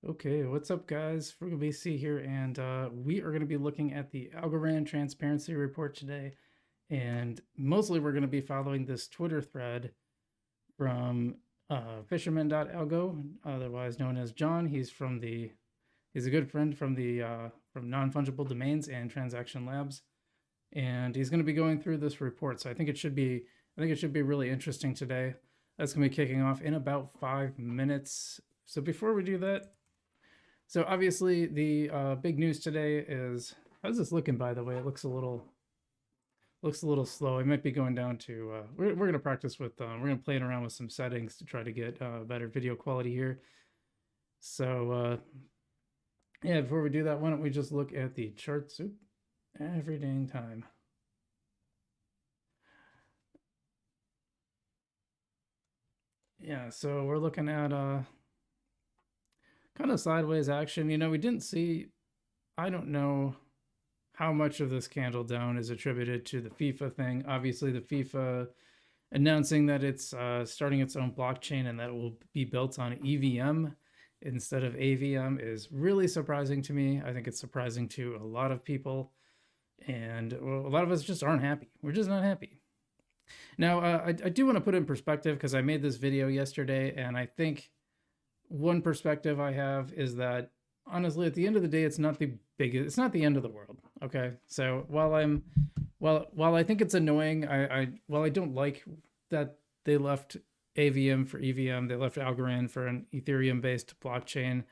Okay, what's up, guys? Frugalnauts here, and we are going to be looking at the Algorand Transparency Report today. And mostly we're going to be following this Twitter thread from fisherman.algo, otherwise known as John. He's a good friend from the from non-fungible domains and transaction labs, and he's going to be going through this report. So I think it should be really interesting today. That's going to be kicking off in about 5 minutes. So before we do that, so obviously the big news today is, how's this looking, by the way? It looks a little slow. I might be going down to we're gonna practice with we're gonna play around with some settings to try to get better video quality here. So yeah, before we do that, why don't we just look at the charts every dang time. Yeah, so we're looking at kind of sideways action. You know, we didn't see, I don't know how much of this candle down is attributed to the FIFA thing. Obviously, the FIFA announcing that it's starting its own blockchain and that it will be built on EVM instead of AVM is really surprising to me. I think it's surprising to a lot of people, and well, a lot of us just aren't happy. We're just not happy. Now, I do want to put in perspective because I made this video yesterday, and I think one perspective I have is that honestly, at the end of the day, it's not the biggest, it's not the end of the world. Okay, so while I think it's annoying, while I don't like that they left AVM for EVM, they left Algorand for an Ethereum based blockchain,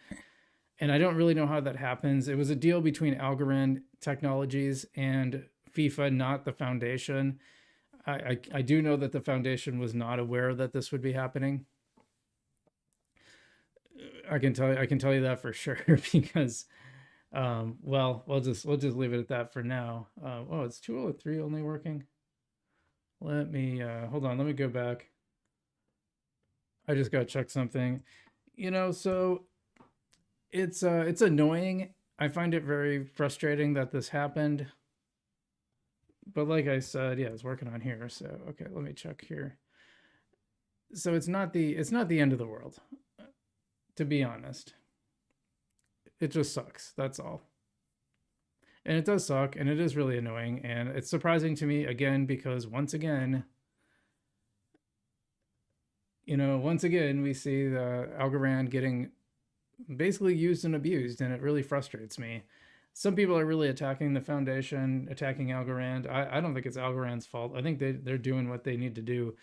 and I don't really know how that happens. It was a deal between Algorand Technologies and FIFA, not the foundation. I do know that the foundation was not aware that this would be happening. I can tell you that for sure because well, we'll just leave it at that for now. Oh, it's 203 only working. Let me hold on, let me go back. I just got to check something. You know, so it's annoying. I find it very frustrating that this happened. But like I said, yeah, it's working on here. So okay, let me check here. So it's not the end of the world, to be honest. It just sucks. That's all. And it does suck, and it is really annoying, and it's surprising to me again because once again, you know, once again we see the Algorand getting basically used and abused, and it really frustrates me. Some people are really attacking the foundation, attacking Algorand. I don't think it's Algorand's fault. I think they're doing what they need to do,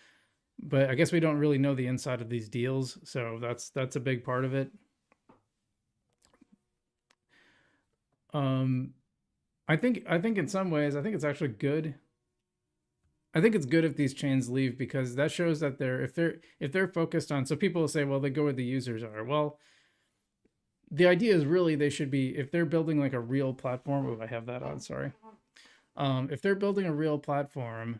but I guess we don't really know the inside of these deals, so that's a big part of it. Um, I think in some ways, I think it's actually good. I think it's good if these chains leave because that shows that if they're focused on, so people will say, well, they go where the users are. Well, the idea is really they should be, if they're building like a real platform. Oh, I have that on, sorry. If they're building a real platform,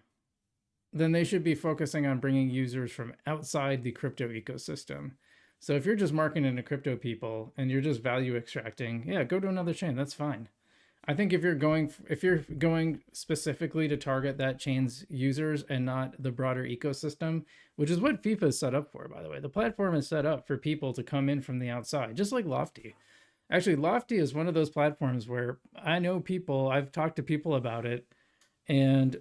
then they should be focusing on bringing users from outside the crypto ecosystem. So if you're just marketing to crypto people and you're just value extracting, yeah, go to another chain. That's fine. I think if you're going specifically to target that chain's users and not the broader ecosystem, which is what FIFA is set up for, by the way. The platform is set up for people to come in from the outside, just like Lofty. Actually, Lofty is one of those platforms where I know people, I've talked to people about it, and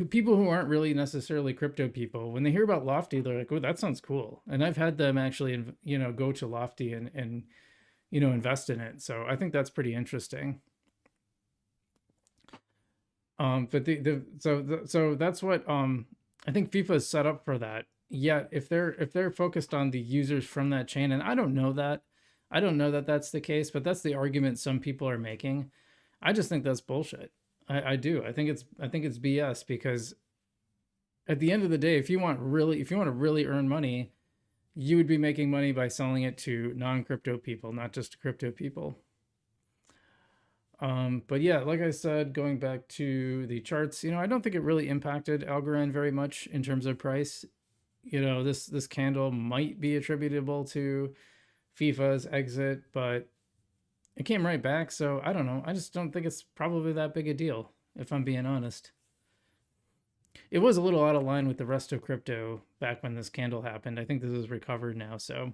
people who aren't really necessarily crypto people, when they hear about Lofty, they're like, oh, that sounds cool. And I've had them actually, you know, go to Lofty and you know, invest in it. So I think that's pretty interesting. But so that's what I think FIFA is set up for that. Yet if they're focused on the users from that chain, and I don't know that that's the case, but that's the argument some people are making. I just think that's bullshit. I do. I think it's BS because at the end of the day, if you want to really earn money, you would be making money by selling it to non-crypto people, not just crypto people. But yeah, like I said, going back to the charts, you know, I don't think it really impacted Algorand very much in terms of price. You know, this candle might be attributable to FIFA's exit, but it came right back. So I don't know. I just don't think it's probably that big a deal, if I'm being honest. It was a little out of line with the rest of crypto back when this candle happened. I think this is recovered now. So,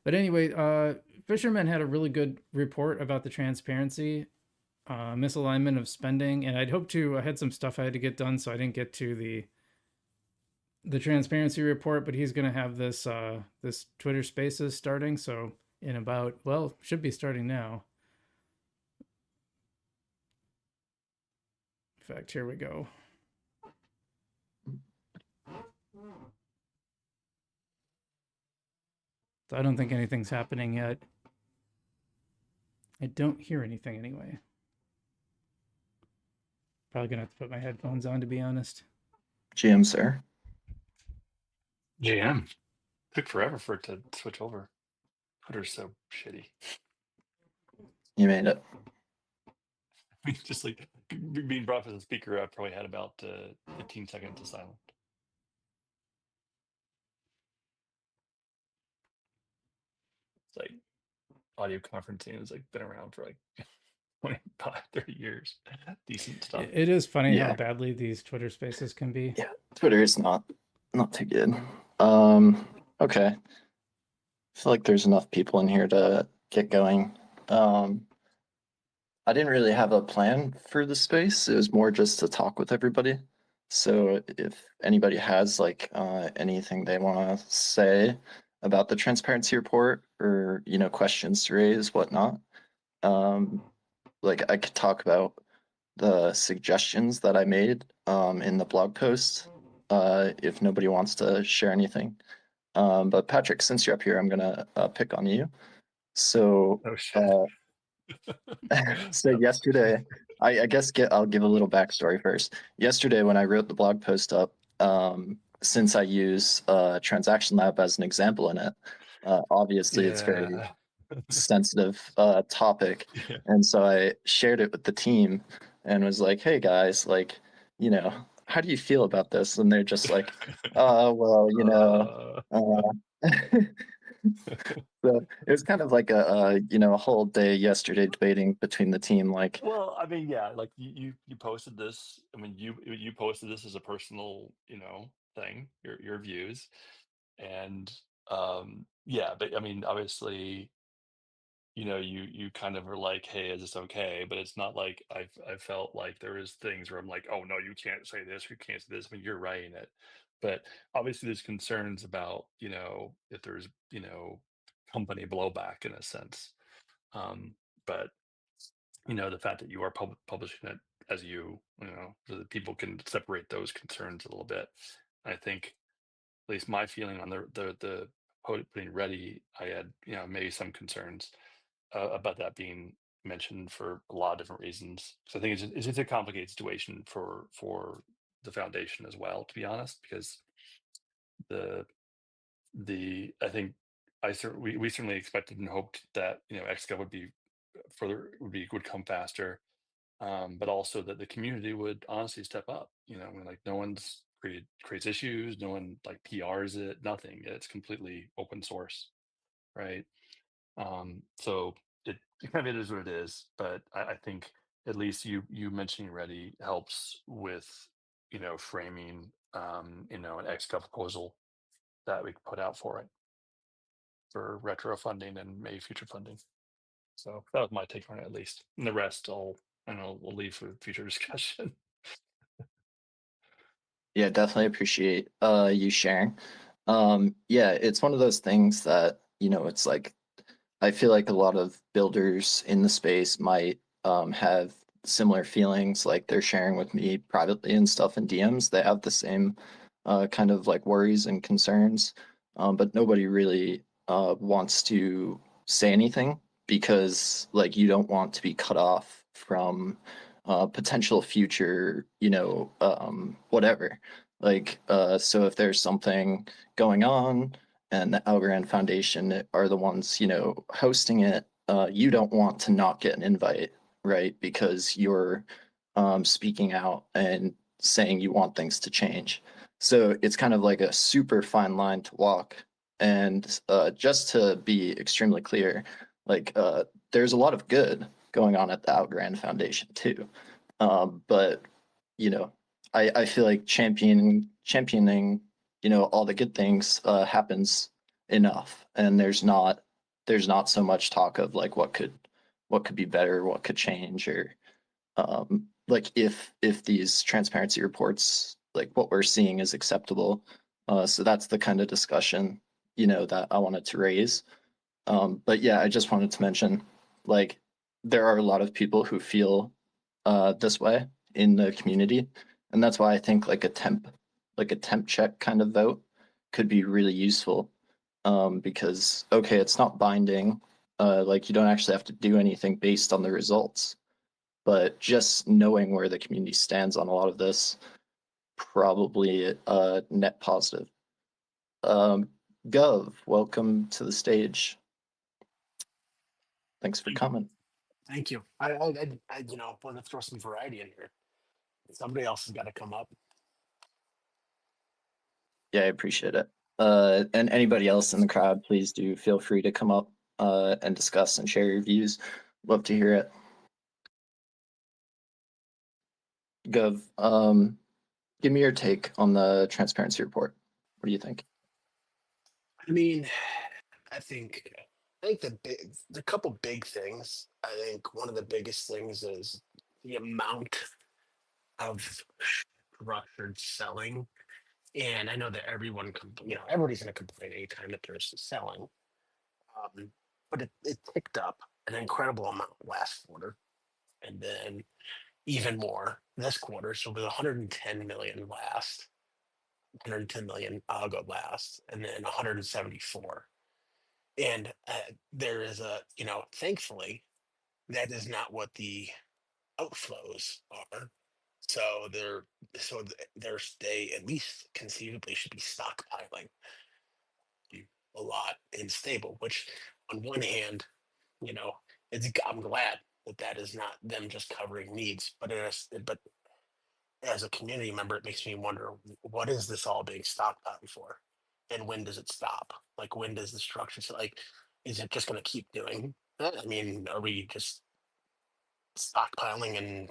But anyway, Fisherman had a really good report about the transparency, misalignment of spending, and I'd hoped to. I had some stuff I had to get done, so I didn't get to the transparency report. But he's going to have this Twitter Spaces starting, so in about, well, should be starting now. In fact, here we go. So I don't think anything's happening yet. I don't hear anything anyway. Probably gonna have to put my headphones on, to be honest. GM, sir. GM. Took forever for it to switch over. Twitter's so shitty. You made it. I mean, just like being brought up as a speaker, I probably had about 15 seconds of silence. It's like audio conferencing has like been around for like 25, 30 years. Decent stuff. It is funny how Yeah. badly these Twitter Spaces can be. Yeah, Twitter is not too good. Okay. I feel like there's enough people in here to get going. I didn't really have a plan for the space. It was more just to talk with everybody. So if anybody has like anything they want to say about the transparency report or questions to raise, whatnot, like I could talk about the suggestions that I made in the blog post if nobody wants to share anything. But Patrick, since you're up here, I'm gonna pick on you. So, Oh shit. so yesterday, I guess I'll give a little backstory first. Yesterday, when I wrote the blog post up, since I use Transaction Lab as an example in it, obviously it's very Yeah. sensitive topic, Yeah. and so I shared it with the team and was like, "Hey guys, like, how do you feel about this?" And they're just like, well, so it was kind of like a whole day yesterday debating between the team, like, Well, I mean, yeah, like you posted this. I mean, you posted this as a personal, thing, your views, and yeah, but I mean, obviously, you kind of are like, hey, is this okay? But it's not like I felt like there is things where I'm like, oh no, you can't say this, you can't say this. I mean, you're writing it, but obviously there's concerns about, if there's, company blowback in a sense. Um, but the fact that you are publishing it as so that people can separate those concerns a little bit. I think at least my feeling on the putting ready, I had maybe some concerns about that being mentioned for a lot of different reasons. So I think it's just a complicated situation for the foundation as well, to be honest, because the I think we certainly expected and hoped that XGov would come faster, but also that the community would honestly step up. I mean, like no one's creates issues, no one like PRs it, nothing. It's completely open source, right? So it kind of is what it is, but I think at least you mentioning ready helps with framing an XGov proposal that we could put out for it for retro funding and maybe future funding. So that was my take on it, at least. And the rest we'll leave for future discussion. yeah, definitely appreciate you sharing. Yeah, it's one of those things that, it's like I feel like a lot of builders in the space might have similar feelings, like they're sharing with me privately and stuff in DMs. They have the same kind of like worries and concerns, but nobody really wants to say anything because like you don't want to be cut off from potential future, whatever. Like, so if there's something going on and the Algorand Foundation are the ones, hosting it, you don't want to not get an invite, right? Because you're speaking out and saying you want things to change. So it's kind of like a super fine line to walk. And just to be extremely clear, like there's a lot of good going on at the Algorand Foundation too. But I feel like championing all the good things happens enough, and there's not there's not so much talk of like what could be better, what could change, or like if these transparency reports, like what we're seeing is acceptable. So that's the kind of discussion, you know, that I wanted to raise. But yeah, I just wanted to mention, like, there are a lot of people who feel this way in the community, and that's why I think like a temp check kind of vote could be really useful. Because okay, it's not binding, like you don't actually have to do anything based on the results, but just knowing where the community stands on a lot of this, probably net positive. Gov, welcome to the stage. Thanks for coming. Thank you. You know, want to throw some variety in here. Somebody else has got to come up. Yeah, I appreciate it. And anybody else in the crowd, please do feel free to come up and discuss and share your views. Love to hear it. Gov, give me your take on the transparency report. What do you think? I mean, I think the couple big things. I think one of the biggest things is the amount of structured selling. And I know that everybody's going to complain anytime that there's selling. But it ticked up an incredible amount last quarter, and then even more this quarter. So it was 110 million last, 110 million algo last, and then 174. And there is thankfully, that is not what the outflows are. So they at least conceivably should be stockpiling a lot and stable. Which, on one hand, I'm glad that that is not them just covering needs, but as a community member, it makes me wonder, what is this all being stockpiled for, and when does it stop? Like, when does the structure? So, like, is it just going to keep doing that? I mean, are we just stockpiling and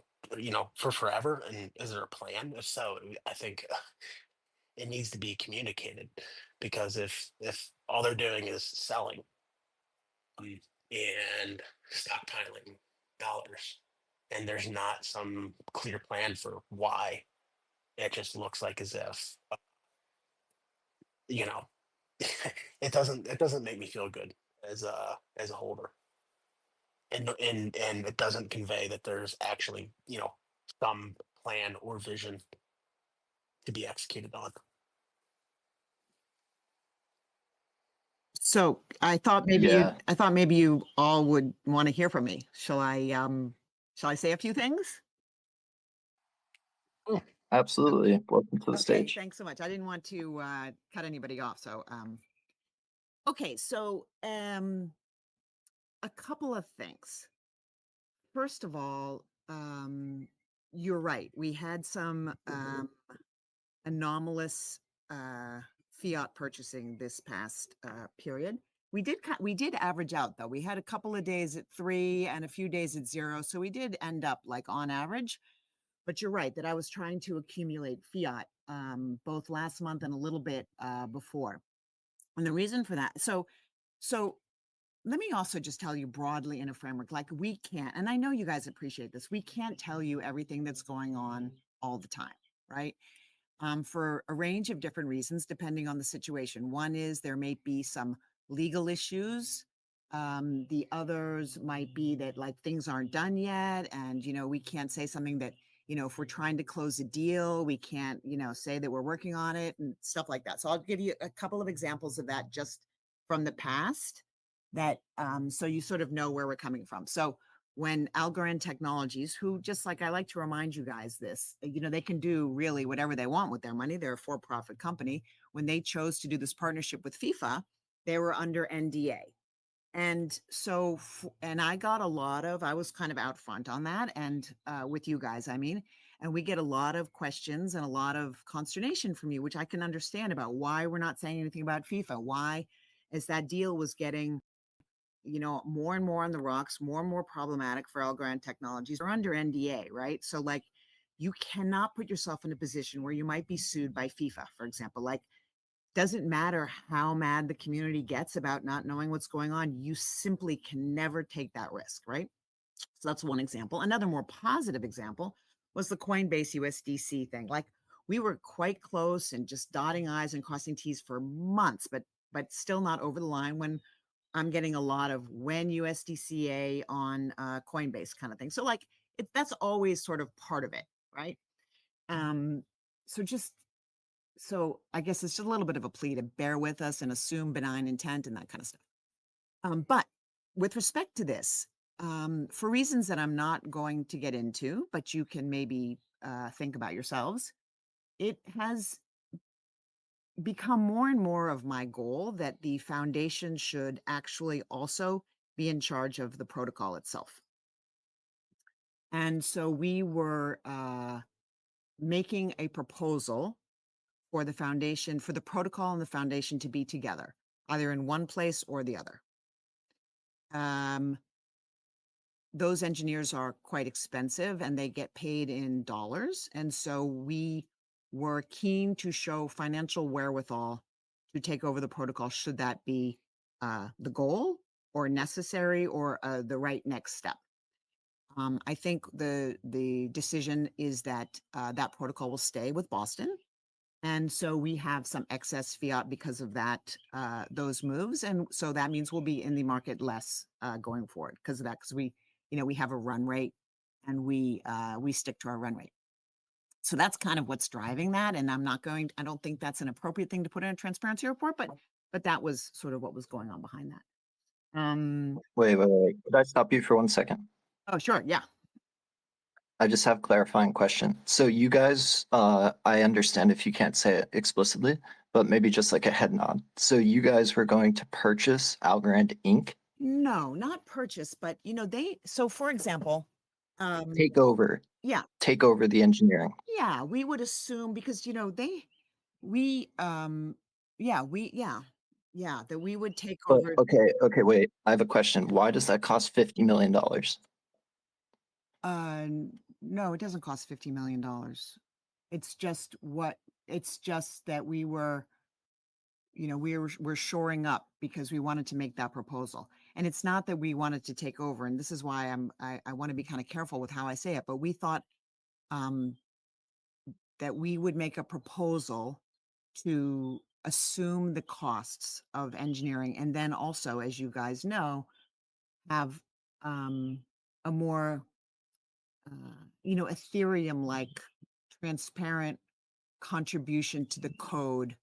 for forever? And is there a plan? If so, I think it needs to be communicated, because if all they're doing is selling and stockpiling dollars, and there's not some clear plan for why, it just looks like as if you know it doesn't make me feel good as a holder, and it doesn't convey that there's actually some plan or vision to be executed on. So I thought maybe Yeah. you all would want to hear from me. Shall I say a few things? Absolutely. Welcome to the Okay, stage. thanks so much. I didn't want to cut anybody off. So okay, so a couple of things. First of all, you're right. We had some anomalous fiat purchasing this past period. We did average out, though. We had a couple of days at 3 and a few days at 0, so we did end up like on average. But you're right that I was trying to accumulate fiat both last month and a little bit before. And the reason for that, so let me also just tell you broadly in a framework, like we can't, and I know you guys appreciate this, we can't tell you everything that's going on all the time, right? For a range of different reasons, depending on the situation. One is there may be some legal issues. The others might be that like things aren't done yet. And, we can't say something that, if we're trying to close a deal, we can't, say that we're working on it and stuff like that. So I'll give you a couple of examples of that just from the past that, so you sort of know where we're coming from. So when Algorand Technologies, who, just like I like to remind you guys this, they can do really whatever they want with their money. They're a for-profit company. When they chose to do this partnership with FIFA, they were under NDA. And so, and I was kind of out front on that, and with you guys, and we get a lot of questions and a lot of consternation from you, which I can understand about why we're not saying anything about FIFA. Why, as that deal was getting more and more on the rocks, more and more problematic for Algorand Technologies. They're under NDA, right? So like you cannot put yourself in a position where you might be sued by FIFA, for example. Like doesn't matter how mad the community gets about not knowing what's going on, you simply can never take that risk, right? So that's one example. Another more positive example was the Coinbase USDC thing. Like, we were quite close and just dotting I's and crossing T's for months, but still not over the line, when I'm getting a lot of when USDCA on Coinbase kind of thing. So like, that's always sort of part of it, right? Um, so just so I guess it's just a little bit of a plea to bear with us and assume benign intent and that kind of stuff. But with respect to this, for reasons that I'm not going to get into, but you can maybe think about yourselves, it has become more and more of my goal that the foundation should actually also be in charge of the protocol itself. And so we were making a proposal for the foundation, for the protocol and the foundation to be together, either in one place or the other. Those engineers are quite expensive and they get paid in dollars. And so we were keen to show financial wherewithal to take over the protocol, should that be the goal or necessary or the right next step. I think the decision is that that protocol will stay with Boston. And so we have some excess fiat because of that, those moves. And so that means we'll be in the market less going forward because of that, because we have a run rate and we stick to our run rate. So that's kind of what's driving that. And I don't think that's an appropriate thing to put in a transparency report, but that was sort of what was going on behind that. Wait. Could I stop you for 1 second? Oh, sure. Yeah. I just have a clarifying question. So you guys, I understand if you can't say it explicitly, but maybe just like a head nod. So you guys were going to purchase Algorand Inc. No, not purchase, but so for example, Take over yeah, the engineering. yeah, we would assume because that we would take But over. okay, wait. I have a question. Why does that cost $50 million? No, it doesn't cost $50 million. It's just that we're shoring up because we wanted to make that proposal. And it's not that we wanted to take over. And this is why I want to be kind of careful with how I say it, but we thought that we would make a proposal to assume the costs of engineering. And then also, as you guys know, have a more, Ethereum-like transparent contribution to the code.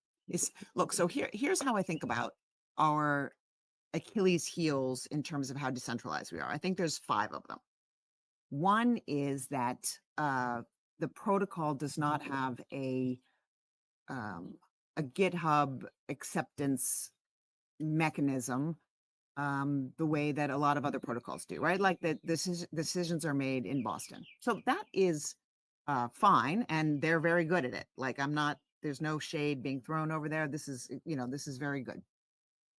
So here's how I think about our Achilles heels in terms of how decentralized we are. I think there's 5 of them. One is that the protocol does not have a GitHub acceptance mechanism the way that a lot of other protocols do, right? Like that decisions are made in Boston. So that is fine. And they're very good at it. Like there's no shade being thrown over there. This is very good,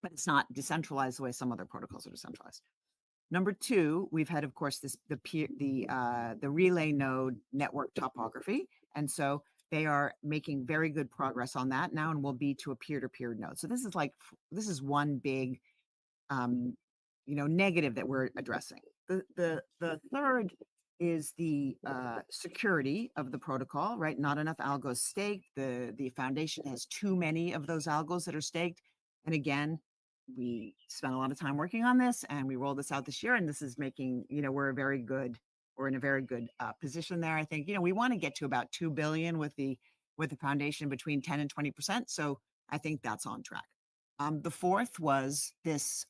but it's not decentralized the way some other protocols are decentralized. Number 2, we've had, of course, the relay node network topography. And so they are making very good progress on that now and will be to a peer-to-peer node. So this is one big negative that we're addressing. The third is the security of the protocol, right? Not enough algos staked. The foundation has too many of those algos that are staked. And again, we spent a lot of time working on this and we rolled this out this year, and this is making, we're in a very good position there. I think, we want to get to about 2 billion with the foundation between 10 and 20%. So I think that's on track. The fourth was this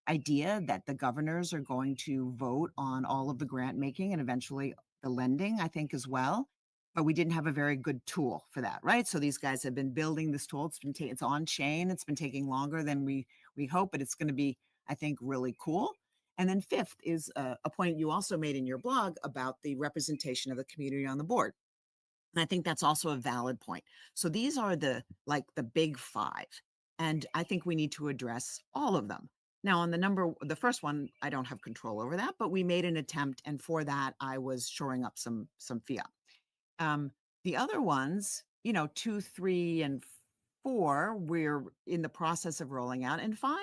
idea that the governors are going to vote on all of the grant making and eventually the lending, I think, as well. But we didn't have a very good tool for that, right? So these guys have been building this tool. It's on chain. It's been taking longer than we hope, but it's going to be, I think, really cool. And then 5th is a point you also made in your blog about the representation of the community on the board. And I think that's also a valid point. So these are the big 5. And I think we need to address all of them. Now, on the first one, I don't have control over that, but we made an attempt. And for that, I was shoring up some fiat. The other ones, 2, 3, and 4, we're in the process of rolling out, and 5,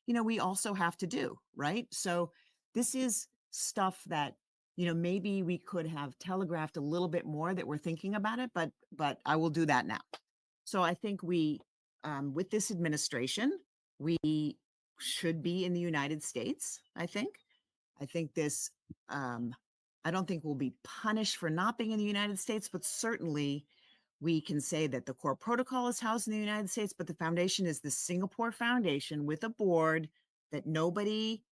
we also have to do, right? So this is stuff that, maybe we could have telegraphed a little bit more that we're thinking about it, but I will do that now. So I think with this administration, we should be in the United States, I think. I think this, I don't think we'll be punished for not being in the United States, but certainly we can say that the core protocol is housed in the United States, but the foundation is the Singapore Foundation with a board that nobody,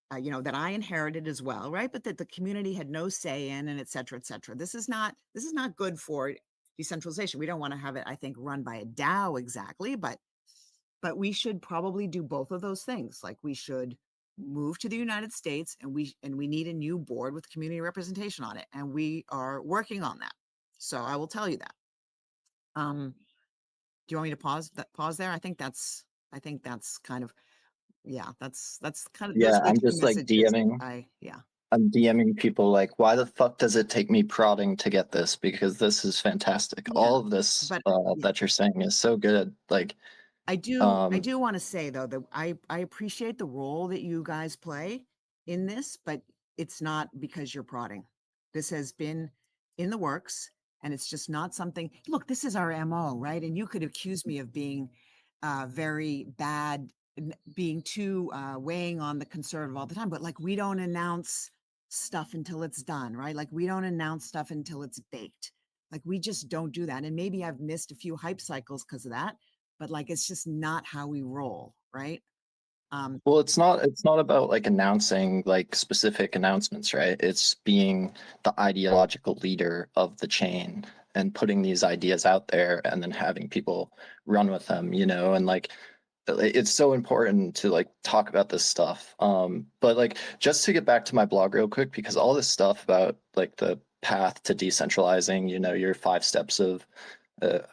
that I inherited as well, right? But that the community had no say in, and et cetera, et cetera. This is not good for decentralization. We don't want to have it, I think, run by a DAO exactly, but we should probably do both of those things. Like we should move to the United States, and we need a new board with community representation on it, and we are working on that. So I will tell you that. Do you want me to pause there? I think that's kind of, yeah, that's kind of, those Yeah, are the I'm key just like messages. DMing. Yeah. I'm DMing people like, why the fuck does it take me prodding to get this? Because this is fantastic. Yeah, All of this but that you're saying is so good. Like, I do want to say though that I appreciate the role that you guys play in this, but it's not because you're prodding. This has been in the works, and it's just not something. Look, this is our MO, right? And you could accuse me of being very bad, being too weighing on the conservative all the time, but like we don't announce stuff until it's done, right? Like we don't announce stuff until it's baked. Like we just don't do that. And maybe I've missed a few hype cycles because of that, but like it's just not how we roll, right? well, it's not about like announcing like specific announcements, right? It's being the ideological leader of the chain and putting these ideas out there and then having people run with them, and like it's so important to like talk about this stuff. But like just to get back to my blog real quick, because all this stuff about like the path to decentralizing, your 5 steps of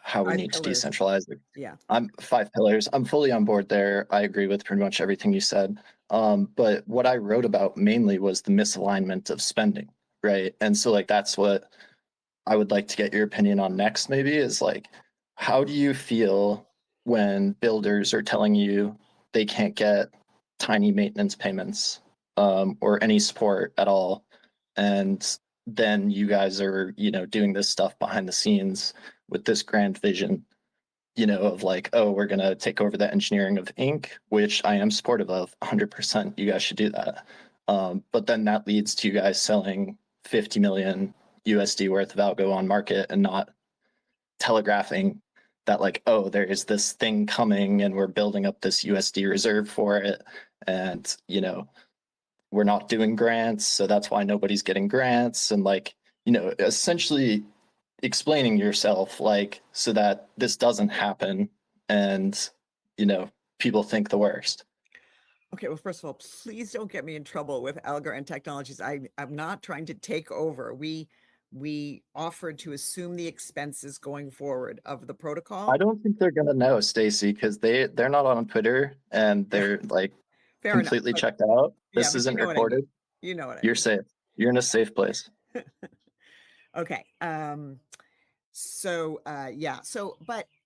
how we 5 need to pillars. decentralize it. Yeah. I'm 5 pillars. I'm fully on board there. I agree with pretty much everything you said. But what I wrote about mainly was the misalignment of spending, right? And so like that's what I would like to get your opinion on next, maybe, is like, how do you feel when builders are telling you they can't get tiny maintenance payments or any support at all? And then you guys are, doing this stuff behind the scenes with this grand vision, of like, oh, we're going to take over the engineering of ink, which I am supportive of 100%. You guys should do that. But then that leads to you guys selling 50 million USD worth of algo on market and not telegraphing that like, oh, there is this thing coming and we're building up this USD reserve for it. And, we're not doing grants. So that's why nobody's getting grants. And like, essentially explaining yourself like so that this doesn't happen and, people think the worst. Okay, well, first of all, please don't get me in trouble with Algorand Technologies. I'm not trying to take over. We offered to assume the expenses going forward of the protocol. I don't think they're gonna know, Staci, because they're not on Twitter and they're like Fair completely enough. checked out. Yeah, This but isn't you know what I mean. recorded. You know what I You're mean. safe. You're in a safe place. Okay. So yeah. So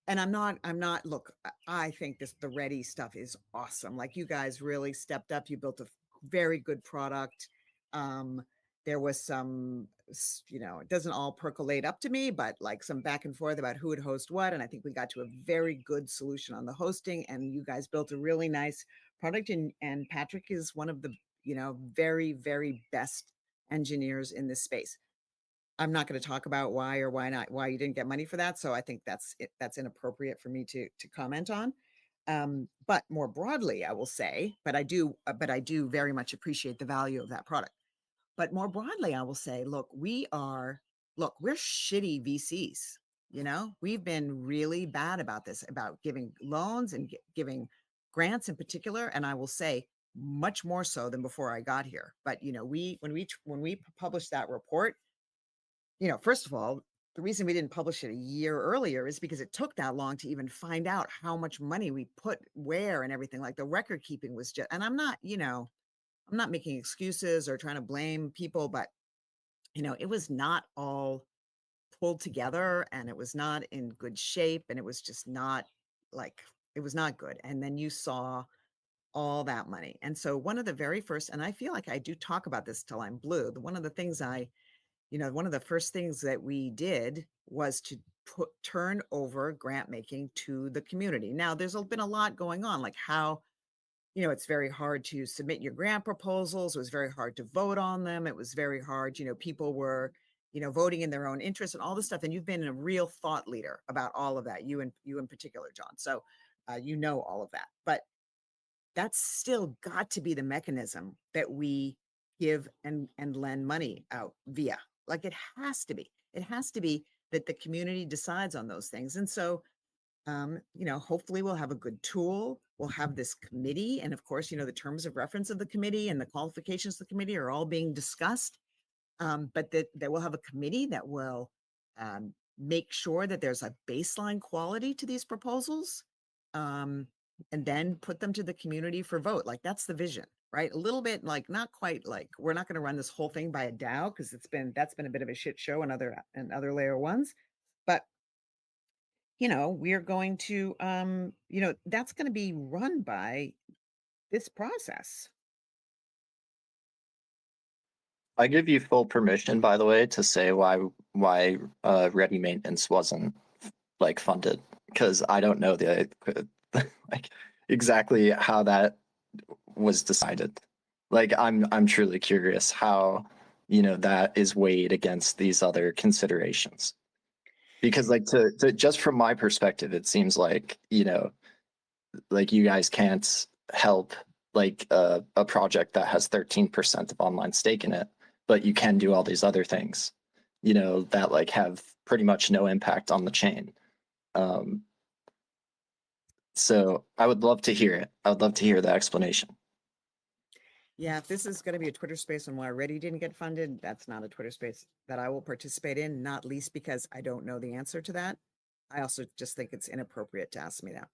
and I'm not look, I think the Ready stuff is awesome. Like you guys really stepped up. You built a very good product. There was some, it doesn't all percolate up to me, but like some back and forth about who would host what. And I think we got to a very good solution on the hosting, and you guys built a really nice product. And Patrick is one of the, very, very best engineers in this space. I'm not going to talk about why or why not, why you didn't get money for that. So I think that's inappropriate for me to comment on. But more broadly, I will say, but I do very much appreciate the value of that product. But more broadly, I will say, look, we're shitty VCs. We've been really bad about this, about giving loans and giving grants in particular. And I will say much more so than before I got here. But, when we published that report, first of all, the reason we didn't publish it a year earlier is because it took that long to even find out how much money we put where and everything. Like the record keeping was just, and I'm not making excuses or trying to blame people, but it was not all pulled together, and it was not in good shape, and it was just not like, it was not good. And then you saw all that money. And so one of the very first, and I feel like I do talk about this till I'm blue. One of the things one of the first things that we did was to turn over grant making to the community. Now, there's been a lot going on, like how, it's very hard to submit your grant proposals. It was very hard to vote on them. It was very hard, people were, voting in their own interest and all this stuff. And you've been a real thought leader about all of that, you in particular, John. So all of that. But that's still got to be the mechanism that we give and lend money out via. Like, it has to be. It has to be that the community decides on those things. And so, hopefully we'll have a good tool. We'll have this committee. And of course, the terms of reference of the committee and the qualifications of the committee are all being discussed. But that we'll have a committee that will make sure that there's a baseline quality to these proposals. And then put them to the community for vote. Like, that's the vision, right? A little bit like, not quite like, we're not going to run this whole thing by a DAO, because that's been a bit of a shit show in other layer ones. But we are going to that's going to be run by this process. I give you full permission, by the way, to say why ready maintenance wasn't like funded, because I don't know the like exactly how that was decided. Like, I'm truly curious how that is weighed against these other considerations, because like to just from my perspective, it seems like like you guys can't help like a project that has 13% of online stake in it, but you can do all these other things that like have pretty much no impact on the chain. So I would love to hear it. I would love to hear the explanation. Yeah, if this is going to be a Twitter space on why Ready didn't get funded, that's not a Twitter space that I will participate in, not least because I don't know the answer to that. I also just think it's inappropriate to ask me that.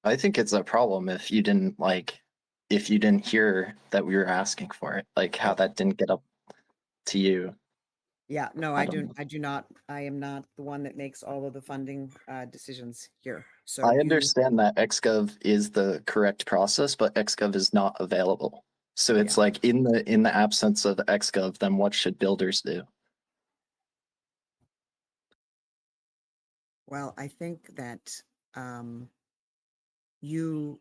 I think it's a problem if you didn't hear that we were asking for it, like how that didn't get up to you. Yeah, no, I I don't know. do not. I am not the one that makes all of the funding decisions here. So I understand that XGov is the correct process, but XGov is not available. So it's Yeah. like in the absence of XGov, then what should builders do? Well, I think that you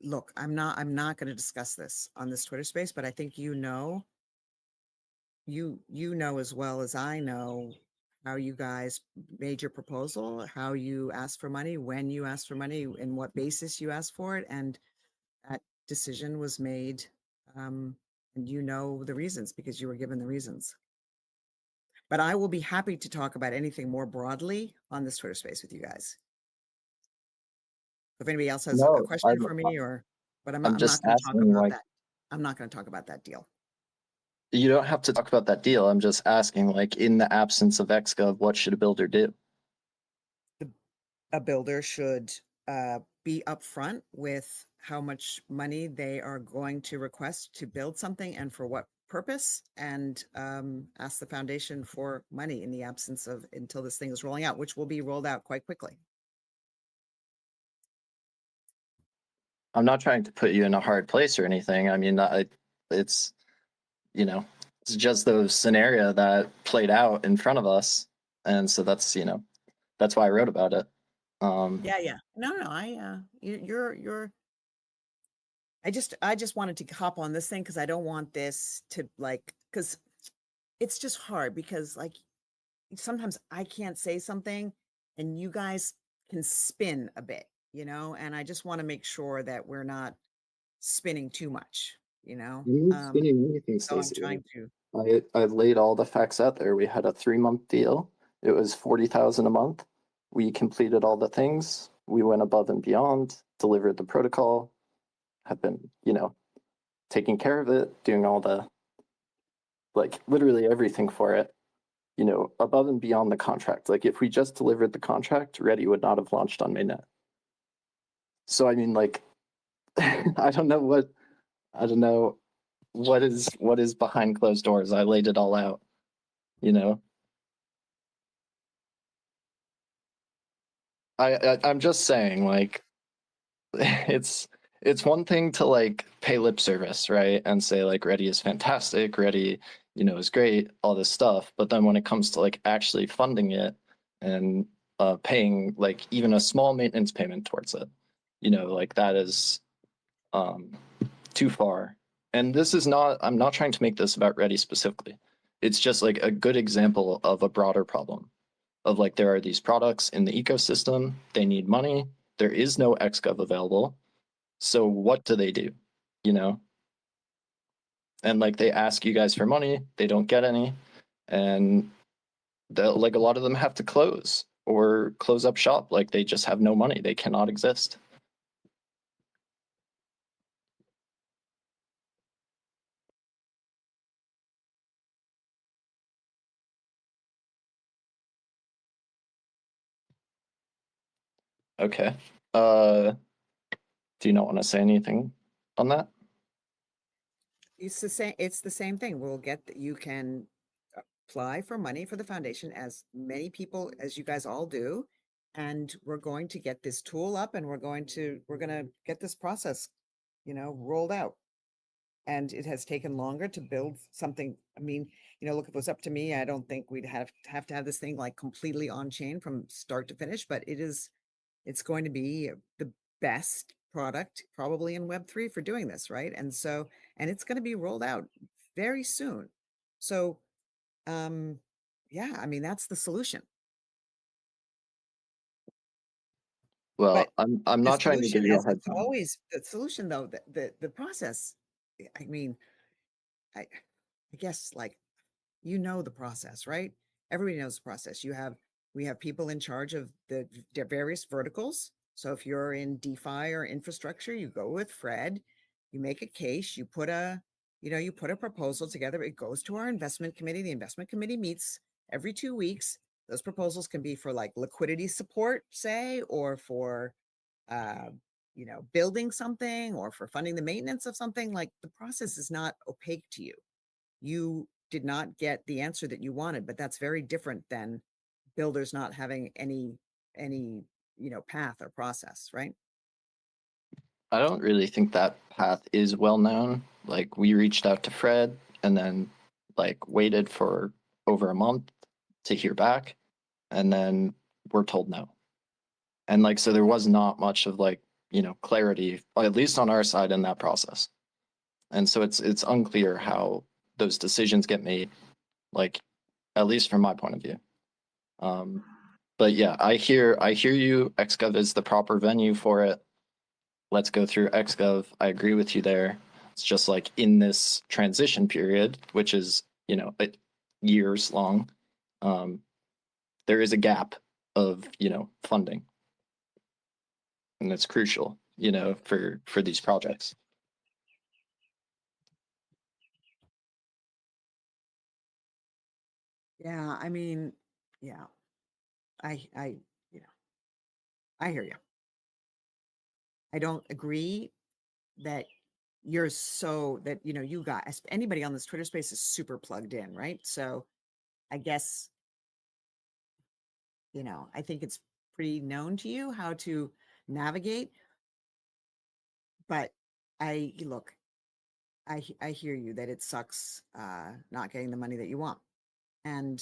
look, I'm not going to discuss this on this Twitter space, but I think you know as well as I know how you guys made your proposal, how you asked for money, when you asked for money, and what basis you asked for it, and that decision was made. And the reasons because you were given the reasons. But I will be happy to talk about anything more broadly on this Twitter space with you guys. If anybody else has a No, question for me, but I'm I'm not just going to talk asking, about like, that. I'm not going to talk about that deal. you don't have to talk about that deal. I'm just asking, like, in the absence of XGov, what should a builder do? A builder should be upfront with how much money they are going to request to build something and for what purpose, and ask the foundation for money in the absence of until this thing is rolling out, which will be rolled out quite quickly. I'm not trying to put you in a hard place or anything. I mean, it's it's just the scenario that played out in front of us, and so that's that's why I wrote about it. Yeah. No. You're. I just wanted to hop on this thing because I don't want this to because it's just hard because sometimes I can't say something and you guys can spin a bit, and I just want to make sure that we're not spinning too much, You're not spinning anything, so I'm Staci. trying to. I laid all the facts out there. We had a 3-month deal. It was 40,000 a month. We completed all the things. We went above and beyond, delivered the protocol, have been, taking care of it, doing all the, like, literally everything for it, above and beyond the contract. Like, if we just delivered the contract, Ready would not have launched on mainnet. So, I mean, like, I don't know what is behind closed doors. I laid it all out, I'm just saying, like, it's one thing to like pay lip service, right? And say like Ready is fantastic, Ready, is great, all this stuff. But then when it comes to like actually funding it and paying like even a small maintenance payment towards it, like that is too far. And this is not, I'm not trying to make this about Ready specifically. It's just like a good example of a broader problem of like there are these products in the ecosystem, they need money, there is no XGov available. So what do? And like they ask you guys for money, they don't get any, and like a lot of them have to close or close up shop. Like they just have no money, they cannot exist. Okay. Do you not want to say anything on that? It's the same thing. We'll get that you can apply for money for the foundation, as many people as you guys all do. And we're going to get this tool up, and we're going to get this process, rolled out. And it has taken longer to build something. I mean, look, if it was up to me, I don't think we'd have to have this thing like completely on chain from start to finish, but it's going to be the best product probably in Web3 for doing this, right? And it's going to be rolled out very soon. So, yeah, I mean, that's the solution. Well, But I'm the not trying to give solution, you a as hard it's time. always the solution, though, the process, I mean, I guess, like, the process, right? Everybody knows the process. We have people in charge of the various verticals. So if you're in DeFi or infrastructure, you go with Fred, you make a case, you put a proposal together. It goes to our investment committee. The investment committee meets every 2 weeks. Those proposals can be for like liquidity support, say, or for uh, building something, or for funding the maintenance of something. Like, the process is not opaque to you. You did not get the answer that you wanted, but that's very different than builders not having any path or process, right? I don't really think that path is well known. Like we reached out to Fred and then like waited for over a month to hear back, and then we're told no. And like so there was not much of like, clarity, at least on our side in that process. And so it's unclear how those decisions get made, like at least from my point of view. But yeah, I hear you. XGov is the proper venue for it. Let's go through XGov. I agree with you there. It's just like in this transition period, which is, years long, there is a gap of, funding. And it's crucial, for these projects. Yeah, I mean, yeah, I I hear you. I don't agree that you guys, anybody on this Twitter space is super plugged in, right? So I guess, I think it's pretty known to you how to navigate. But look, I hear you that it sucks not getting the money that you want. And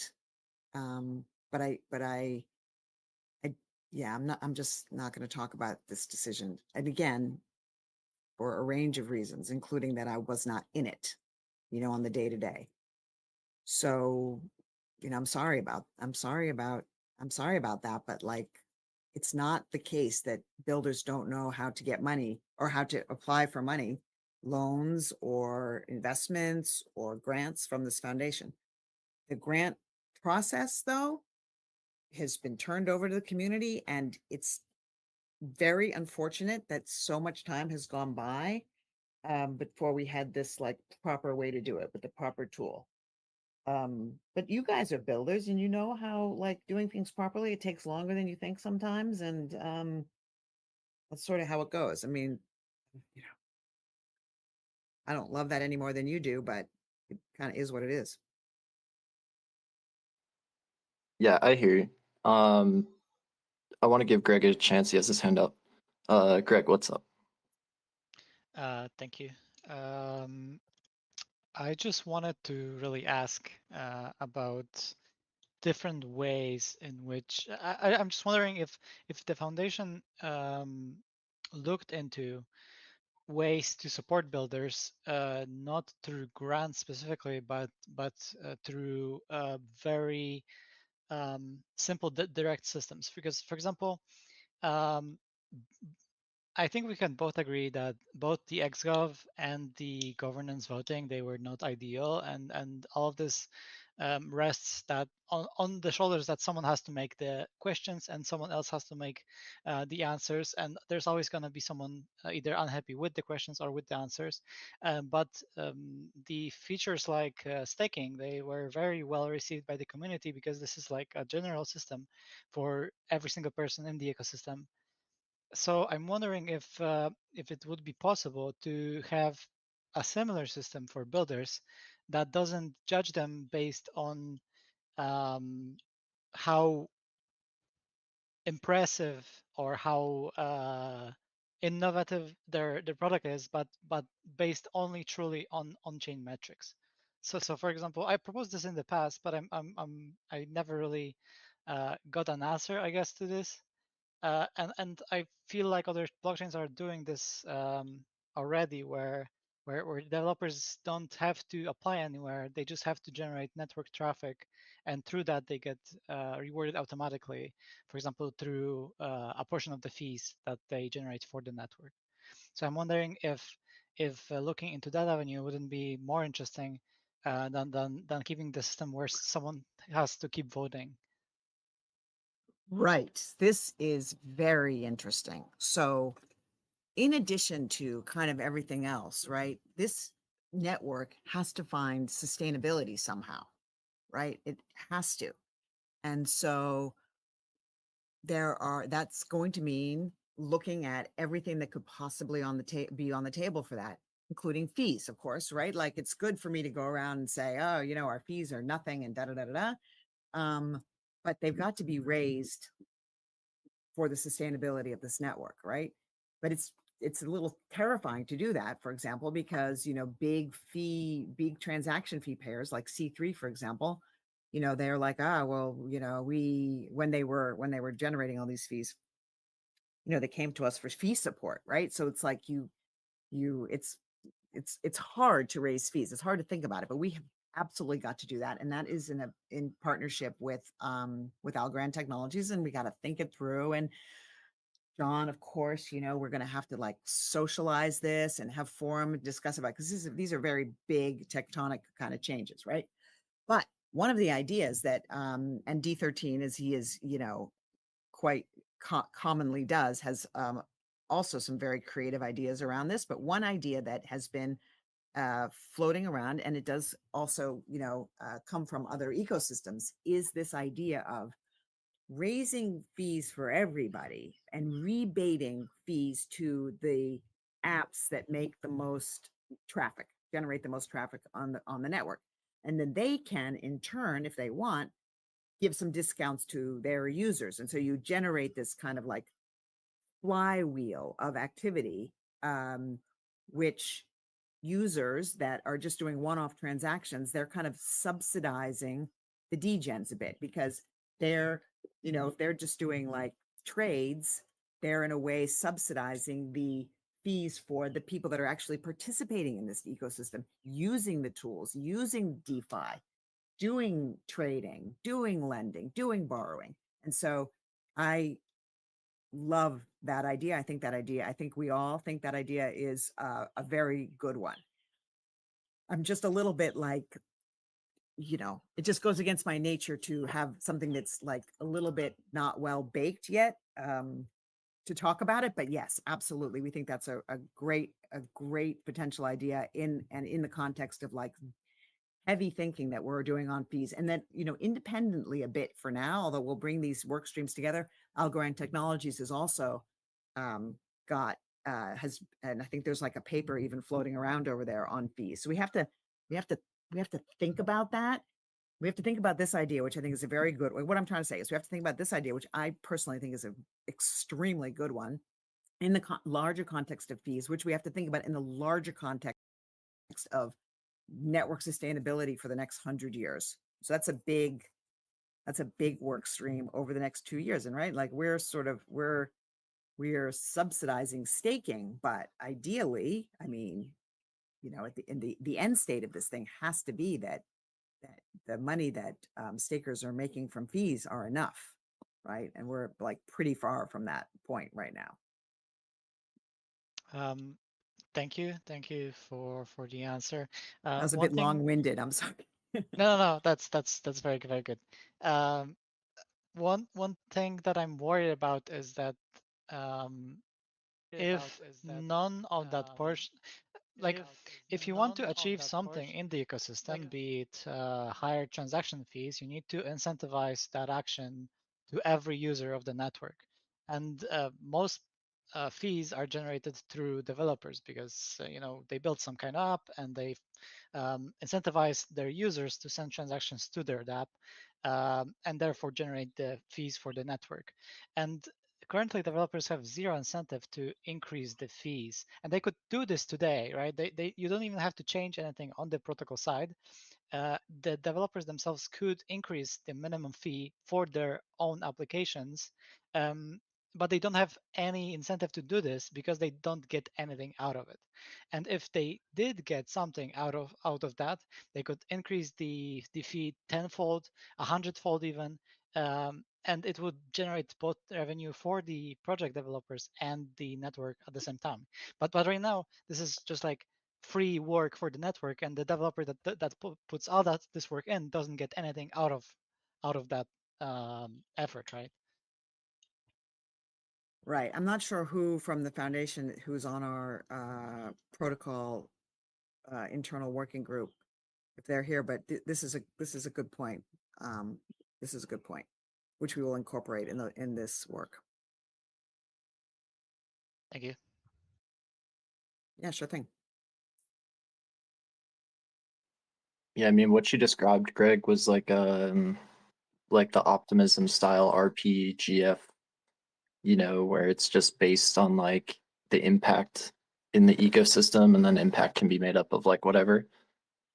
but yeah, I'm just not going to talk about this decision. And again, for a range of reasons, including that I was not in it, on the day to day. So, I'm sorry about that, but like, it's not the case that builders don't know how to get money or how to apply for money, loans or investments or grants from this foundation. The grant process, though, has been turned over to the community, and it's very unfortunate that so much time has gone by before we had this like proper way to do it with the proper tool. But you guys are builders, and you know how like doing things properly, it takes longer than you think sometimes. And that's sort of how it goes. I mean, you know, I don't love that any more than you do, but it kind of is what it is. Yeah, I hear you. I want to give Greg a chance. He has his hand up. Greg, what's up? Thank you. Um, I just wanted to really ask about different ways in which I'm just wondering if the foundation looked into ways to support builders, not through grants specifically, but through very simple direct systems. Because, for example, um, I think we can both agree that both the XGov and the governance voting, they were not ideal, and all of this rests that on the shoulders that someone has to make the questions and someone else has to make the answers, and there's always going to be someone either unhappy with the questions or with the answers. But the features like staking, they were very well received by the community because this is like a general system for every single person in the ecosystem. So I'm wondering if it would be possible to have a similar system for builders that doesn't judge them based on how impressive or how innovative their product is, but based only truly on on-chain metrics. So for example, I proposed this in the past, but I never really got an answer, I guess, to this. And I feel like other blockchains are doing this already, where developers don't have to apply anywhere; they just have to generate network traffic, and through that they get rewarded automatically. For example, through a portion of the fees that they generate for the network. So I'm wondering if looking into that avenue wouldn't be more interesting than keeping the system where someone has to keep voting. Right. This is very interesting. So, in addition to kind of everything else, right, this network has to find sustainability somehow, right? It has to. And so, that's going to mean looking at everything that could possibly be on the table for that, including fees, of course, right? Like it's good for me to go around and say, oh, our fees are nothing and da da da da da. But they've got to be raised for the sustainability of this network, right? But it's a little terrifying to do that, for example, because big transaction fee payers like C3, for example, they're like, well, we when they were generating all these fees, they came to us for fee support, right? So it's like it's hard to raise fees. It's hard to think about it, but we have absolutely got to do that, and that is in partnership with Algorand Technologies, and we got to think it through. And John, of course, we're going to have to like socialize this and have forum and discuss about, because these are very big tectonic kind of changes, right? But one of the ideas that and D13, as he is, quite commonly does, has also some very creative ideas around this. But one idea that has been floating around, and it does also, come from other ecosystems, is this idea of raising fees for everybody and rebating fees to the apps that make the most traffic, generate the most traffic on the network. And then they can, in turn, if they want, give some discounts to their users. And so you generate this kind of like flywheel of activity, which users that are just doing one-off transactions, they're kind of subsidizing the degens a bit, because they're, if they're just doing like trades, they're in a way subsidizing the fees for the people that are actually participating in this ecosystem, using the tools, using DeFi, doing trading, doing lending, doing borrowing. And so I love that idea. I think we all think that idea is a very good one. I'm just a little bit like, it just goes against my nature to have something that's like a little bit not well baked yet, to talk about it. But yes, absolutely. We think that's a great potential idea in the context of like heavy thinking that we're doing on fees. And then, independently a bit for now, although we'll bring these work streams together, Algorand Technologies has also got and I think there's like a paper even floating around over there on fees. So we have to think about that. We have to think about this idea, which I think is a very good one. What I'm trying to say is we have to think about this idea, which I personally think is an extremely good one in the larger context of fees, which we have to think about in the larger context of network sustainability for the next 100 years. So that's a big work stream over the next 2 years. And right, like we're subsidizing staking, but ideally, I mean, you know, the end state of this thing has to be that the money that stakers are making from fees are enough, right? And we're like pretty far from that point right now. Thank you for the answer. That was a One bit thing, long-winded. I'm sorry. no, that's very good. One thing that I'm worried about is that if none of that portion, like if you want to achieve something in the ecosystem, be it higher transaction fees, you need to incentivize that action to every user of the network. And most fees are generated through developers because you know, they build some kind of app and they incentivize their users to send transactions to their app, and therefore generate the fees for the network. And currently developers have zero incentive to increase the fees, and they could do this today, right? You don't even have to change anything on the protocol side. The developers themselves could increase the minimum fee for their own applications, but they don't have any incentive to do this because they don't get anything out of it. And if they did get something out of that, they could increase the fee tenfold, 100-fold even, and it would generate both revenue for the project developers and the network at the same time. But right now, this is just like free work for the network, and the developer that puts all this work in doesn't get anything out of that effort, right? Right. I'm not sure who from the foundation who's on our protocol internal working group, if they're here, but this is a good point. This is a good point, which we will incorporate in this work. Thank you. Yeah, sure thing. Yeah, I mean, what you described, Greg, was like the Optimism style RPGF, you know, where it's just based on like the impact in the ecosystem, and then impact can be made up of like whatever.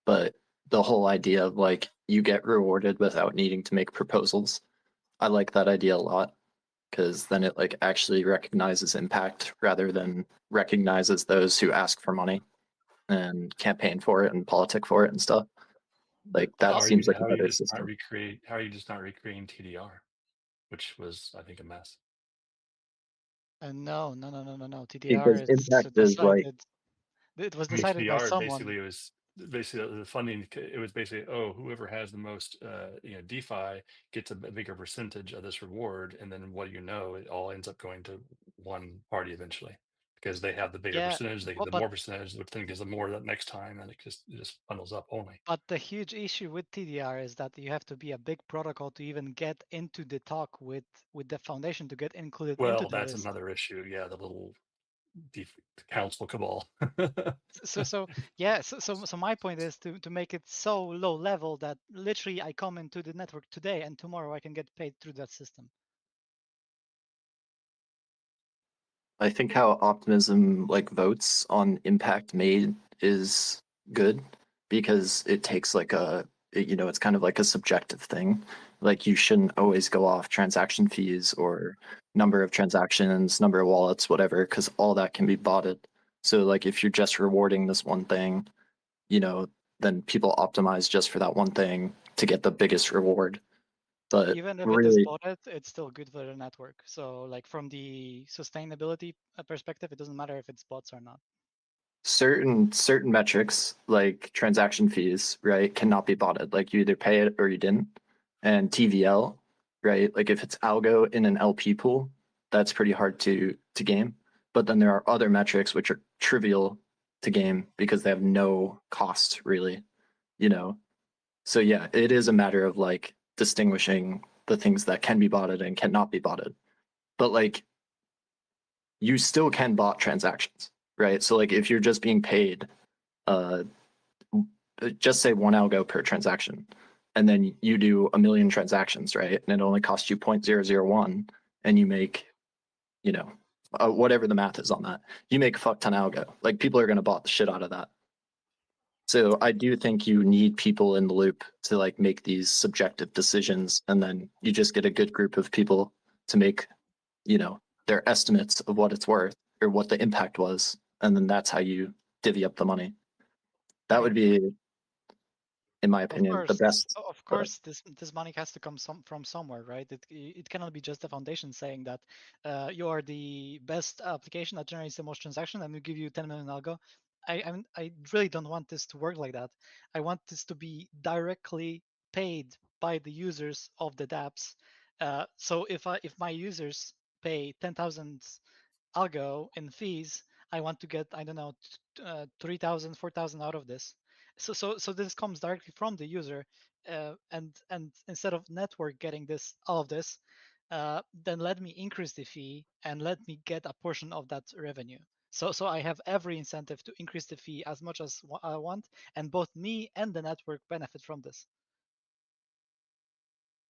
But the whole idea of like you get rewarded without needing to make proposals, I like that idea a lot, because then it like actually recognizes impact rather than recognizes those who ask for money and campaign for it and politic for it and stuff. Like that seems like a better system. How are you just not recreating TDR, which was, I think, a mess? No. TDR Because is impact is like, decided. It was I mean, decided by TDR someone. basically the funding. It was basically, oh, whoever has the most, DeFi gets a bigger percentage of this reward, and then what do you know? It all ends up going to one party eventually because they have the bigger Yeah, percentage. They get the but more percentage. The thing gets the more that next time, and it just funnels up only. But the huge issue with TDR is that you have to be a big protocol to even get into the talk with the foundation to get included into Well, the that's list. another issue. Yeah, the little council cabal. So my point is to make it so low level that literally I come into the network today and tomorrow I can get paid through that system. I think how Optimism like votes on impact made is good, because it takes like it's kind of like a subjective thing. Like you shouldn't always go off transaction fees or number of transactions, number of wallets, whatever, because all that can be botted. So like if you're just rewarding this one thing, then people optimize just for that one thing to get the biggest reward. But Even if it is really, botted, it's still good for the network. So like from the sustainability perspective, it doesn't matter if it's bots or not. certain metrics like transaction fees, right, cannot be botted. Like you either pay it or you didn't. And TVL, right, like if it's algo in an LP pool, that's pretty hard to game. But then there are other metrics which are trivial to game because they have no cost really, you know. So yeah, it is a matter of like distinguishing the things that can be botted and cannot be botted. But like you still can bot transactions, right? So like if you're just being paid, just say one algo per transaction, and then you do 1 million transactions, right? And it only costs you 0.001, and you make, you know, whatever the math is on that, you make a fuck ton of algo. Like, people are going to bot the shit out of that. So I do think you need people in the loop to like make these subjective decisions, and then you just get a good group of people to make, you know, their estimates of what it's worth or what the impact was, and then that's how you divvy up the money. That would be, in my opinion, the best. Of course, this money has to come from somewhere, right? It cannot be just the foundation saying that you are the best application that generates the most transaction, and we give you 10 million algo. I really don't want this to work like that. I want this to be directly paid by the users of the dApps. So if my users pay 10,000 algo in fees, I want to get, I don't know, 3,000, 4,000 out of this. So this comes directly from the user, and instead of network getting all of this, then let me increase the fee and let me get a portion of that revenue. So I have every incentive to increase the fee as much as I want, and both me and the network benefit from this.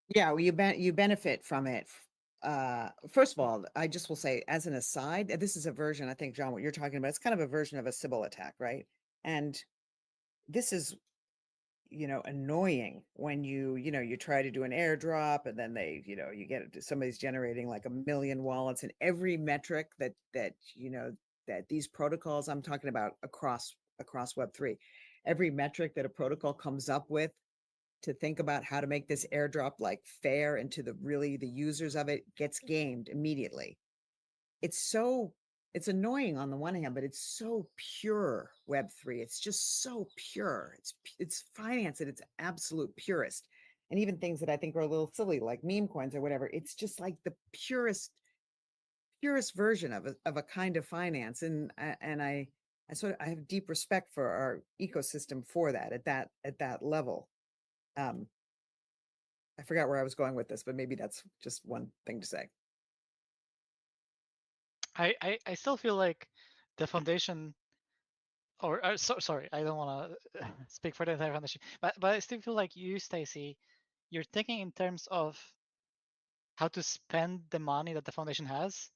Yeah, well, you benefit from it. First of all, I just will say, as an aside, this is a version, I think, John, what you're talking about, it's kind of a version of a Sybil attack, right? And this is, annoying when you try to do an airdrop, and then you get somebody's generating like 1 million wallets, and every metric that these protocols, I'm talking about across Web3, every metric that a protocol comes up with to think about how to make this airdrop like fair and to the users of it gets gamed immediately. It's annoying on the one hand, but it's so pure Web3. It's just so pure. It's finance at its absolute purest. And even things that I think are a little silly, like meme coins or whatever, it's just like the purest version of a kind of finance. And I have deep respect for our ecosystem for that at that level. I forgot where I was going with this, but maybe that's just one thing to say. I still feel like the foundation, sorry, I don't want to speak for the entire foundation, but I still feel like you, Staci, you're thinking in terms of how to spend the money that the foundation has,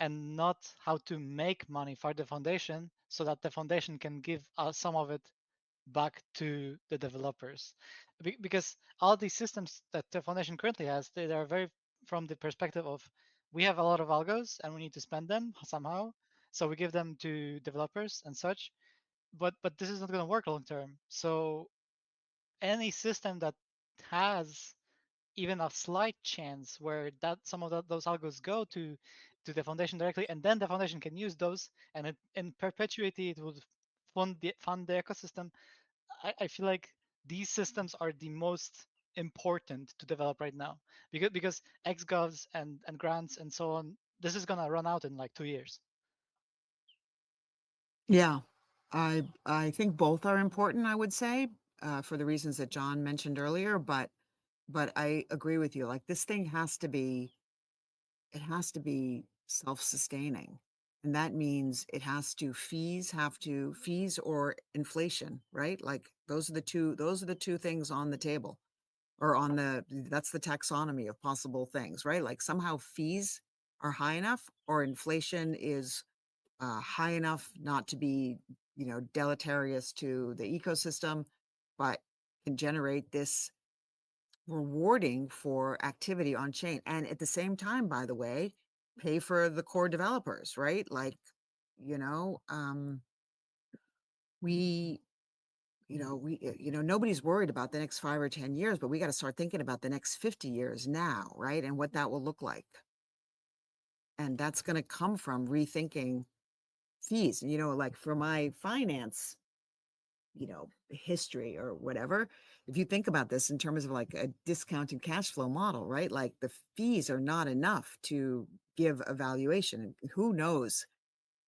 and not how to make money for the foundation so that the foundation can give some of it back to the developers. Because all these systems that the foundation currently has, they are very from the perspective of, we have a lot of algos and we need to spend them somehow, so we give them to developers and such. But this is not going to work long term. So any system that has even a slight chance where that some of those algos go to the foundation directly, and then the foundation can use those, and in perpetuity it would fund the ecosystem. I feel like these systems are the most important to develop right now, because XGovs and grants and so on, this is gonna run out in like 2 years. Yeah, I think both are important, I would say, for the reasons that John mentioned earlier, but I agree with you. Like, this thing has to be self-sustaining. And that means fees or inflation, right? Like, those are the two things on the table, or that's the taxonomy of possible things, right? Like, somehow fees are high enough, or inflation is high enough not to be, deleterious to the ecosystem, but can generate this rewarding for activity on chain. And at the same time, by the way, pay for the core developers, right? Like, we, nobody's worried about the next 5 or 10 years, but we got to start thinking about the next 50 years now, right? And what that will look like. And that's going to come from rethinking fees. Like, for my finance, history or whatever, if you think about this in terms of like a discounted cash flow model, right? Like, the fees are not enough to give a valuation. Who knows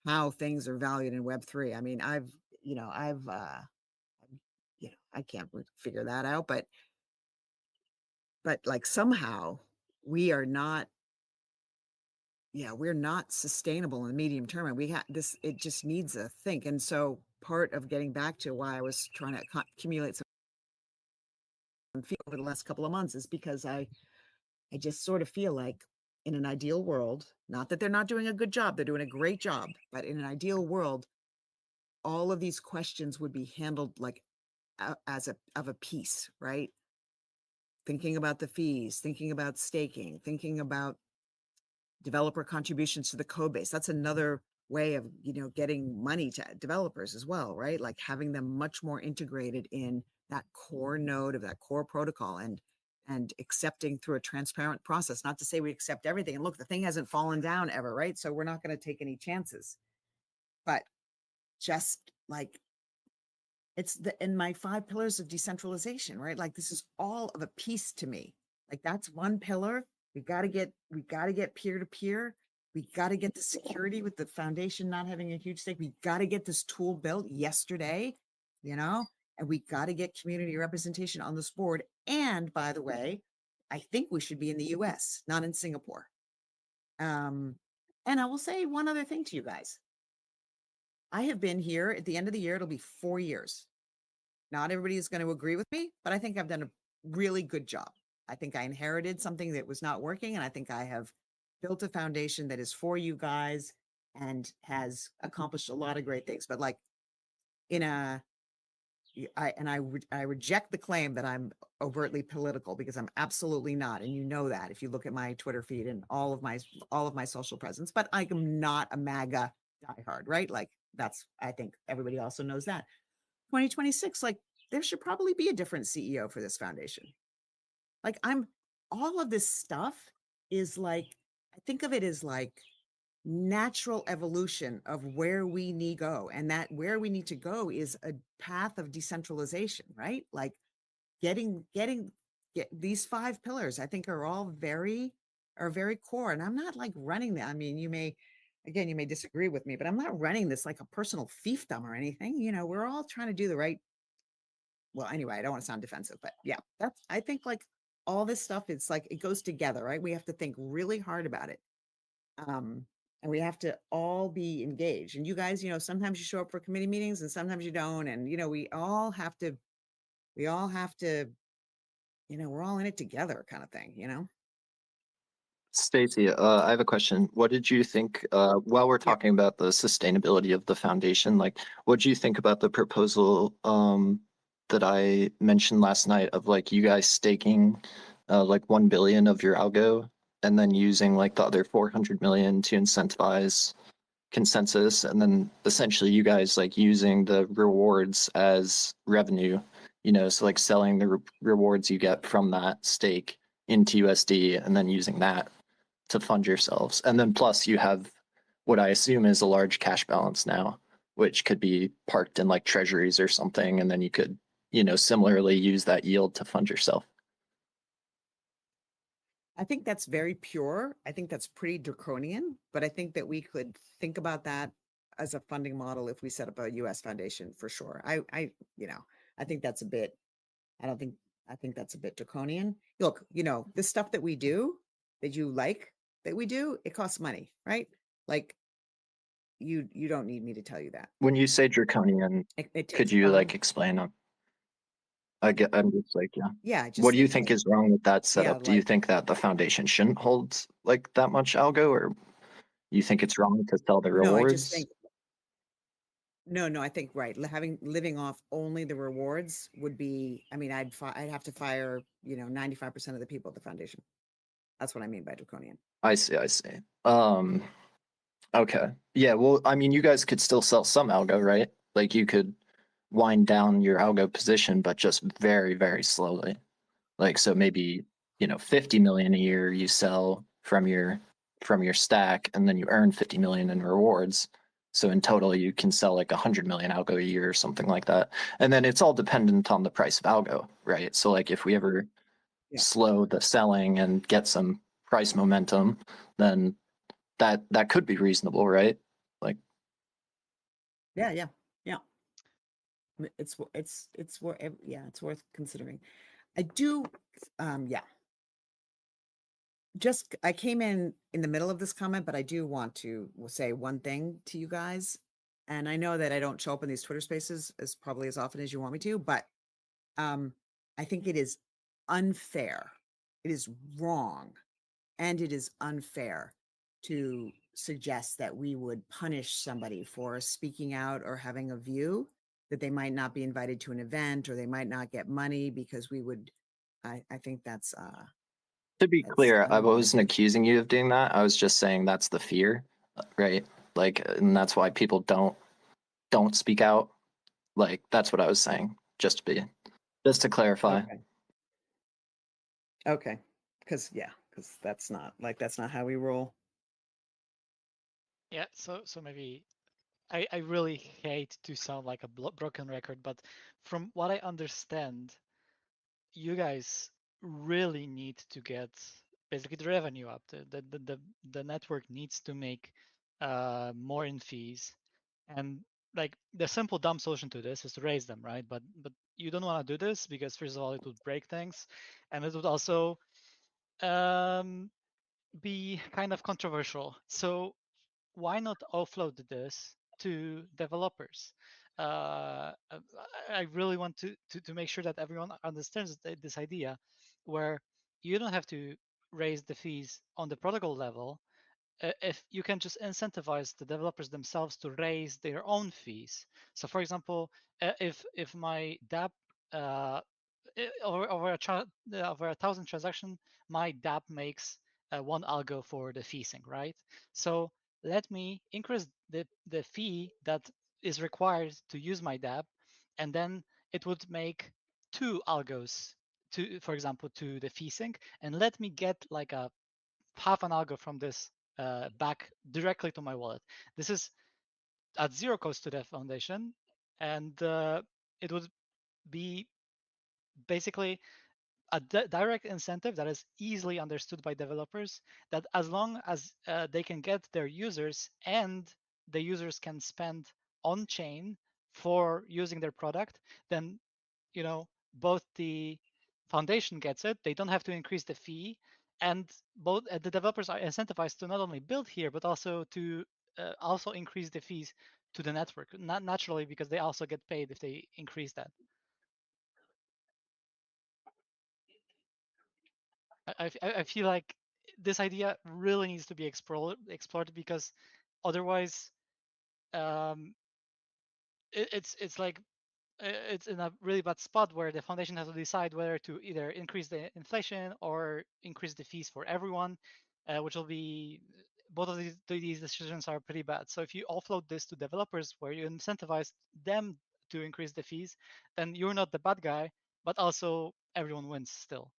how things are valued in Web3? I mean, I can't figure that out, but like, somehow we are not, we're not sustainable in the medium term, and we have this, it just needs a think. And so part of getting back to why I was trying to accumulate some feel over the last couple of months is because I just sort of feel like in an ideal world, not that they're not doing a good job, they're doing a great job, but in an ideal world, all of these questions would be handled like as a piece, right? Thinking about the fees, thinking about staking, thinking about developer contributions to the code base. That's another way of, getting money to developers as well, right? Like having them much more integrated in that core node of that core protocol and accepting through a transparent process. Not to say we accept everything. And look, the thing hasn't fallen down ever, right? So we're not going to take any chances. But just like it's in my 5 pillars of decentralization, right? Like this is all of a piece to me. Like that's one pillar. We got to get peer to peer. We got to get the security with the foundation not having a huge stake. We got to get this tool built yesterday, and we got to get community representation on this board. And by the way, I think we should be in the US, not in Singapore. And I will say one other thing to you guys. I have been here at the end of the year. It'll be 4 years. Not everybody is going to agree with me, but I think I've done a really good job. I think I inherited something that was not working, and I think I have built a foundation that is for you guys and has accomplished a lot of great things. But like I reject the claim that I'm overtly political, because I'm absolutely not, and you know that if you look at my Twitter feed and all of my social presence. But I am not a MAGA diehard, right? Like I think everybody also knows that. 2026, like there should probably be a different CEO for this foundation. Like all of this stuff is like, I think of it as like natural evolution of where we need to go. And that where we need to go is a path of decentralization, right? Like get these 5 pillars, I think are very core. And I'm not like running that. I mean, you may disagree with me, but I'm not running this like a personal fiefdom or anything. We're all trying to do the right. Well, anyway, I don't want to sound defensive, but yeah, I think like all this stuff, it's like, it goes together, right? We have to think really hard about it. And we have to all be engaged. And you guys, sometimes you show up for committee meetings and sometimes you don't. And, we all have to, we're all in it together kind of thing, Stacy, I have a question. What did you think, while we're talking about the sustainability of the foundation, like, what do you think about the proposal that I mentioned last night of like you guys staking like 1 billion of your algo and then using like the other 400 million to incentivize consensus, and then essentially you guys like using the rewards as revenue, so like selling the rewards you get from that stake into USD and then using that to fund yourselves. And then plus you have what I assume is a large cash balance now, which could be parked in like treasuries or something. And then you could, similarly use that yield to fund yourself. I think that's very pure. I think that's pretty draconian, but I think that we could think about that as a funding model if we set up a US foundation for sure. I think that's a bit, I think that's a bit draconian. Look, the stuff that we do, that you like, that we do, it costs money, right? Like you don't need me to tell you that. When you say draconian, It takes could you time. like explain on? I'm just like, yeah. Yeah. What do you think is wrong with that setup? Do you like- think that the foundation shouldn't hold like that much algo, or you think it's wrong to sell the No, I rewards? just think no, I think right. Living off only the rewards would be, I mean, I'd have to fire, 95% of the people at the foundation. That's what I mean by draconian. I see. Okay. Yeah, well, I mean, you guys could still sell some algo, right? Like you could wind down your algo position, but just very, very slowly. Like, so maybe, 50 million a year you sell from your stack, and then you earn 50 million in rewards. So in total, you can sell like 100 million algo a year or something like that. And then it's all dependent on the price of algo, right? So like if we ever slow the selling and get some price momentum, then that could be reasonable, right? Like, Yeah. It's worth considering. I do, I came in the middle of this comment, but I do want to say one thing to you guys. And I know that I don't show up in these Twitter spaces as often as you want me to, but I think it is unfair. It is wrong, and it is unfair to suggest that we would punish somebody for speaking out or having a view, that they might not be invited to an event or they might not get money because we would. I think that's To be that's clear, I unwarranted. wasn't accusing you of doing that. I was just saying that's the fear, right? Like, and that's why people don't speak out. Like, that's what I was saying. Just to clarify. Okay. Because that's not how we roll. Yeah, so maybe I really hate to sound like a broken record, but from what I understand, you guys really need to get basically the revenue up. The network needs to make more in fees, and like the simple dumb solution to this is to raise them, right? But you don't want to do this because first of all it would break things, and it would also be kind of controversial. So why not offload this to developers? I really want to make sure that everyone understands this idea where you don't have to raise the fees on the protocol level if you can just incentivize the developers themselves to raise their own fees. So for example, if my dApp over over 1,000 transaction, my dApp makes one algo for the fee sync, right? So let me increase the fee that is required to use my dApp, and then it would make 2 algos to, for example, to the fee sync, and let me get like a half an algo from this back directly to my wallet. This is at zero cost to the foundation, and it would be basically a direct incentive that is easily understood by developers, that as long as they can get their users and the users can spend on chain for using their product, then both the foundation gets it, they don't have to increase the fee, and both the developers are incentivized to not only build here but also to also increase the fees to the network, not naturally, because they also get paid if they increase that. I feel like this idea really needs to be explored because otherwise it's like it's in a really bad spot where the foundation has to decide whether to either increase the inflation or increase the fees for everyone, which will be both of these decisions are pretty bad. So if you offload this to developers where you incentivize them to increase the fees, then you're not the bad guy, but also everyone wins still.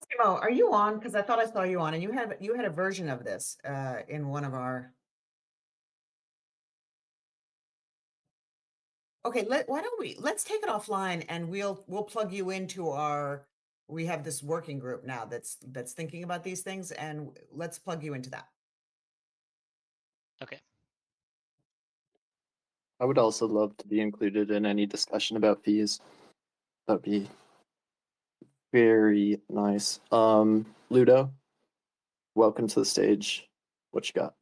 Timo, are you on? Because I thought I saw you on, and you had a version of this in one of our. Okay, why don't let's take it offline, and we'll plug you into our. We have this working group now that's thinking about these things, and let's plug you into that. Okay. I would also love to be included in any discussion about fees. That'd be very nice. Ludo, welcome to the stage. What you got?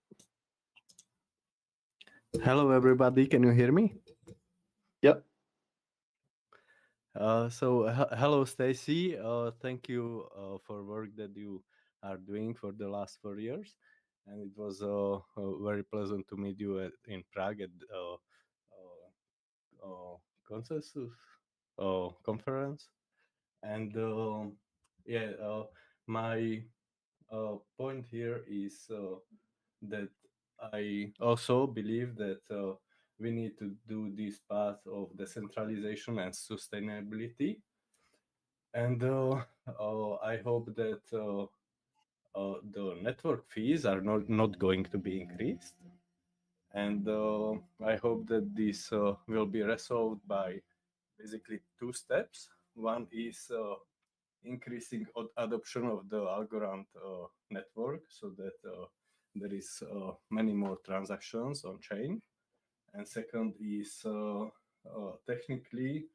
Hello, everybody. Can you hear me? Yep. Hello, Staci. Thank you for work that you are doing for the last 4 years, and it was very pleasant to meet you in Prague at consensus conference. And my point here is that I also believe that we need to do this path of decentralization and sustainability. And I hope that the network fees are not going to be increased. And I hope that this will be resolved by basically 2 steps. One is increasing adoption of the Algorand network so that there is many more transactions on chain. And second is technically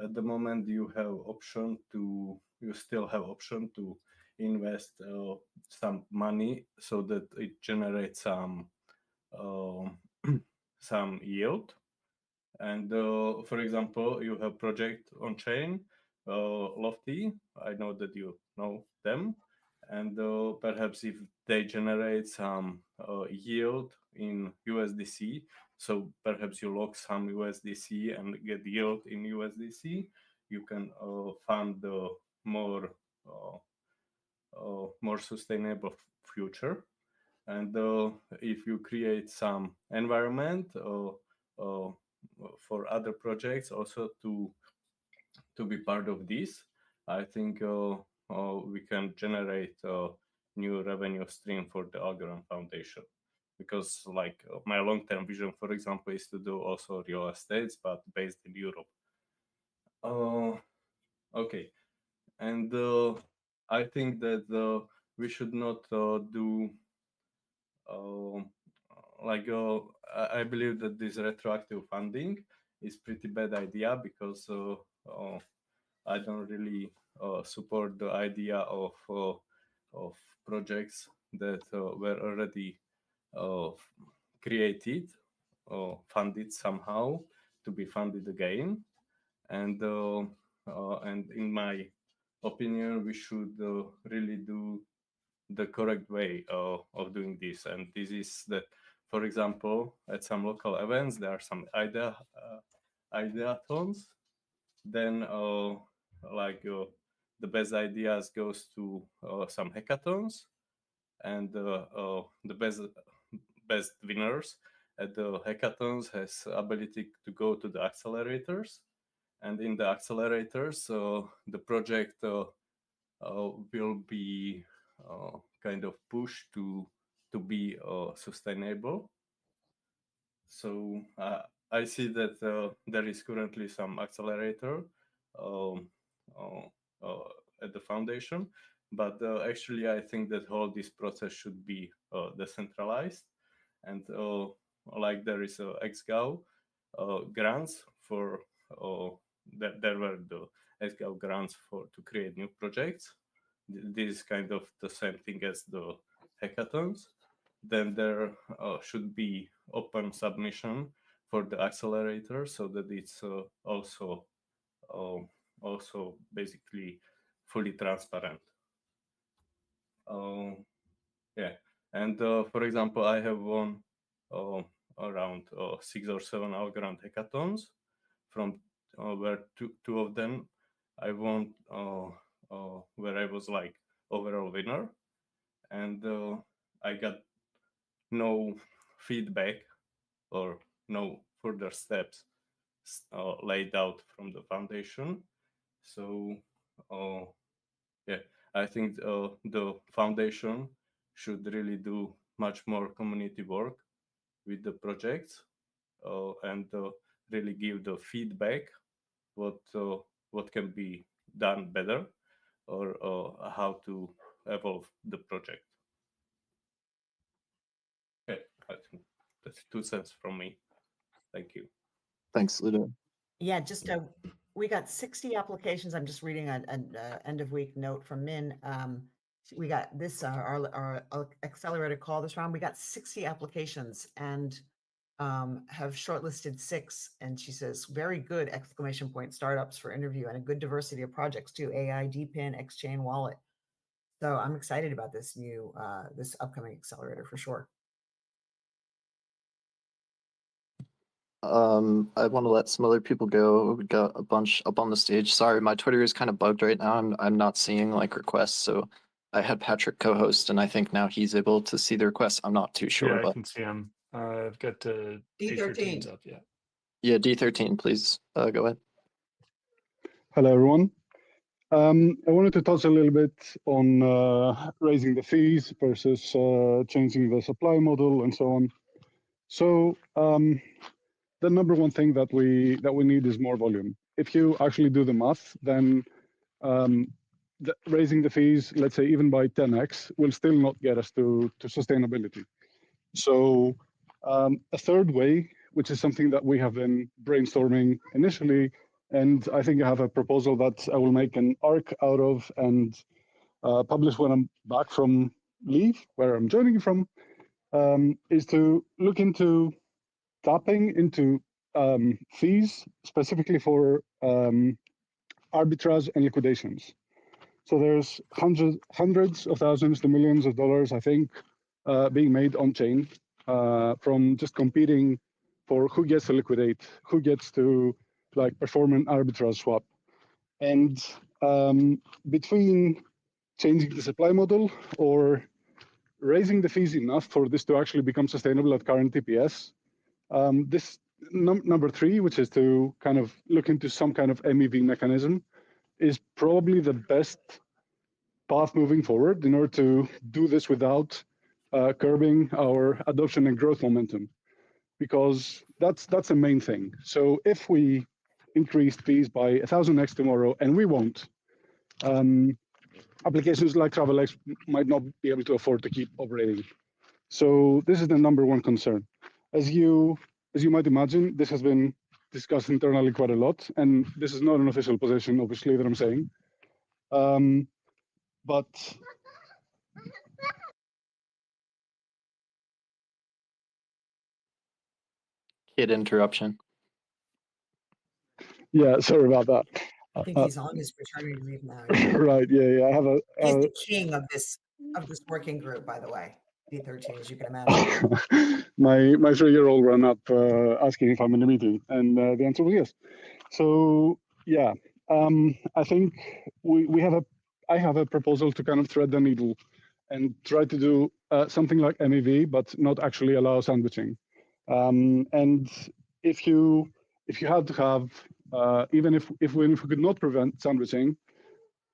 at the moment you still have option to invest some money so that it generates some some yield. And for example, you have project on chain, Lofty. I know that you know them, and perhaps if they generate some yield in USDC, so perhaps you lock some USDC and get yield in USDC, you can fund the more more sustainable future. And if you create some environment for other projects also to be part of this, I think we can generate a new revenue stream for the Algorand Foundation. Because like my long-term vision, for example, is to do also real estates, but based in Europe. Okay, and I think that we should not do like I believe that this retroactive funding is pretty bad idea, because I don't really support the idea of projects that were already created or funded somehow to be funded again. And in my opinion, we should really do the correct way of doing this. And this is that, for example, at some local events, there are some ideathons. Then the best ideas goes to some hackathons, and the best winners at the hackathons has ability to go to the accelerators. And in the accelerators, the project will be kind of pushed to be sustainable. So I see that there is currently some accelerator um, at the foundation, but actually I think that all this process should be decentralized. And like there is XGAO grants for there were the XGAO grants to create new projects. This is kind of the same thing as the hackathons. Then there should be open submission for the accelerator, so that it's also basically fully transparent. Yeah, and for example, I have won around 6 or 7 Algorand hackathons, from where two of them I won, where I was like overall winner, and I got no feedback or no further steps laid out from the foundation. So yeah, I think the foundation should really do much more community work with the projects, and really give the feedback what can be done better, or how to evolve the project. Okay, I think that's 2 cents from me. Thank you. Thanks, Ludo. Yeah, just we got 60 applications. I'm just reading an end of week note from Min. We got this our accelerator call this round. We got 60 applications and have shortlisted 6. And she says, very good ! Startups for interview, and a good diversity of projects too. AI, DPIN, Xchain, Wallet. So I'm excited about this new this upcoming accelerator for sure. I want to let some other people go. We got a bunch up on the stage. Sorry, my Twitter is kind of bugged right now. I'm not seeing like requests, so I had Patrick co-host, and I think now he's able to see the requests. I'm not too sure, Yeah, I but can see him. I've got D13's up. Yeah. yeah, D13, please go ahead. Hello, everyone. I wanted to touch a little bit on raising the fees versus changing the supply model and so on. So the number one thing that we need is more volume. If you actually do the math, then raising the fees, let's say even by 10x, will still not get us to sustainability. So a third way, which is something that we have been brainstorming initially, and I think I have a proposal that I will make an arc out of and publish when I'm back from leave, where I'm joining from, is to look into tapping into fees specifically for arbitrage and liquidations. So there's hundreds of thousands to millions of dollars, I think, being made on chain from just competing for who gets to liquidate, who gets to like perform an arbitrage swap. And between changing the supply model or raising the fees enough for this to actually become sustainable at current TPS, this number three, which is to kind of look into some kind of MEV mechanism, is probably the best path moving forward in order to do this without curbing our adoption and growth momentum, because that's the main thing. So if we increase fees by 1,000x tomorrow, and we won't, applications like TravelX might not be able to afford to keep operating. So this is the number one concern. As you might imagine, this has been discussed internally quite a lot, and this is not an official position, obviously, that I'm saying. But Kid interruption. yeah, sorry about that. I think he's on his paternity leave now. Yeah. Right, yeah. I have a. He's the king of this working group, by the way. D13, as you can imagine. my 3-year-old ran up asking if I'm in the meeting, and the answer was yes. So yeah, I think I have a proposal to kind of thread the needle and try to do something like MEV, but not actually allow sandwiching. And if you had to have, even if we could not prevent sandwiching,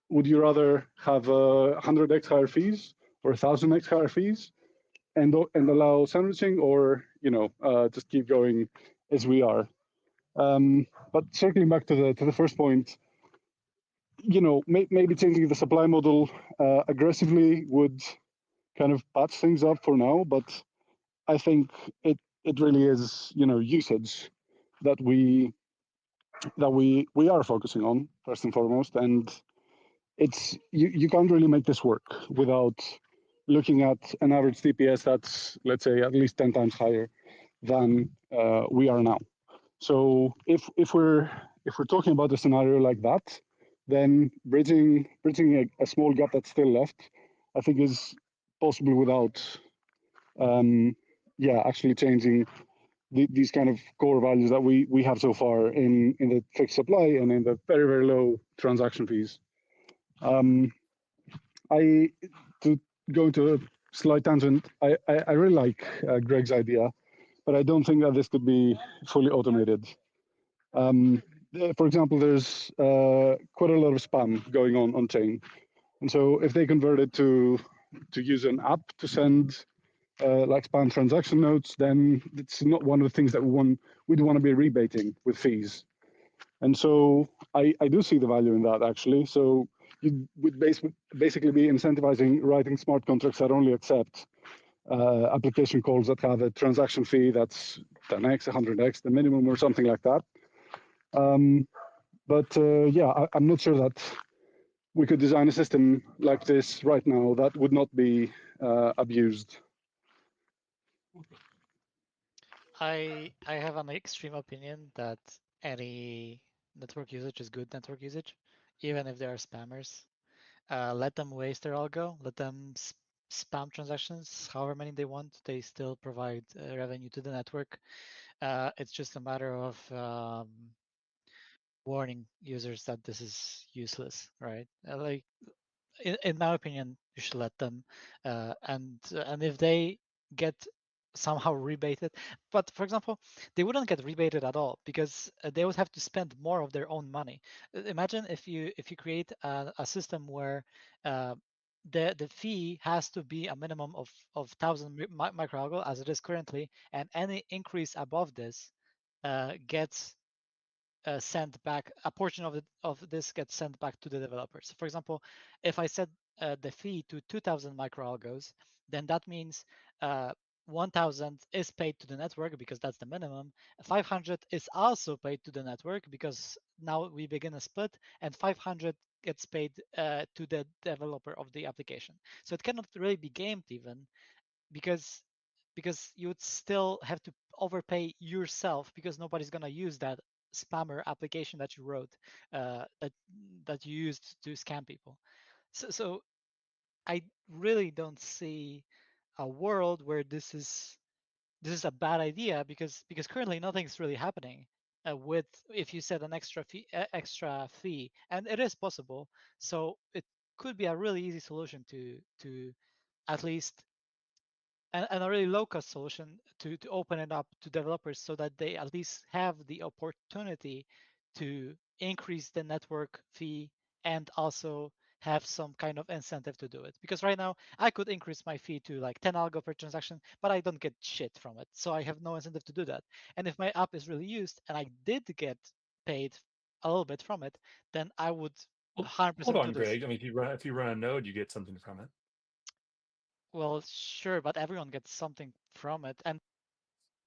would you rather have 100x higher fees or 1,000x higher fees, and allow sandwiching, or just keep going as we are? But circling back to the first point, maybe changing the supply model aggressively would kind of patch things up for now, but I think it really is usage that we are focusing on first and foremost, and it's you can't really make this work without looking at an average TPS that's, let's say, at least 10 times higher than we are now. So if we're talking about a scenario like that, then bridging a small gap that's still left, I think is possible without actually changing these kind of core values that we have so far in the fixed supply and in the very, very low transaction fees. To go into a slight tangent, I really like Greg's idea, but I don't think that this could be fully automated. For example, there's quite a lot of spam going on chain, and so if they convert it to use an app to send like spam transaction notes, then it's not one of the things that we'd want to be rebating with fees. And so I do see the value in that, actually. So you would basically be incentivizing writing smart contracts that only accept application calls that have a transaction fee that's 10x, 100x, the minimum, or something like that. But I'm not sure that we could design a system like this right now that would not be abused. I have an extreme opinion that any network usage is good network usage, even if they are spammers. Let them waste their algo, let them spam transactions, however many they want, they still provide revenue to the network. It's just a matter of warning users that this is useless, right? Like, in my opinion, you should let them, and if they get somehow rebated, but for example, they wouldn't get rebated at all because they would have to spend more of their own money. Imagine if you create a system where the fee has to be a minimum of 1,000 microalgo as it is currently, and any increase above this gets sent back. A portion of this gets sent back to the developers. For example, if I set the fee to 2,000 microalgos, then that means 1,000 is paid to the network because that's the minimum. 500 is also paid to the network because now we begin a split, and 500 gets paid to the developer of the application. So it cannot really be gamed even, because because you would still have to overpay yourself because nobody's gonna use that spammer application that you wrote, that you used to scam people. So I really don't see a world where this is a bad idea, because currently nothing's really happening with, if you set an extra fee, and it is possible. So it could be a really easy solution to at least, and a really low cost solution to open it up to developers so that they at least have the opportunity to increase the network fee and also have some kind of incentive to do it. Because right now I could increase my fee to like 10 algo per transaction, but I don't get shit from it. So I have no incentive to do that. And if my app is really used and I did get paid a little bit from it, then I would Well, 100% hold do on, this. Greg. I mean, if you run a node, you get something from it. Well, sure, but everyone gets something from it. And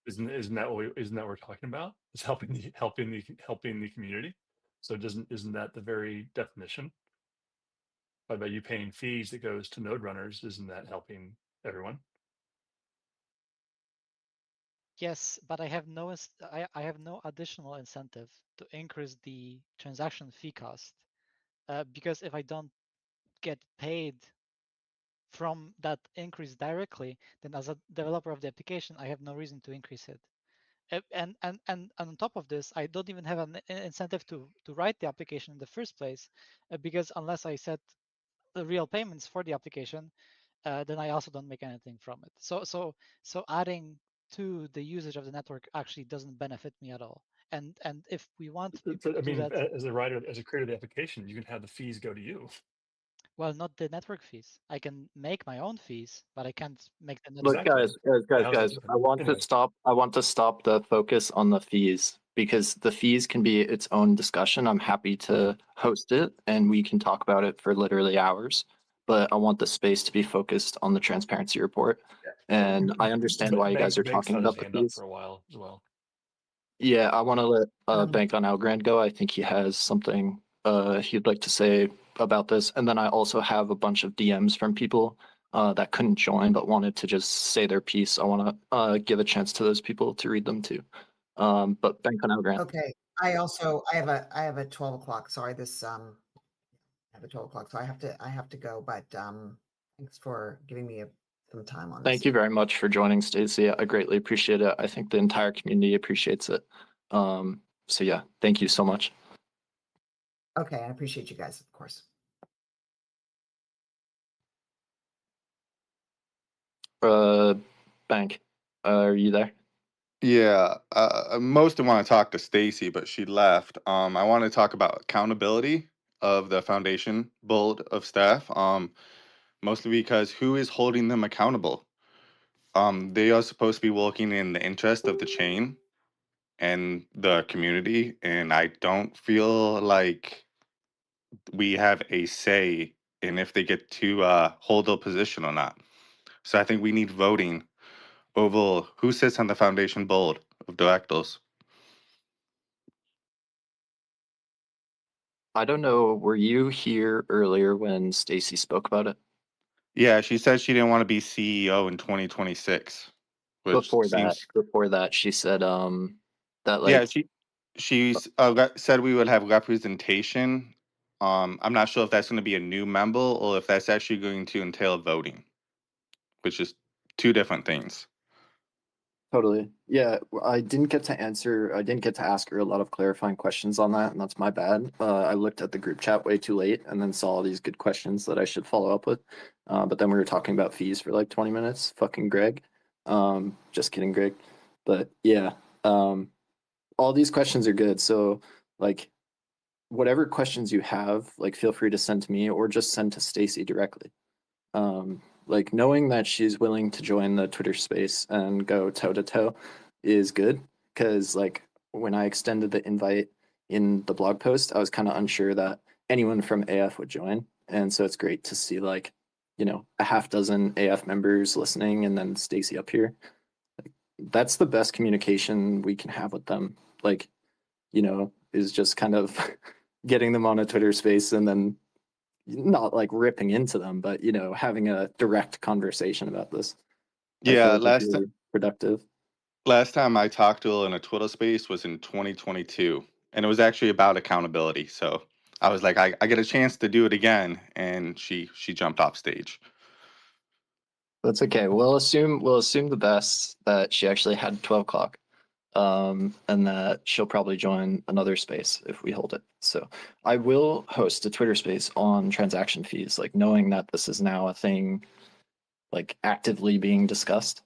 Isn't that what we're talking about? It's helping the community. So isn't that the very definition? By you paying fees that goes to node runners, isn't that helping everyone? yes, but I have no I have no additional incentive to increase the transaction fee cost, because if I don't get paid from that increase directly, then as a developer of the application, I have no reason to increase it. And on top of this, I don't even have an incentive to write the application in the first place, because unless I set the real payments for the application, then I also don't make anything from it. So adding to the usage of the network actually doesn't benefit me at all. And if we want people I to do mean, that, as a writer, as a creator of the application, you can have the fees go to you. well, not the network fees. I can make my own fees, but I can't make the network. Look, Exactly. How's that guys, different? I want Anyway. to stop the focus on the fees, because the fees can be its own discussion. I'm happy to host it and we can talk about it for literally hours, but I want the space to be focused on the transparency report. And I understand why you guys are Bank's talking had his about the hand up fees. for a while as well. Yeah, I want to let Um, Bank on Algorand go. I think he has something he'd like to say about this. And then I also have a bunch of DMs from people that couldn't join but wanted to just say their piece. I want to give a chance to those people to read them too. But Bank on Algorand. Okay, I have a 12 o'clock, sorry, I have a 12 o'clock, so I have to go, but thanks for giving me some time on this. Thank you very much for joining, Stacy. I greatly appreciate it. I think the entire community appreciates it. So yeah, thank you so much. Okay, I appreciate you guys, of course. Bank, are you there? Yeah, I mostly want to talk to Stacy, but she left. I want to talk about accountability of the foundation board of staff. Mostly because who is holding them accountable? They are supposed to be working in the interest of the chain and the community, and I don't feel like we have a say in if they get to hold a position or not. So I think we need voting over who sits on the foundation board of directors. I don't know. Were you here earlier when Stacy spoke about it? Yeah, she said she didn't want to be CEO in 2026, which Before seems. that, she said that Yeah, like she's said we would have representation. I'm not sure if that's going to be a new member or if that's actually going to entail voting, which is two different things. totally. Yeah, I didn't get to ask her a lot of clarifying questions on that, and that's my bad. I looked at the group chat way too late and then saw all these good questions that I should follow up with. But then we were talking about fees for like 20 minutes. Fucking Greg. Just kidding, Greg. But yeah, all these questions are good. So like whatever questions you have, like feel free to send to me or just send to Stacy directly. Like knowing that she's willing to join the Twitter space and go toe to toe is good, because like when I extended the invite in the blog post, I was kind of unsure that anyone from AF would join. And so it's great to see like, you know, a half dozen AF members listening and then Stacy up here. That's the best communication we can have with them. Like, you know, is just kind of getting them on a Twitter space and then not like ripping into them, but you know, having a direct conversation about this. I feel Yeah, like it's really productive. last time I talked to her in a Twitter space was in 2022, and it was actually about accountability. So I was like, I get a chance to do it again, and she jumped off stage. That's okay. We'll assume the best, that she actually had 12 o'clock. And that she'll probably join another space if we hold it. So I will host a Twitter space on transaction fees, like knowing that this is now a thing, like actively being discussed.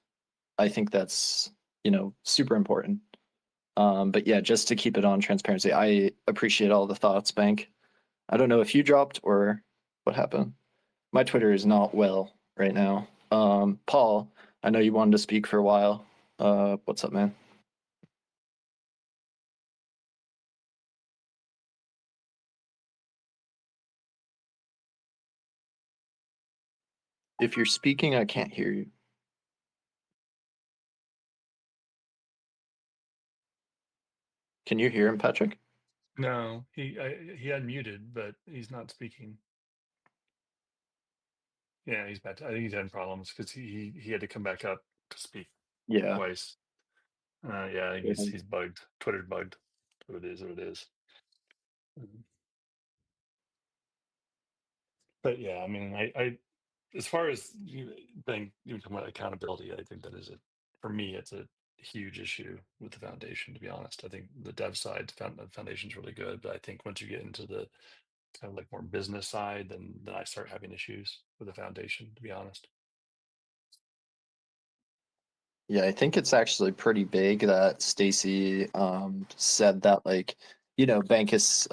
I think that's, super important. But yeah, just to keep it on transparency, I appreciate all the thoughts, Bank. I don't know if you dropped or what happened. My Twitter is not well right now. Paul, I know you wanted to speak for a while. What's up, man? If you're speaking, I can't hear you. Can you hear him, Patrick? No, he unmuted, but he's not speaking. Yeah, he's bad. I think he's having problems because he had to come back up to speak Yeah. twice. Yeah, I think he's bugged. Twitter's bugged. What it is. But yeah, I mean, I as far as you talking about accountability, I think that is for me, it's a huge issue with the foundation. To be honest, I think the dev side, the foundation's really good, but I think once you get into the kind of like more business side, then I start having issues with the foundation. To be honest. Yeah, I think it's actually pretty big that Staci said that, like, Bankus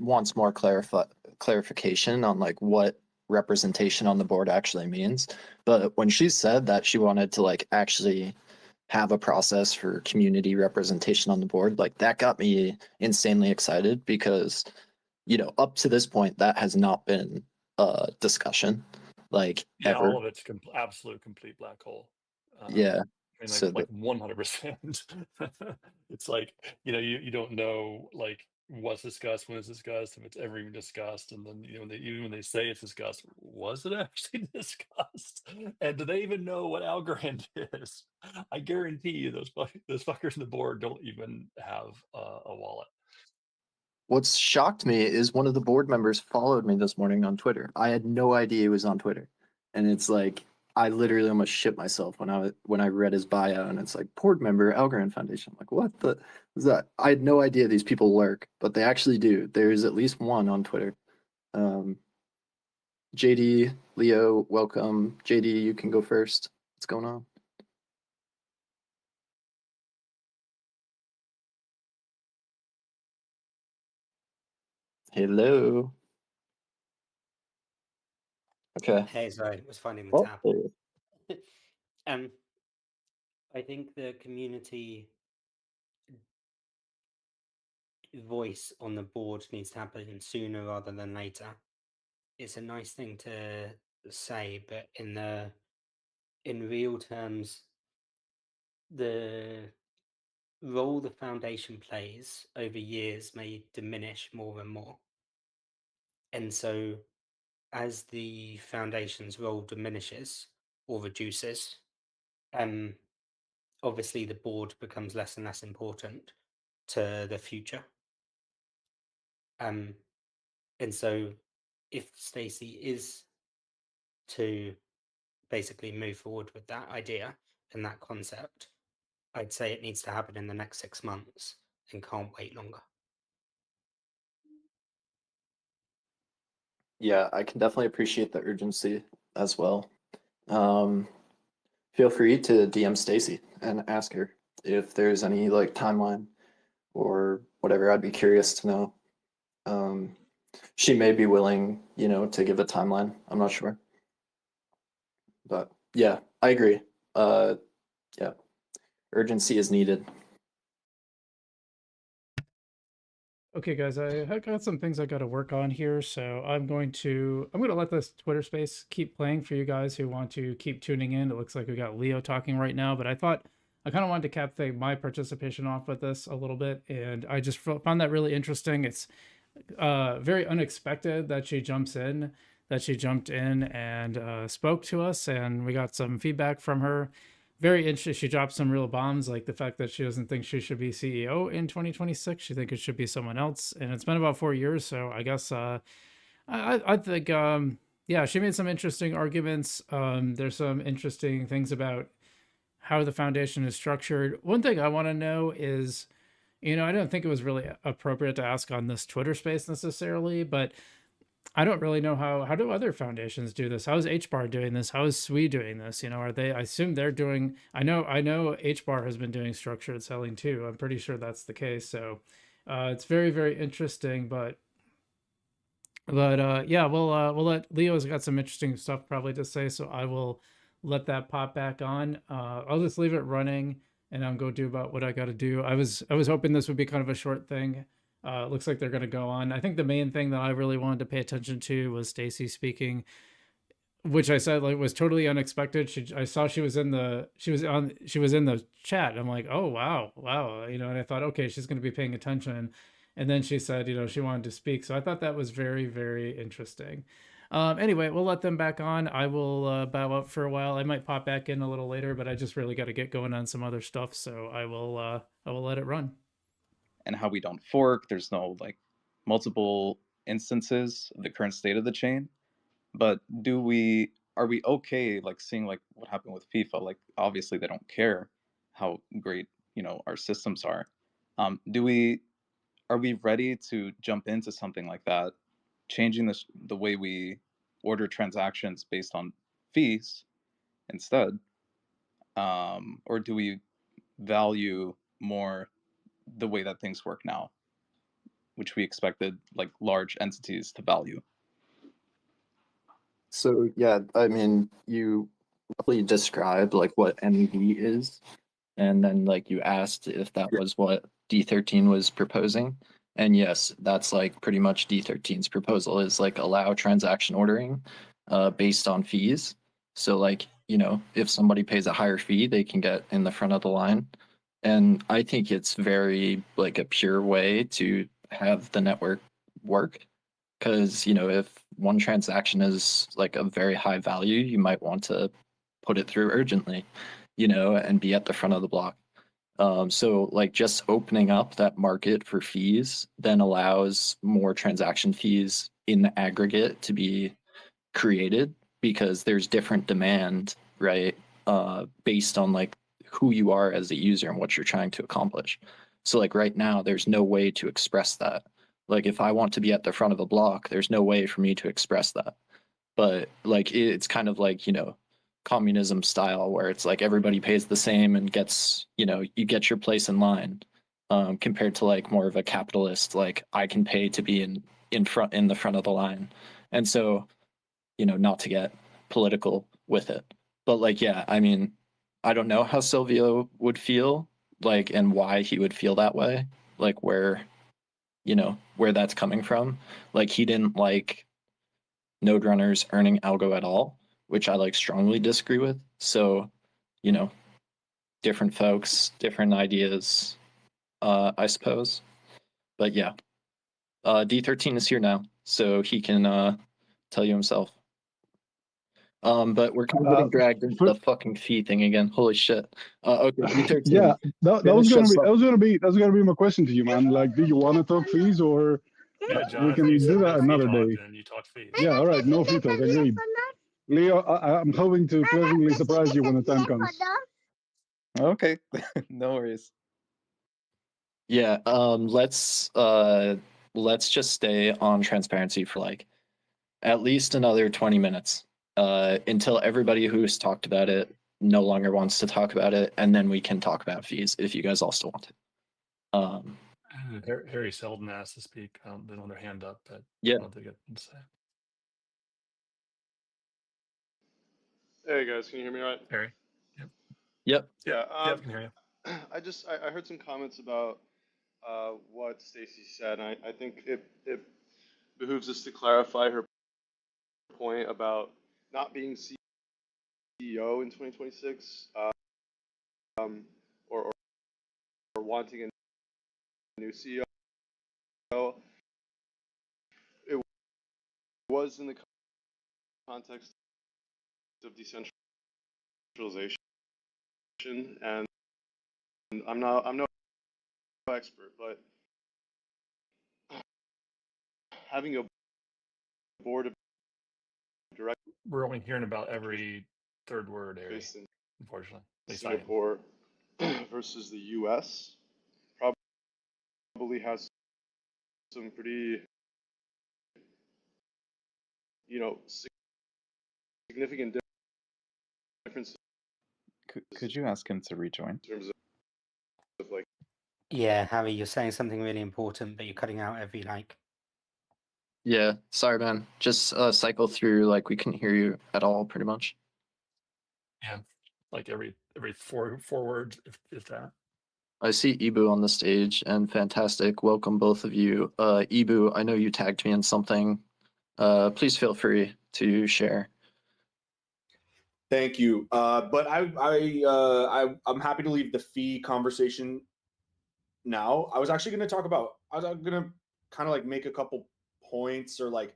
wants more clarification on like what representation on the board actually means. But when she said that she wanted to like actually have a process for community representation on the board, like that got me insanely excited because, up to this point that has not been a discussion, like, Yeah, ever. all of it's absolute complete black hole. Yeah. I mean, So like 100%. It's like, you don't know like what's discussed, when it's discussed, if it's ever even discussed, and then even when they say it's discussed, was it actually discussed? And do they even know what Algorand is? I guarantee you, those fuckers on the board don't even have a wallet. What's shocked me is one of the board members followed me this morning on Twitter. I had no idea he was on Twitter. And it's like I literally almost shit myself when I read his bio, and it's like board member, Algorand Foundation. I'm like, what the is that? I had no idea these people lurk, but they actually do. There's at least one on Twitter. JD, Leo, welcome. JD, you can go first. What's going on? Hello. Okay. Hey, sorry, I was finding the Oh, tab. there you go. I think the community voice on the board needs to happen sooner rather than later. It's a nice thing to say, but in real terms, the role the foundation plays over years may diminish more and more. And so as the foundation's role diminishes or reduces, obviously the board becomes less and less important to the future. And so if Staci is to basically move forward with that idea and that concept, I'd say it needs to happen in the next 6 months and can't wait longer. Yeah, I can definitely appreciate the urgency as well. Feel free to DM Staci and ask her if there's any like timeline or whatever. I'd be curious to know. She may be willing, to give a timeline. I'm not sure. But yeah, I agree. Yeah, urgency is needed. Okay, guys, I got some things I got to work on here, so I'm going to let this Twitter space keep playing for you guys who want to keep tuning in. It looks like we got Leo talking right now, but I thought I kind of wanted to cap my participation off with this a little bit, and I just found that really interesting. It's very unexpected that she jumps in. that she jumped in and spoke to us, and we got some feedback from her. Very interesting. She dropped some real bombs, like the fact that she doesn't think she should be CEO in 2026. She thinks it should be someone else. And it's been about 4 years, so I guess I think yeah, she made some interesting arguments. There's some interesting things about how the foundation is structured. One thing I want to know is, I don't think it was really appropriate to ask on this Twitter space necessarily, but I don't really know how do other foundations do this? How is HBAR doing this? How is SWE doing this? Are they, I assume they're doing, I know HBAR has been doing structured selling too. I'm pretty sure that's the case. So it's very, very interesting, but yeah, we'll let Leo's got some interesting stuff probably to say, so I will let that pop back on. I'll just leave it running and I'll go do about what I got to do. I was hoping this would be kind of a short thing. It looks like they're going to go on. I think the main thing that I really wanted to pay attention to was Staci speaking, which I said like was totally unexpected. I saw she was in the chat. I'm like, oh wow, and I thought, okay, she's going to be paying attention. And then she said, she wanted to speak. So I thought that was very, very interesting. Anyway, we'll let them back on. I will bow out for a while. I might pop back in a little later, but I just really got to get going on some other stuff. So I will let it run. And how we don't fork. There's no like multiple instances of the current state of the chain. But are we okay like seeing like what happened with FIFA? Like obviously they don't care how great our systems are. Are we ready to jump into something like that, changing the way we order transactions based on fees instead, or do we value more the way that things work now, which we expected like large entities to value? So yeah, I mean, you roughly described like what MEV is, and then like you asked if that was what D13 was proposing. And yes, that's like pretty much D13's proposal is like allow transaction ordering based on fees. So like, if somebody pays a higher fee, they can get in the front of the line. And I think it's very like a pure way to have the network work. Because, if one transaction is like a very high value, you might want to put it through urgently, and be at the front of the block. So like just opening up that market for fees then allows more transaction fees in the aggregate to be created because there's different demand, right? Based on like who you are as a user and what you're trying to accomplish. So like right now, there's no way to express that. Like if I want to be at the front of a block, there's no way for me to express that. But like it's kind of like, communism style where it's like everybody pays the same and gets, you get your place in line. Compared to like more of a capitalist, like I can pay to be in the front of the line. And so, not to get political with it. But like, yeah, I mean, I don't know how Silvio would feel like and why he would feel that way, like where that's coming from. Like he didn't like node runners earning algo at all, which I like strongly disagree with. So, different folks, different ideas, I suppose. But yeah, D13 is here now, so he can tell you himself. But we're kind of getting dragged into the fucking fee thing again. Holy shit. Okay, D13. Yeah, that was gonna be my question to you, man. Like, do you want to talk fees or Yeah, we Jonathan, can you do said that no fee another talk, day? and you talked fees. Yeah, all right, no fee talk, agreed. Leo, I'm hoping to pleasantly surprise you when the time comes. Okay, no worries. Yeah, let's just stay on transparency for like at least another 20 minutes until everybody who's talked about it no longer wants to talk about it, and then we can talk about fees if you guys all still want to. Harry Seldon asked to speak. They want their hand up, but Yeah. I don't think I can say. Hey guys, can you hear me all right? Harry? Yep. Yep. Yeah. Yep, can hear you. I heard some comments about what Staci said, and I think it behooves us to clarify her point about not being CEO in 2026, or wanting a new CEO. It was in the context of decentralization, and I'm no expert, but having a board of directors We're only hearing about every third word, Ari, based in unfortunately. At least I am. Singapore versus the U.S. probably has some pretty, significant differences Could you ask him to rejoin? in terms of like. Yeah, Harry, you're saying something really important, but you're cutting out every like. Yeah, sorry, man. Just cycle through, like we couldn't hear you at all, pretty much. Yeah, like every four words, if that. I see Ibu on the stage, and fantastic. Welcome, both of you. Ibu, I know you tagged me in something. Please feel free to share. Thank you. But I'm happy to leave the fee conversation now. I was actually going to talk about. I was going to kind of like make a couple points or like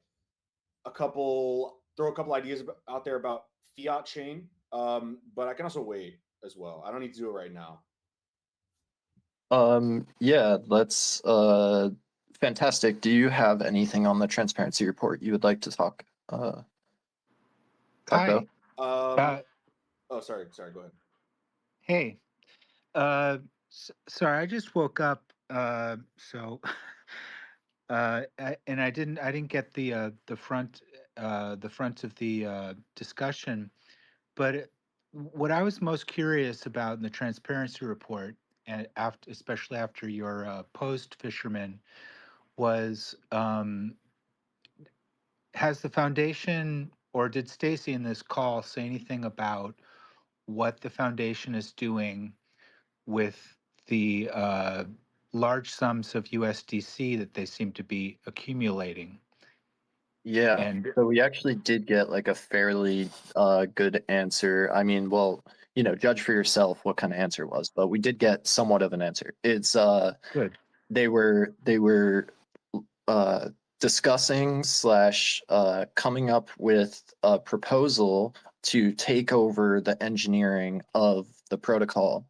throw a couple ideas out there about fiat chain. But I can also wait as well. I don't need to do it right now. Yeah, let's. Fantastic. Do you have anything on the transparency report you would like to talk about? Hi. Oh, sorry. Go ahead. Hey. Sorry, I just woke up. So, and I didn't get the front of the discussion. But what I was most curious about in the transparency report, and especially after your post, Fisherman, was has the foundation or did Staci in this call say anything about what the foundation is doing with the large sums of USDC that they seem to be accumulating? Yeah, And so we actually did get like a fairly good answer. I mean, well, judge for yourself what kind of answer it was, but we did get somewhat of an answer. It's good. They were discussing / coming up with a proposal to take over the engineering of the protocol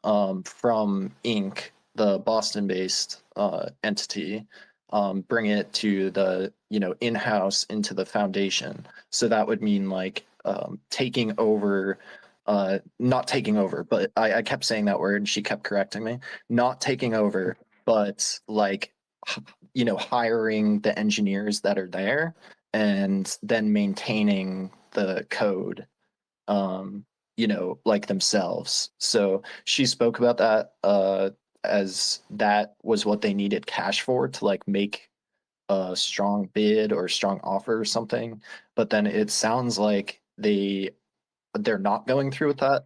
from Inc., the Boston-based entity, bring it to the in-house into the foundation. So that would mean like taking over. Not taking over, but I kept saying that word and she kept correcting me. Not taking over, but like hiring the engineers that are there and then maintaining the code like themselves. So she spoke about that as that was what they needed cash for, to like make a strong bid or strong offer or something. But then it sounds like they're not going through with that.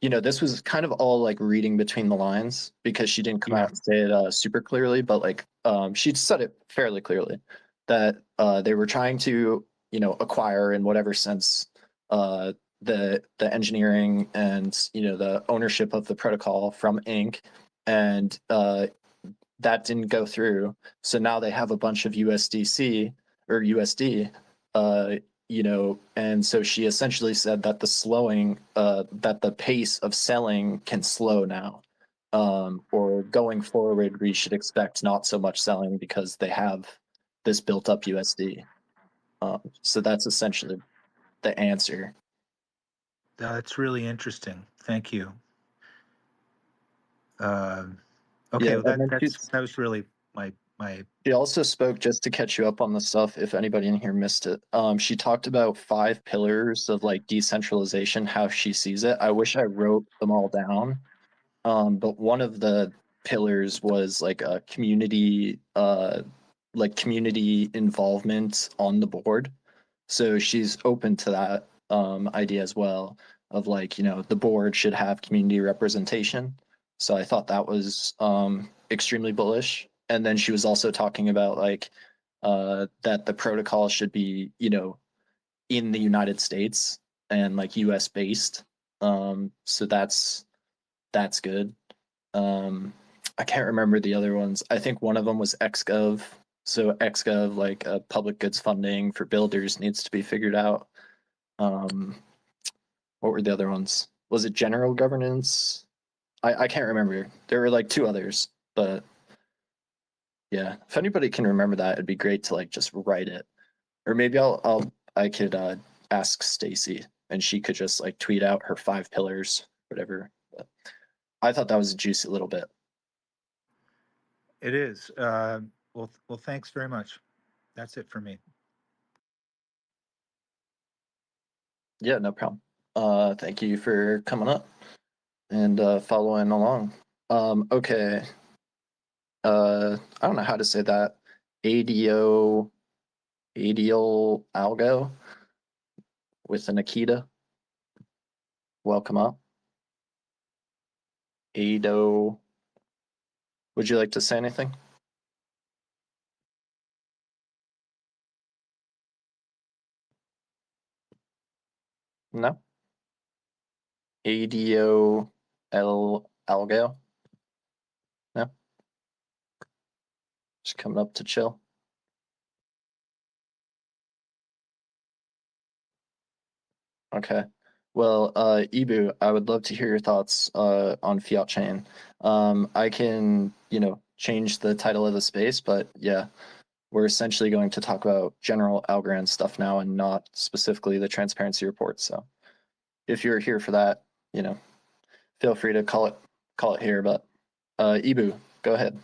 This was kind of all like reading between the lines because she didn't come out and say it super clearly, but like she said it fairly clearly that they were trying to acquire in whatever sense the engineering and the ownership of the protocol from Inc. And that didn't go through. So now they have a bunch of USDC or USD. And so she essentially said that that the pace of selling can slow now. Or going forward, we should expect not so much selling because they have this built up USD. So that's essentially the answer. That's really interesting. Thank you. Okay, Yeah, well, that was really my. She also spoke, just to catch you up on the stuff, if anybody in here missed it. She talked about 5 pillars of like decentralization, how she sees it. I wish I wrote them all down. But one of the pillars was like a community involvement on the board. So she's open to that idea as well, of like, the board should have community representation. So I thought that was extremely bullish. And then she was also talking about like that the protocol should be, in the United States and like US based. So that's good. I can't remember the other ones. I think one of them was XGov. So XGov, like public goods funding for builders, needs to be figured out. What were the other ones? Was it general governance? I can't remember. There were like 2 others, but yeah, if anybody can remember that, it'd be great to like just write it. Or maybe I could ask Staci and she could just like tweet out her 5 pillars, whatever. But I thought that was a juicy little bit. It is. Well, thanks very much. That's it for me. Yeah, no problem. Thank you for coming up and following along. Okay. I don't know how to say that. Adial algo with an Akita. Welcome up. Ado. Would you like to say anything? No? Adio algo? No? Just coming up to chill. Okay. Well, Ibu, I would love to hear your thoughts on Fiat Chain. I can, change the title of the space, but yeah, we're essentially going to talk about general Algorand stuff now and not specifically the transparency report. So if you're here for that, feel free to call it here, but Ibu, go ahead.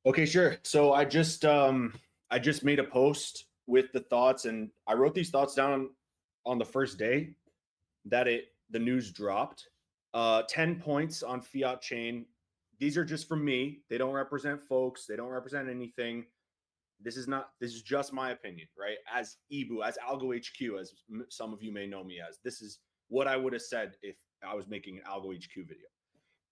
Okay, sure. So I just made a post with the thoughts, and I wrote these thoughts down on the first day that the news dropped. 10 points on Fiat Chain. These are just from me. They don't represent folks. They don't represent anything. This is just my opinion, right? As Ibu, as Algo HQ, as some of you may know me as. This is what I would have said if I was making an Algo HQ video.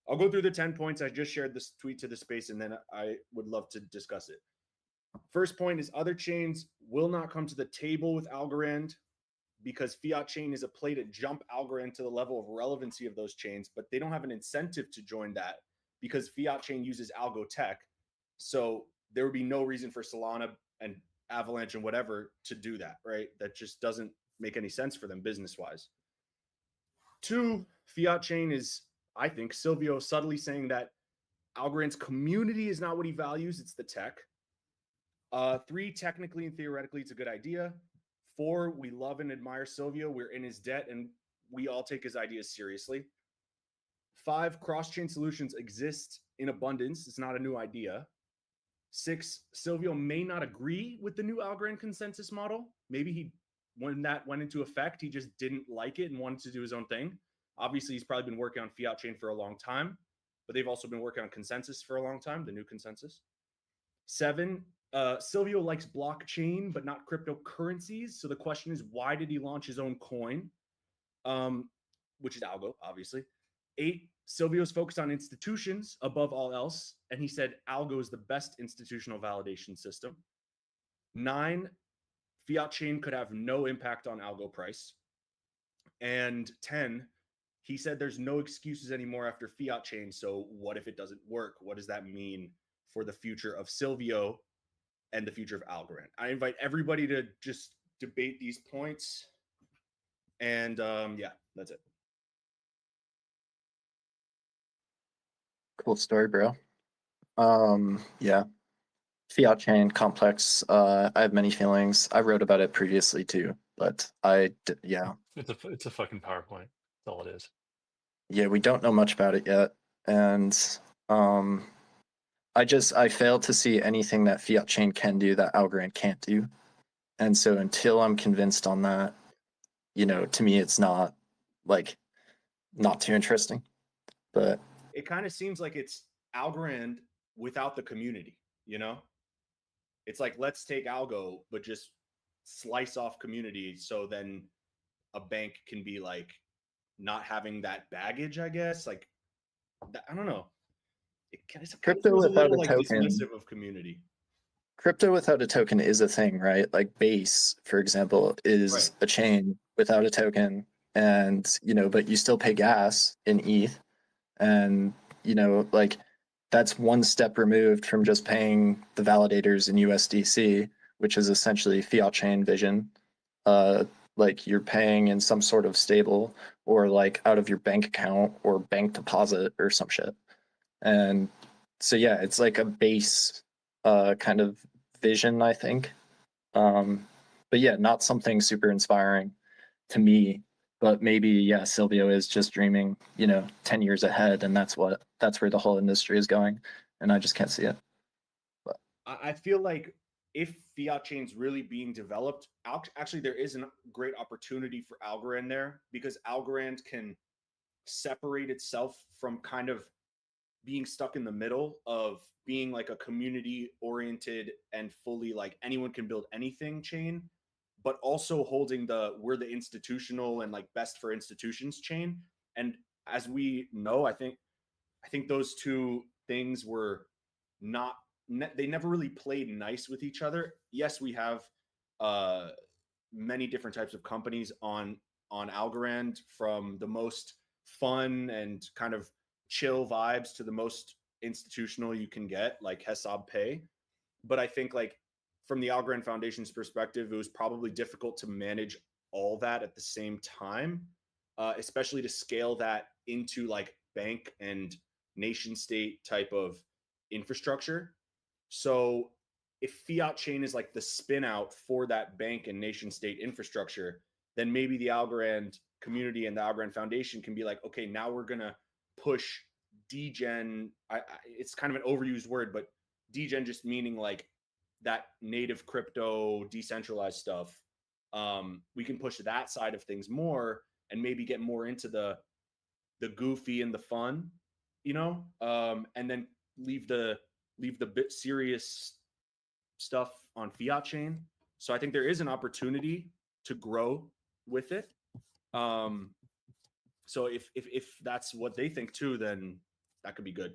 I'll go through the 10 points. I just shared this tweet to the space, and then I would love to discuss it. First point is other chains will not come to the table with Algorand because Fiat Chain is a play to jump Algorand to the level of relevancy of those chains, but they don't have an incentive to join that because Fiat Chain uses Algo Tech. So there would be no reason for Solana and Avalanche and whatever to do that, right? That just doesn't make any sense for them business-wise. 2, Fiat Chain is, I think, Silvio subtly saying that Algorand's community is not what he values, it's the tech. 3, technically and theoretically, it's a good idea. 4, we love and admire Silvio. We're in his debt and we all take his ideas seriously. 5, cross-chain solutions exist in abundance. It's not a new idea. 6, Silvio may not agree with the new Algorand consensus model. Maybe when that went into effect, he just didn't like it and wanted to do his own thing. Obviously, he's probably been working on Fiat Chain for a long time, but they've also been working on consensus for a long time, the new consensus. 7, Silvio likes blockchain, but not cryptocurrencies. So the question is, why did he launch his own coin? Which is Algo, obviously. 8, Silvio's focused on institutions above all else, and he said Algo is the best institutional validation system. 9, Fiat Chain could have no impact on Algo price. And 10, he said there's no excuses anymore after Fiat Chain, so what if it doesn't work? What does that mean for the future of Silvio and the future of Algorand? I invite everybody to just debate these points. And yeah, that's it. Cool story, bro. Yeah. Fiat Chain complex. I have many feelings. I wrote about it previously too, but yeah. It's a fucking PowerPoint. That's all it is. Yeah, we don't know much about it yet, and I failed to see anything that Fiat Chain can do that Algorand can't do, and so until I'm convinced on that, to me it's not too interesting. But it kind of seems like it's Algorand without the community, It's like, let's take Algo, but just slice off community so then a bank can be like not having that baggage, I guess. Like, I don't know. It kind of crypto feels without a little a token. dismissive of community. Crypto without a token is a thing, right? Like Base, for example, is a chain without a token, and but you still pay gas in ETH, and that's one step removed from just paying the validators in USDC, which is essentially fiat chain vision. Like you're paying in some sort of stable or like out of your bank account or bank deposit or some shit. And so yeah, it's like a base kind of vision, I think. But yeah, not something super inspiring to me. But maybe yeah, Silvio is just dreaming, 10 years ahead, and that's where the whole industry is going, and I just can't see it. But I feel like if fiat chain's really being developed, actually there is a great opportunity for Algorand there, because Algorand can separate itself from kind of being stuck in the middle of being like a community oriented and fully like anyone can build anything chain, but also holding we're the institutional and like best for institutions chain. And as we know, I think those two things were not they never really played nice with each other. Yes, we have uh many different types of companies on Algorand, from the most fun and kind of chill vibes to the most institutional you can get, like Hesab Pay. But I think like from the Algorand Foundation's perspective, it was probably difficult to manage all that at the same time, especially to scale that into like bank and nation state type of infrastructure. So if fiat chain is like the spin out for that bank and nation state infrastructure, then maybe the Algorand community and the Algorand Foundation can be like, okay, now we're going to push degen. It's kind of an overused word, but degen just meaning like that native crypto decentralized stuff. We can push that side of things more and maybe get more into the goofy and the fun, and then leave the bit serious stuff on fiat chain. So I think there is an opportunity to grow with it. So if that's what they think too, then that could be good.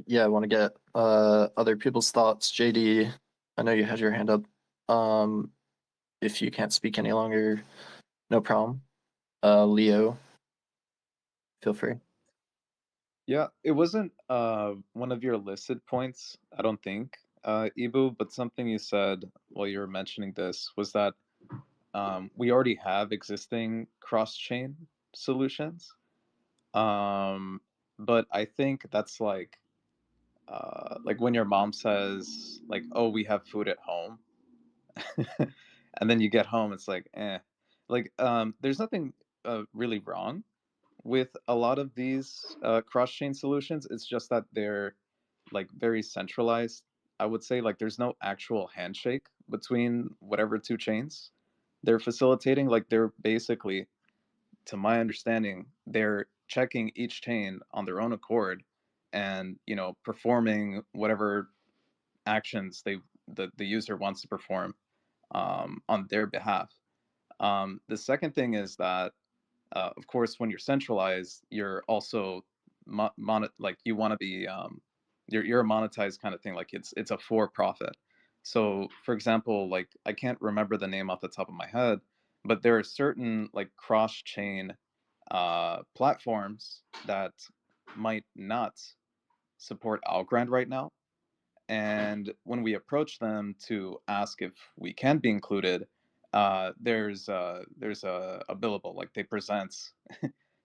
yeah, I want to get other people's thoughts. JD, I know you had your hand up. If you can't speak any longer, no problem. Leo, feel free. Yeah, it wasn't one of your listed points, I don't think, Ibu, but something you said while you were mentioning this was that we already have existing cross-chain solutions. But I think that's like when your mom says like, "Oh, we have food at home," and then you get home, it's like, eh. Like, there's nothing really wrong with a lot of these cross-chain solutions. It's just that they're like very centralized. I would say like there's no actual handshake between whatever two chains they're facilitating. Like they're basically, to my understanding, they're checking each chain on their own accord and performing whatever actions the user wants to perform on their behalf. The second thing is that of course, when you're centralized, you're also like you want to be you're a monetized kind of thing. Like it's a for profit. So, for example, like I can't remember the name off the top of my head, but there are certain like cross chain platforms that might not support Algorand right now. And when we approach them to ask if we can be included, there's a billable, like they present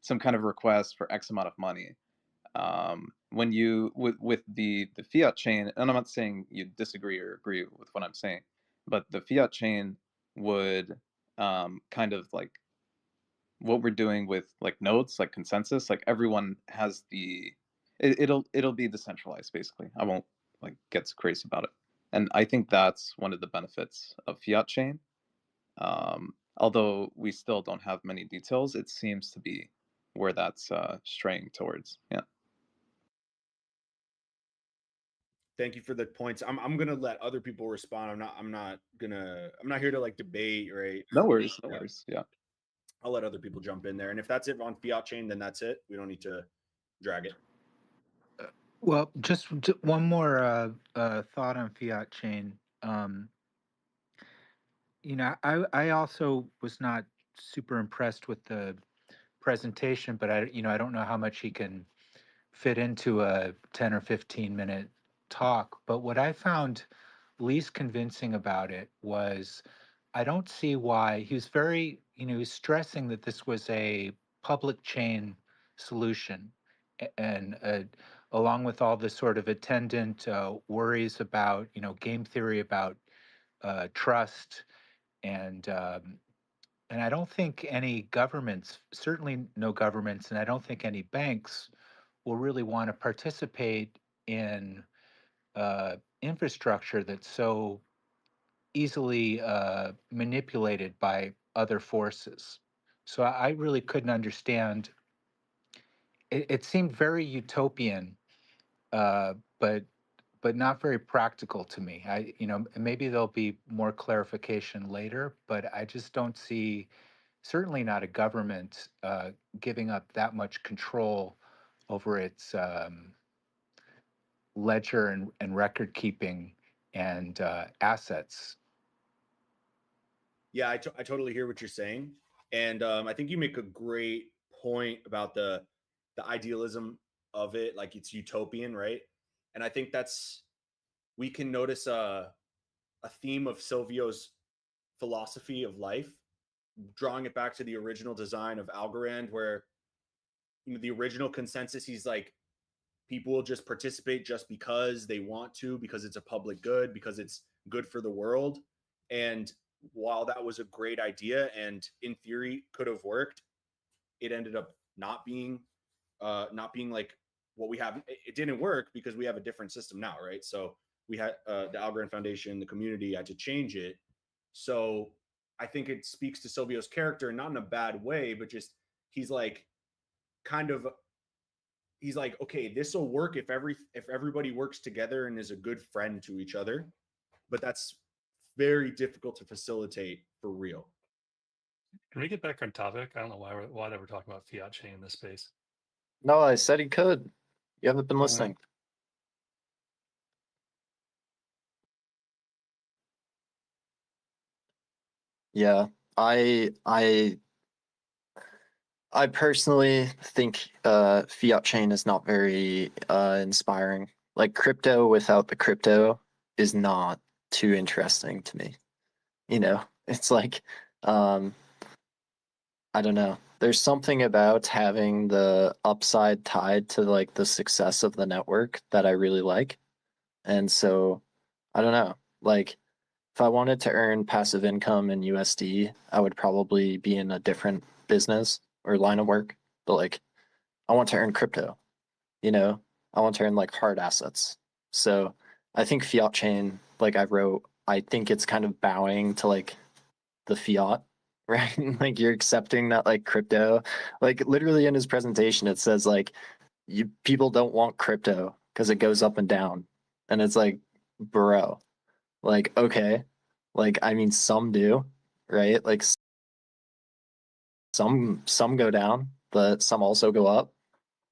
some kind of request for X amount of money. When you with the fiat chain, and I'm not saying you disagree or agree with what I'm saying, but the fiat chain would kind of like what we're doing with like nodes, like consensus, like everyone has it'll be decentralized basically. I won't like get crazy about it. And I think that's one of the benefits of fiat chain. Although we still don't have many details, it seems to be where that's straying towards. Yeah. Thank you for the points. I'm gonna let other people respond. I'm not here to like debate, right? No worries. No worries. Yeah. I'll let other people jump in there. And if that's it on fiat chain, then that's it. We don't need to drag it. Well, just one more thought on fiat chain. I also was not super impressed with the presentation, but I don't know how much he can fit into a 10 or 15-minute talk. But what I found least convincing about it was I don't see why he was he was stressing that this was a public chain solution. And along with all the sort of attendant worries about, game theory about trust and I don't think any governments, certainly no governments, and I don't think any banks will really want to participate in infrastructure that's so easily manipulated by other forces. So I really couldn't understand. It seemed very utopian, uh, but but not very practical to me. Maybe there'll be more clarification later, but I just don't see, certainly not a government giving up that much control over its ledger and record keeping and assets. Yeah, I totally hear what you're saying, and I think you make a great point about the idealism of it, like it's utopian, right? And I think we can notice a theme of Silvio's philosophy of life, drawing it back to the original design of Algorand, where the original consensus, he's like, people will just participate just because they want to, because it's a public good, because it's good for the world. And while that was a great idea and in theory could have worked, it ended up not being like what we have. It didn't work because we have a different system now, right? So we had the Algorand Foundation, the community had to change it. So I think it speaks to Silvio's character, not in a bad way, but just he's like kind of he's like, okay, this will work if everybody works together and is a good friend to each other, but that's very difficult to facilitate for real. Can we get back on topic? I don't know why we're talking about fiat chain in this space. No, I said he could. You haven't been listening. Yeah, I personally think fiat chain is not very inspiring. Like crypto without the crypto is not too interesting to me. It's like I don't know. There's something about having the upside tied to like the success of the network that I really like. And so I don't know. Like if I wanted to earn passive income in USD, I would probably be in a different business or line of work. But like I want to earn crypto, you know? I want to earn like hard assets. So I think fiat chain, like I wrote, I think it's kind of bowing to like the fiat, right? Like you're accepting that like crypto, like literally in his presentation, it says like people don't want crypto because it goes up and down. And it's like, bro, like, okay, like I mean some do, right? Like some go down, but some also go up,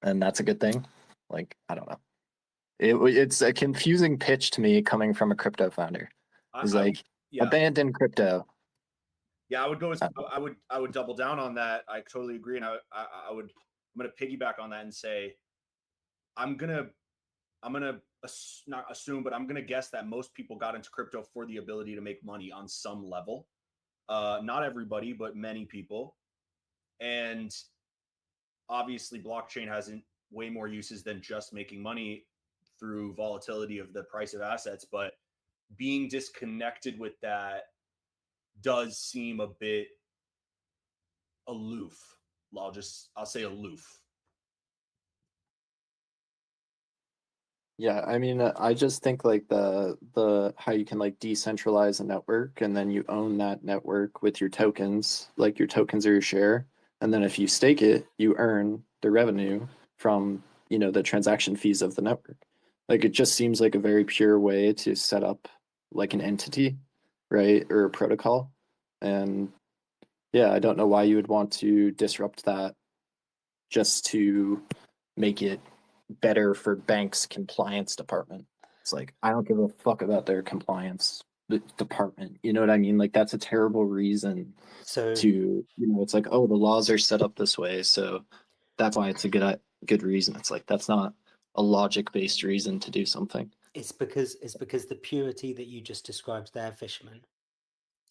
and that's a good thing. Like, I don't know. It's a confusing pitch to me coming from a crypto founder. It's like yeah. abandon crypto. Yeah, I would go as I would double down on that. I totally agree, and I'm gonna piggyback on that and say I'm gonna not assume, but I'm gonna guess that most people got into crypto for the ability to make money on some level. Not everybody, but many people, and obviously blockchain has way more uses than just making money through volatility of the price of assets. But being disconnected with that does seem a bit aloof. I'll say aloof. Yeah, I mean, I just think like the how you can like decentralize a network and then you own that network with your tokens, like your tokens are your share, and then if you stake it, you earn the revenue from, the transaction fees of the network. Like it just seems like a very pure way to set up like an entity, right? Or a protocol. And yeah, I don't know why you would want to disrupt that just to make it better for banks' compliance department. It's like I don't give a fuck about their compliance. the department. You know what I mean? Like that's a terrible reason So to, it's like, oh, the laws are set up this way, so that's why it's a good reason. It's like that's not a logic-based reason to do something. it's because the purity that you just described there, Fisherman,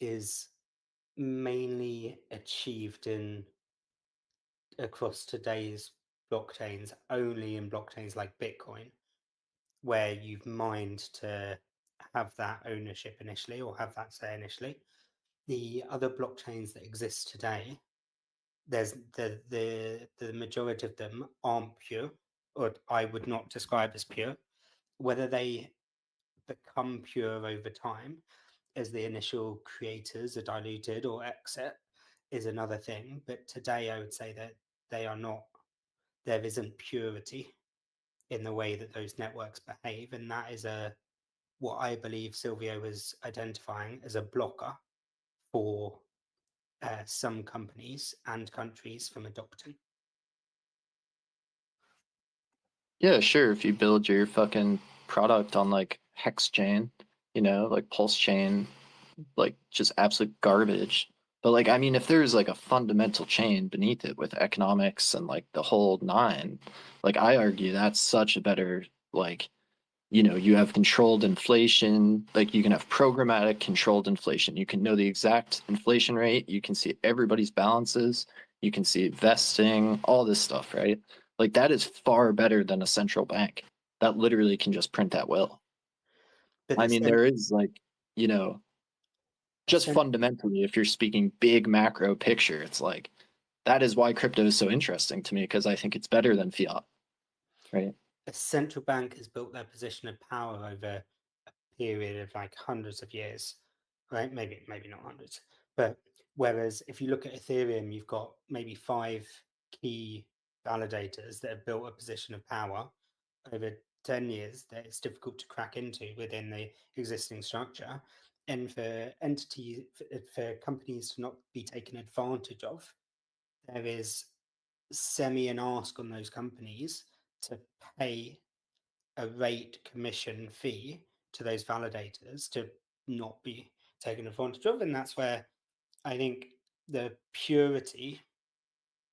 is mainly achieved across today's blockchains, only in blockchains like Bitcoin, where you've mined to have that ownership initially or have that say initially. The other blockchains that exist today, there's the majority of them aren't pure, or I would not describe as pure. Whether they become pure over time as the initial creators are diluted or exit is another thing. But today I would say that they are not, there isn't purity in the way that those networks behave. And that is what I believe Silvio was identifying as a blocker for some companies and countries from adopting. Yeah, sure. If you build your fucking product on like Hex chain, like Pulse chain, like just absolute garbage. But like, I mean, if there's like a fundamental chain beneath it with economics and like the whole nine, like I argue that's such a better, like, you have controlled inflation, like you can have programmatic controlled inflation. You can know the exact inflation rate. You can see everybody's balances. You can see vesting, all this stuff, right? Like that is far better than a central bank that literally can just print at will. But I mean, there is like, just fundamentally, if you're speaking big macro picture, it's like that is why crypto is so interesting to me because I think it's better than fiat, right? a central bank has built their position of power over a period of like hundreds of years, right? Maybe not hundreds, but whereas if you look at Ethereum, you've got maybe 5 key validators that have built a position of power over 10 years that it's difficult to crack into within the existing structure. And for entities, for companies to not be taken advantage of, there is an ask on those companies to pay a rate commission fee to those validators to not be taken advantage of. And that's where I think the purity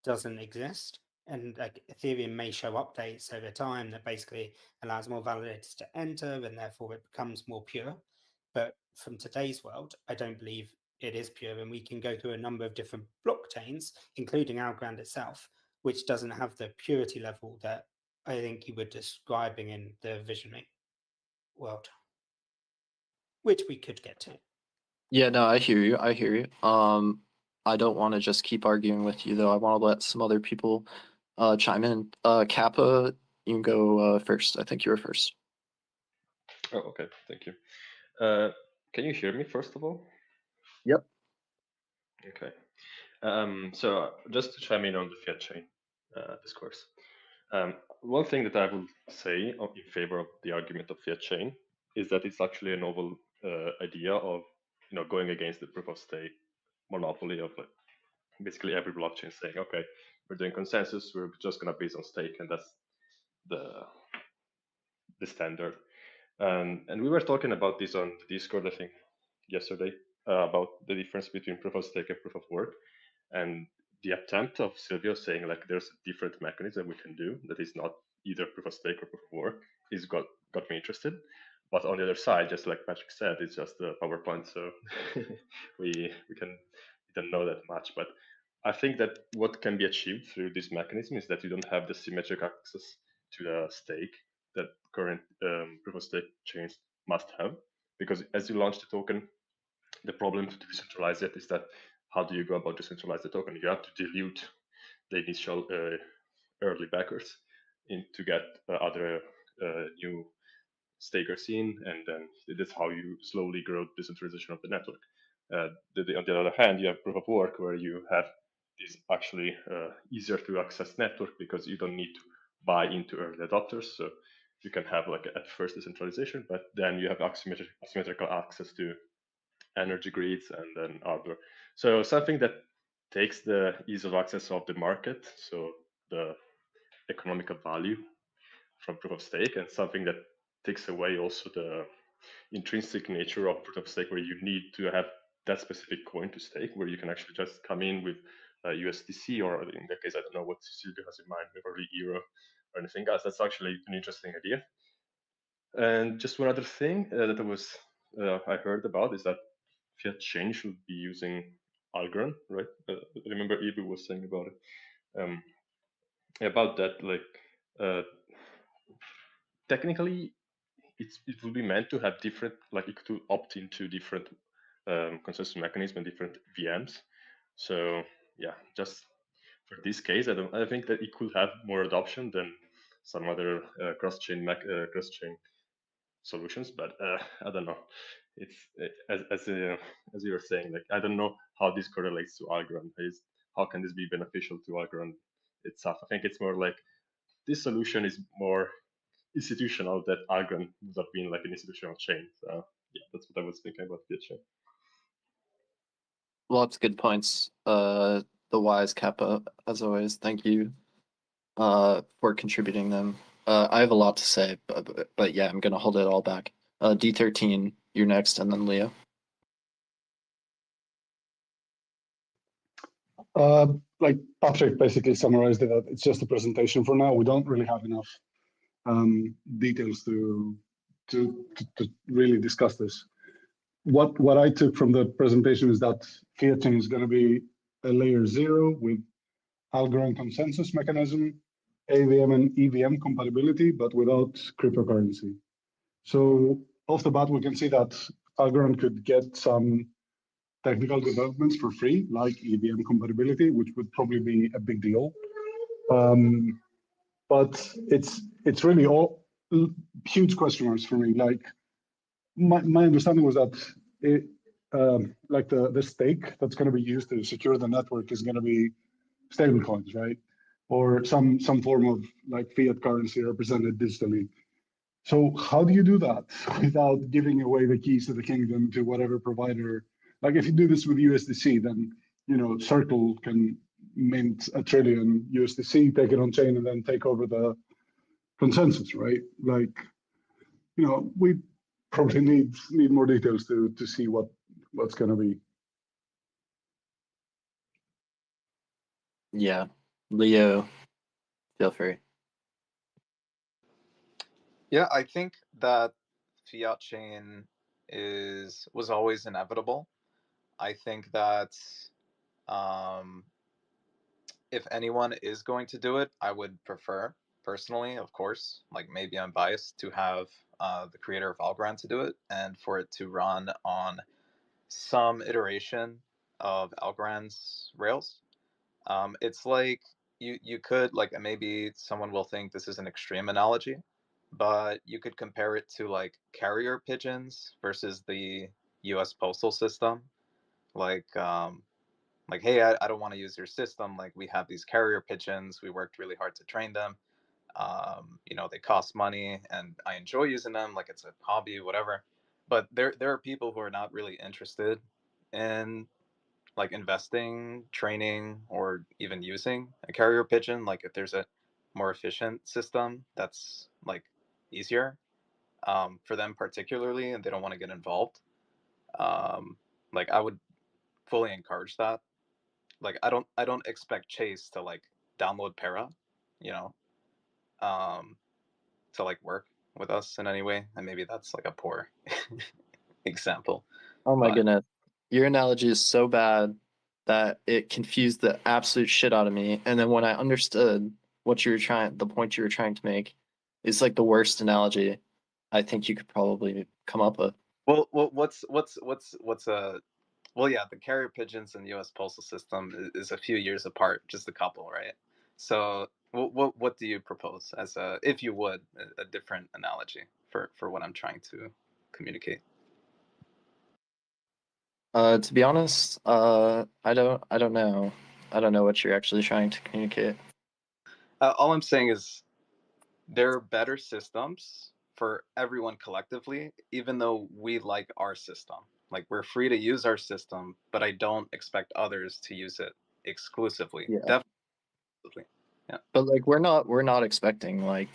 doesn't exist. And like Ethereum may show updates over time that basically allows more validators to enter and therefore it becomes more pure. But from today's world, I don't believe it is pure. And we can go through a number of different blockchains, including Algorand itself, which doesn't have the purity level that I think you were describing in the visionary world, which we could get to. Yeah, no, I hear you. I hear you. I don't want to just keep arguing with you though. I want to let some other people chime in. Kappa, you can go first. I think you were first. Oh, okay. Thank you. Can you hear me first of all? Yep. Okay. So just to chime in on the fiat chain discourse. One thing that I would say in favor of the argument of fiat chain is that it's actually a novel idea of going against the proof of stake monopoly of like basically every blockchain saying, okay, we're doing consensus, we're just gonna base on stake, and that's the standard. And we were talking about this on Discord, I think, yesterday, about the difference between proof of stake and proof of work, and the attempt of Silvio saying like there's a different mechanism we can do that is not either proof of stake or proof of work is got me interested. But on the other side, just like Patrick said, it's just a PowerPoint, so we don't know that much. But I think that what can be achieved through this mechanism is that you don't have the symmetric access to the stake that current proof of stake chains must have, because as you launch the token, the problem to decentralize it is that how do you go about decentralize the token? You have to dilute the initial early backers to get other new stakers in, and then that's how you slowly grow decentralization of the network. On the other hand, you have proof of work where you have this actually easier to access network because you don't need to buy into early adopters. So you can have like at first decentralization, but then you have asymmetrical access to energy grids and then hardware. So something that takes the ease of access of the market, so the economical value from proof of stake, and something that takes away also the intrinsic nature of proof of stake, where you need to have that specific coin to stake, where you can actually just come in with USDC, or in that case, I don't know what Silvio has in mind, probably Euro or anything else. That's actually an interesting idea. And just one other thing that I heard about is that Fiat Chain should be using Algorand, right? I remember Ibu was saying about it. About that, like technically, it will be meant to have different, like it could opt into different consensus mechanism and different VMs. So yeah, just for this case, I think that it could have more adoption than some other cross-chain solutions, but I don't know. It's as you were saying, like I don't know how this correlates to Algorand. How can this be beneficial to Algorand itself? I think it's more like this solution is more institutional, that Algorand would have been like an institutional chain. So yeah, that's what I was thinking about Fiat Chain. Lots of good points. The wise Kappa, as always. Thank you for contributing them. I have a lot to say, but yeah, I'm gonna hold it all back. D13, you're next, and then Leo. Like Patrick basically summarized it. It's just a presentation for now. We don't really have enough details to really discuss this. What I took from the presentation is that Fiat Chain is going to be a layer 0 with Algorand consensus mechanism, AVM and EVM compatibility, but without cryptocurrency. So off the bat, we can see that Algorand could get some technical developments for free, like EVM compatibility, which would probably be a big deal. But it's really all huge question marks for me. Like my understanding was that like the stake that's going to be used to secure the network is going to be stable coins, right? Or some form of like fiat currency represented digitally. So how do you do that without giving away the keys to the kingdom to whatever provider? Like if you do this with USDC, then Circle can mint 1 trillion USDC, take it on chain, and then take over the consensus, right? Like, we probably need more details to see what's going to be. Yeah, Leo, feel free. Yeah, I think that Fiat Chain was always inevitable. I think that if anyone is going to do it, I would prefer, personally, of course, like maybe I'm biased, to have the creator of Algorand to do it, and for it to run on some iteration of Algorand's Rails. It's like you could, like, maybe someone will think this is an extreme analogy, but you could compare it to like carrier pigeons versus the U.S. postal system. Like hey, I don't want to use your system. Like, we have these carrier pigeons. We worked really hard to train them. They cost money, and I enjoy using them. Like, it's a hobby, whatever. But there are people who are not really interested in like investing, training, or even using a carrier pigeon. Like, if there's a more efficient system that's like easier for them particularly, and they don't want to get involved, like I would fully encourage that. Like, I don't expect Chase to like download Para, you know, um, to like work with us in any way, and maybe that's like a poor example. Oh my But goodness. Your analogy is so bad that it confused the absolute shit out of me. And then when I understood the point you were trying to make, is like the worst analogy I think you could probably come up with. well, well, yeah, the carrier pigeons in the U.S. postal system is a few years apart, just a couple, right? So, what do you propose as if you would, a different analogy for what I'm trying to communicate? To be honest, I don't know. I don't know what you're actually trying to communicate. All I'm saying is there are better systems for everyone collectively, even though we like our system. Like, we're free to use our system, but I don't expect others to use it exclusively. Yeah. Definitely. Yeah. But like we're not expecting like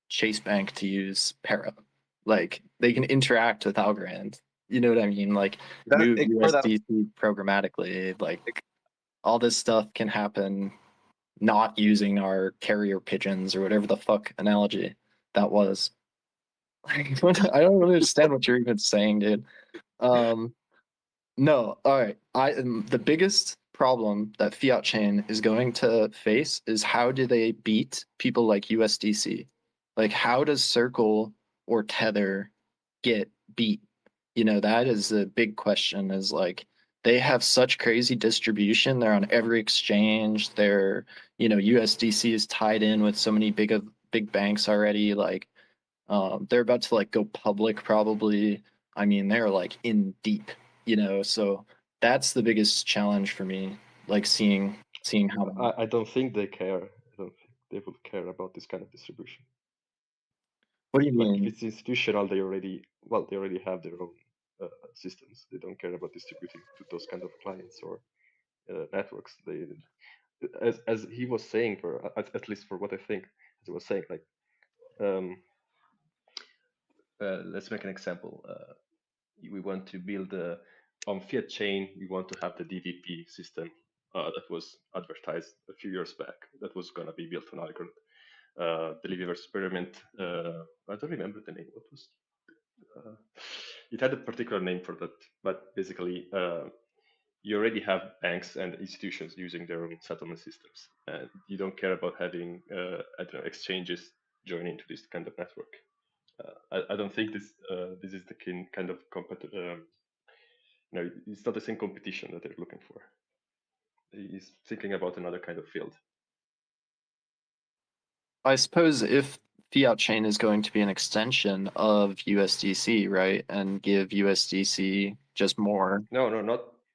Chase Bank to use Para. Like they can interact with Algorand. You know what I mean? Like move For that, USDC programmatically. Like all this stuff can happen not using our carrier pigeons or whatever the fuck analogy that was. I don't really understand what you're even saying, dude. No, all right. The biggest problem that fiat chain is going to face is how do they beat people like USDC? Like how does Circle or Tether get beat? You know, that is the big question is like they have such crazy distribution. They're on every exchange. They're, you know, USDC is tied in with so many big banks already. Like they're about to like go public probably. I mean, they're like in deep, you know, so that's the biggest challenge for me, like seeing how I don't think they care. I don't think they would care about this kind of distribution. what do you Like if mean? it's institutional, they already have their own systems. They don't care about distributing to those kind of clients or networks. They, as he was saying, or at least for what I think, as he was saying, like let's make an example. We want to build on fiat chain. We want to have the DVP system that was advertised a few years back. That was gonna be built on Algorand. Delivery experiment. I don't remember the name. What was? It had a particular name for that, but basically, you already have banks and institutions using their own settlement systems, and you don't care about having I don't know, exchanges join into this kind of network. I don't think this is the kind of no, it's not the same competition that they're looking for. He's thinking about another kind of field. I suppose if fiat chain is going to be an extension of USDC, right, and give USDC just more. No,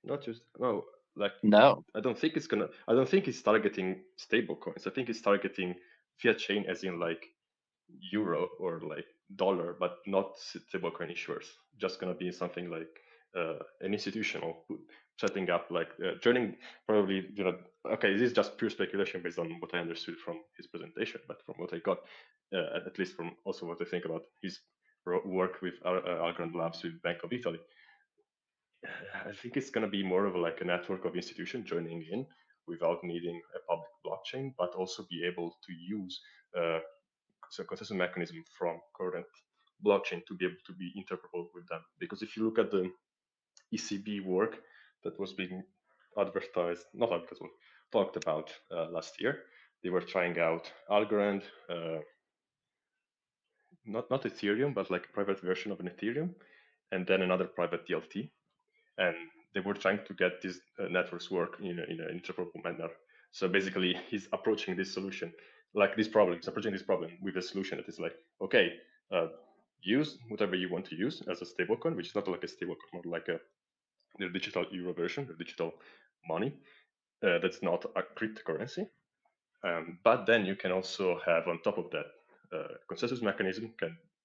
not just no. Like No. I don't think it's targeting stable coins. I think it's targeting fiat chain as in like euro or like dollar, but not stablecoin issuers. Just gonna be something like an institutional setting up, like joining probably, you know. Okay, this is just pure speculation based on what I understood from his presentation, but from what I got, at least from also what I think about his work with Algorand Labs with Bank of Italy. I think it's gonna be more of like a network of institutions joining in without needing a public blockchain, but also be able to use so consensus mechanism from current blockchain to be able to be interoperable with them. Because if you look at the ECB work that was being not advertised, talked about last year, they were trying out Algorand, not Ethereum, but like a private version of an Ethereum, and then another private DLT, and they were trying to get these networks work in an interoperable manner. So basically, he's approaching this solution, like this problem. He's approaching this problem with a solution that is like, okay, use whatever you want to use as a stablecoin, which is not like a stablecoin, more like the digital euro version, the digital money. That's not a cryptocurrency. But then you can also have on top of that consensus mechanism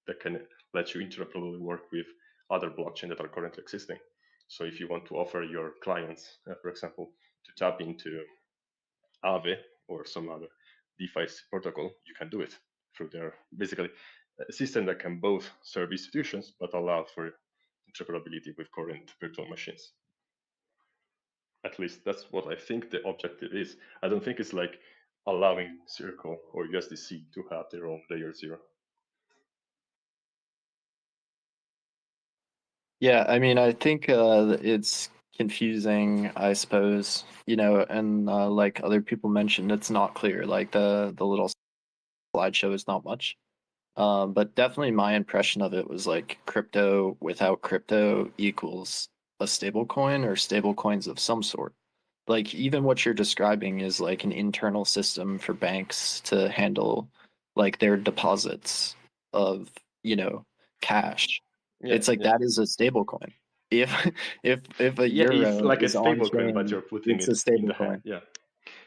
that can let you interoperably work with other blockchains that are currently existing. So if you want to offer your clients, for example, to tap into Aave or some other DeFi protocol, you can do it through their basically a system that can both serve institutions but allow for interoperability with current virtual machines. At least that's what I think the objective is. I don't think it's like allowing Circle or USDC to have their own layer 0. Yeah, I mean, I think it's confusing, I suppose, you know, and like other people mentioned, it's not clear. Like the little slideshow is not much. But definitely my impression of it was like crypto without crypto equals a stable coin or stable coins of some sort. Like even what you're describing is like an internal system for banks to handle like their deposits of, you know, cash. Yeah, It's like yeah. that is a stable coin. If if a Yeah, it's euro like a is on stablecoin, but chain, you're putting it's it a in stable the hand. coin. Yeah,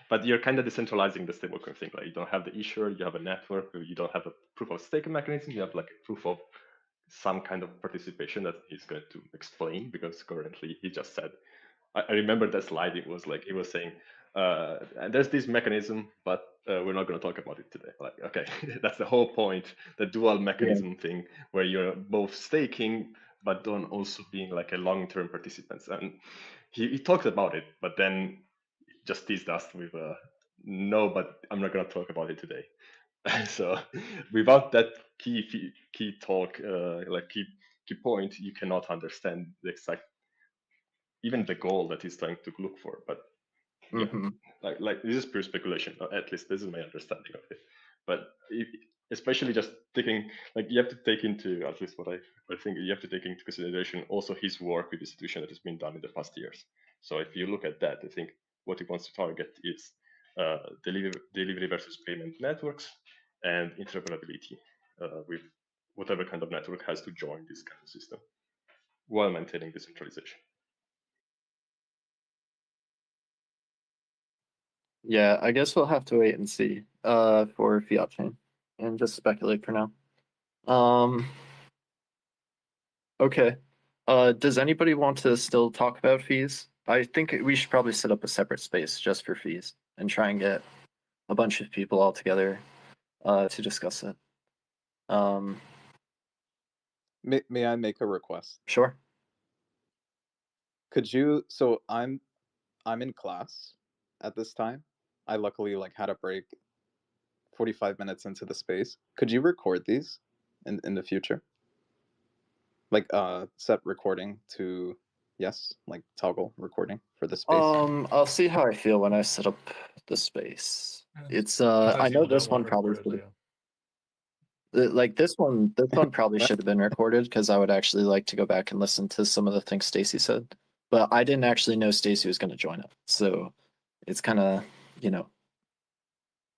but you're kind of decentralizing the stablecoin thing. Like you don't have the issuer, you have a network, you don't have a proof of stake mechanism. You have like a proof of some kind of participation that he's going to explain, because currently he just said, I remember that slide. It was like he was saying And there's this mechanism, but we're not going to talk about it today. Like, okay, that's the whole point, the dual mechanism thing, where you're both staking, but then also being like a long-term participants. And he talked about it, but then just teased us with, no, but I'm not going to talk about it today. So without that key talk, like key point, you cannot understand the exact, even the goal that he's trying to look for. But yeah, Hmm. like this is pure speculation. At least this is my understanding of it. But especially just taking, like, you have to take into, at least what I think, you have to take into consideration also his work with institution that has been done in the past years. So if you look at that, I think what he wants to target is delivery versus payment networks and interoperability with whatever kind of network has to join this kind of system while maintaining decentralization. Yeah, I guess we'll have to wait and see for fiat chain and just speculate for now. Okay. Does anybody want to still talk about fees? I think we should probably set up a separate space just for fees and try and get a bunch of people all together to discuss it. May I make a request? Sure. Could you? So I'm in class at this time. I luckily like had a break 45 minutes into the space. Could you record these in the future? Like set recording to yes, like toggle recording for the space. I'll see how I feel when I set up the space. It's I know this one probably should like this one probably should have been recorded because I would actually like to go back and listen to some of the things Staci said. But I didn't actually know Staci was going to join it. So it's kind of,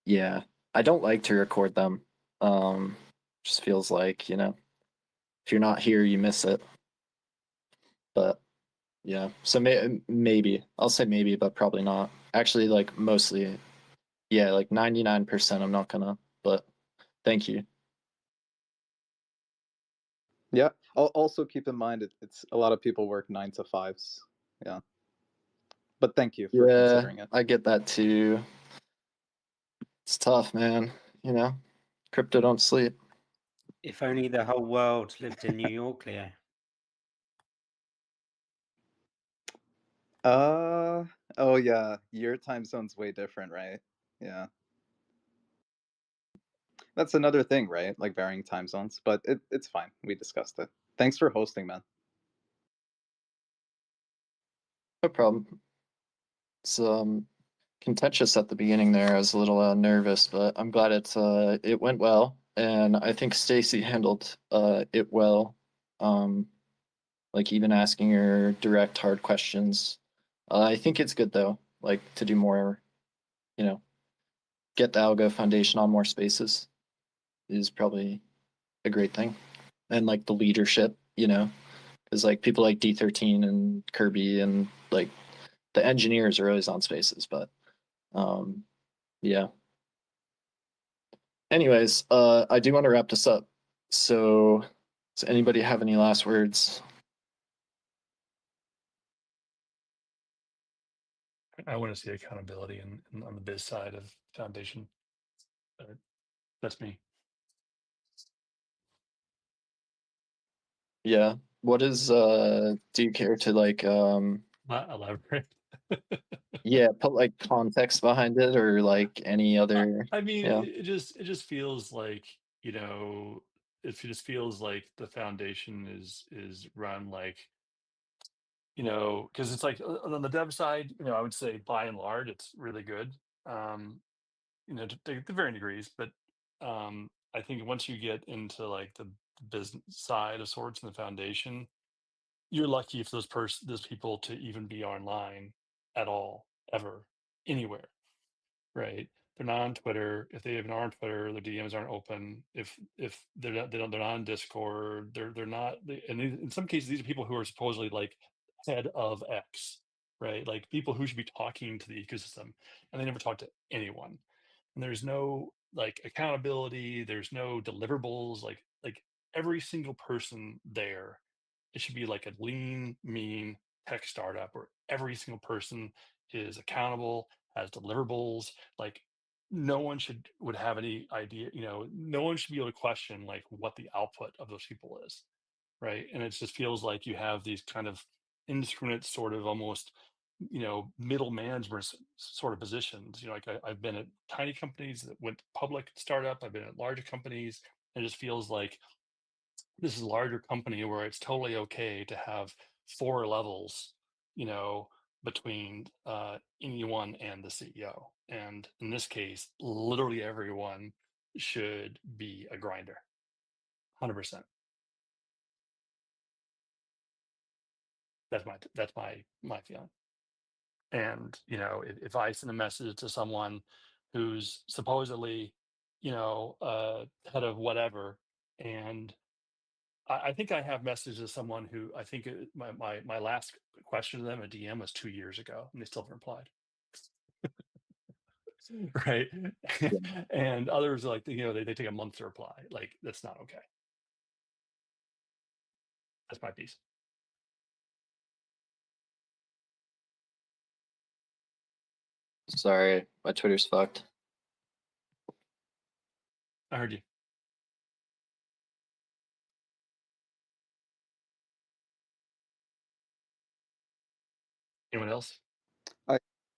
yeah. I don't like to record them. Just feels like, if you're not here, you miss it. But yeah, so maybe I'll say maybe, but probably not. Actually, like mostly, yeah, like 99%. I'm not gonna. But thank you. Yeah. Also keep in mind it's a lot of people work 9 to 5s. Yeah. But thank you for Yeah, considering it. I get that too. It's tough, man. Crypto don't sleep. If only the whole world lived in New York, Leo. Oh yeah, your time zone's way different, right? Yeah. That's another thing, right? Like varying time zones, but it's fine. We discussed it. Thanks for hosting, man. No problem. It's contentious at the beginning there. I was a little nervous, but I'm glad it went well, and I think Staci handled it well. Like even asking her direct hard questions. I think it's good though, like to do more, get the Algo Foundation on more spaces is probably a great thing. And like the leadership, because like people like D13 and Kirby and like the engineers are always on spaces, but yeah. Anyways, I do want to wrap this up. So does anybody have any last words? I want to see accountability on the biz side of foundation. That's me. Yeah. What is do you care to like Not elaborate. yeah, put like context behind it or like any other I mean, yeah. it just feels like, it just feels like the foundation is run like, because it's like on the dev side, I would say by and large it's really good. To varying degrees, but I think once you get into like the business side of sorts in the foundation, you're lucky if those people to even be online at all, ever, anywhere, right? They're not on Twitter. If they even are on Twitter, their DMs aren't open. If they're not on Discord, they're not. And in some cases, these are people who are supposedly like head of X, right? Like people who should be talking to the ecosystem, and they never talk to anyone. And there's no like accountability. There's no deliverables. Like every single person there, it should be like a lean, mean tech startup where every single person is accountable, has deliverables. Like no one would have any idea, no one should be able to question like what the output of those people is, right? And it just feels like you have these kind of indiscriminate sort of almost middle management sort of positions. Like I've been at tiny companies that went public startup, I've been at larger companies, and it just feels like this is a larger company where it's totally okay to have 4 levels, between anyone and the CEO. And in this case, literally everyone should be a grinder, 100%. That's my feeling. And if I send a message to someone who's supposedly, head of whatever, and I think I have messages to someone who I think my last question to them at DM was 2 years ago, and they still haven't replied. Right. Yeah. And others like, they take a month to reply. Like, that's not okay. That's my piece. Sorry, my Twitter's fucked. I heard you. Anyone else?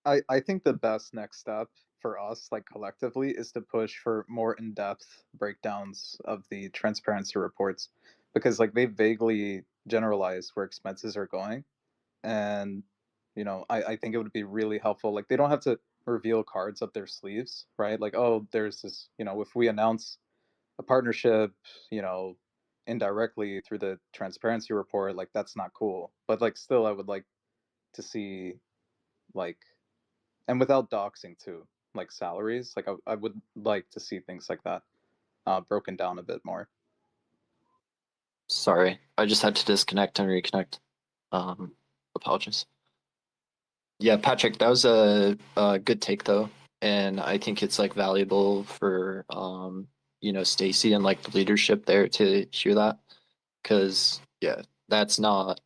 I think the best next step for us, like collectively, is to push for more in-depth breakdowns of the transparency reports, because like they vaguely generalize where expenses are going, and I think it would be really helpful. Like they don't have to reveal cards up their sleeves, right? Like, oh, there's this, if we announce a partnership, indirectly through the transparency report, like that's not cool. But like still, I would like to see like, and without doxing too, like salaries. Like I would like to see things like that broken down a bit more. Sorry, I just had to disconnect and reconnect. Apologies. Yeah, Patrick, that was a good take though, and I think it's like valuable for Staci and like the leadership there to hear that, because yeah, it's not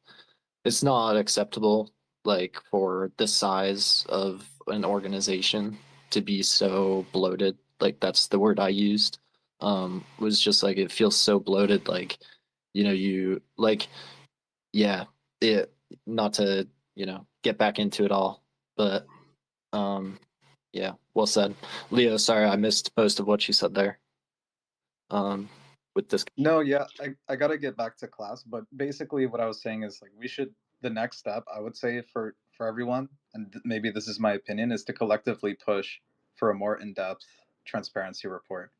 acceptable like for the size of an organization to be so bloated. Like that's the word I used. Was just like it feels so bloated. Like you like yeah, it not to get back into it all, but yeah, well said. Leo, sorry I missed most of what you said there. With this. No, yeah, I gotta get back to class, but basically what I was saying is like the next step I would say for everyone, and maybe this is my opinion, is to collectively push for a more in-depth transparency report,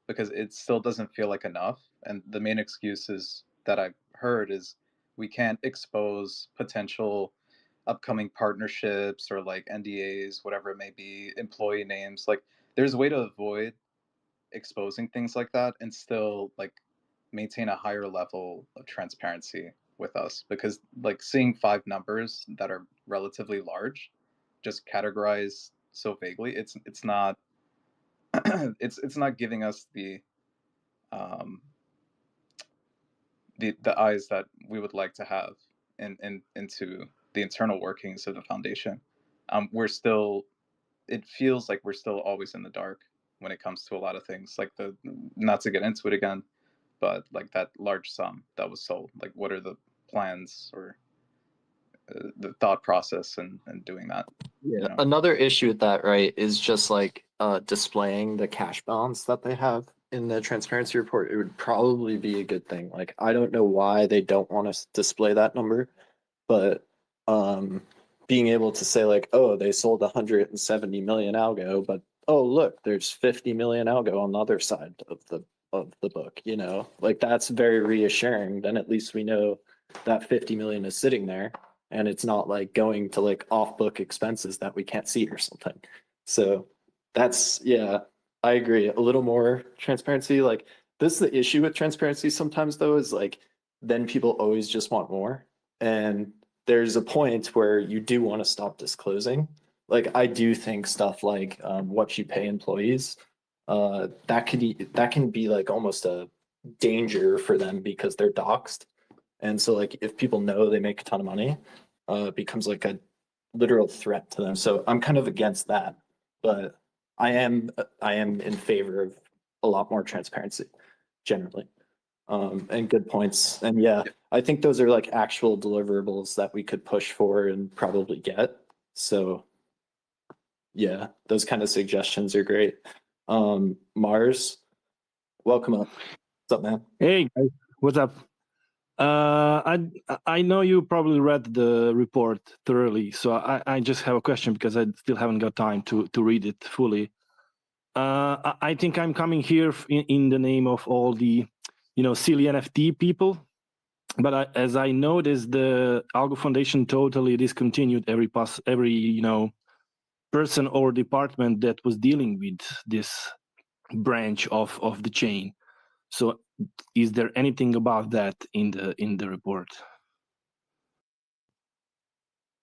because it still doesn't feel like enough, and the main excuses that I've heard is we can't expose potential upcoming partnerships or like NDAs, whatever it may be, employee names. Like there's a way to avoid exposing things like that and still like maintain a higher level of transparency with us, because like seeing 5 numbers that are relatively large just categorized so vaguely, it's not it's not giving us um the eyes that we would like to have into the internal workings of the foundation. We're still, it feels like we're still always in the dark when it comes to a lot of things, like the, not to get into it again, but like that large sum that was sold, like what are the plans or the thought process and doing that. Yeah, another issue with that, right, is just like displaying the cash balance that they have in the transparency report. It would probably be a good thing. Like I don't know why they don't want to display that number, but being able to say like, oh, they sold 170 million algo, but oh look, there's 50 million algo on the other side of the book, like that's very reassuring. Then at least we know that 50 million is sitting there and it's not like going to like off book expenses that we can't see or something. So that's, yeah, I agree. A little more transparency. Like this is the issue with transparency sometimes though, is like then people always just want more. And there's a point where you do want to stop disclosing. Like I do think stuff like what you pay employees, that can be like almost a danger for them because they're doxxed. And so like if people know they make a ton of money, it becomes like a literal threat to them. So I'm kind of against that, but I am in favor of a lot more transparency generally. And good points. And yeah, I think those are like actual deliverables that we could push for and probably get. So yeah, those kind of suggestions are great. Mars, welcome up. What's up, man? Hey guys, what's up? I know you probably read the report thoroughly, so I just have a question because I still haven't got time to read it fully. I think I'm coming here in the name of all the, silly NFT people. But as I noticed, the Algo Foundation totally discontinued every person or department that was dealing with this branch of the chain. So is there anything about that in the report?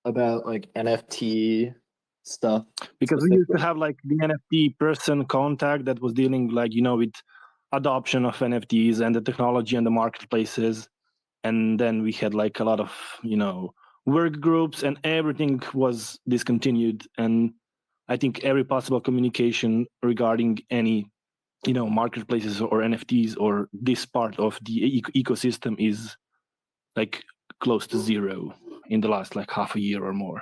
About like NFT stuff? Because we used to have like the NFT person contact that was dealing with adoption of NFTs and the technology and the marketplaces. And then we had like a lot of, work groups, and everything was discontinued. And I think every possible communication regarding any, marketplaces or NFTs or this part of the ecosystem is like close to zero in the last like half a year or more.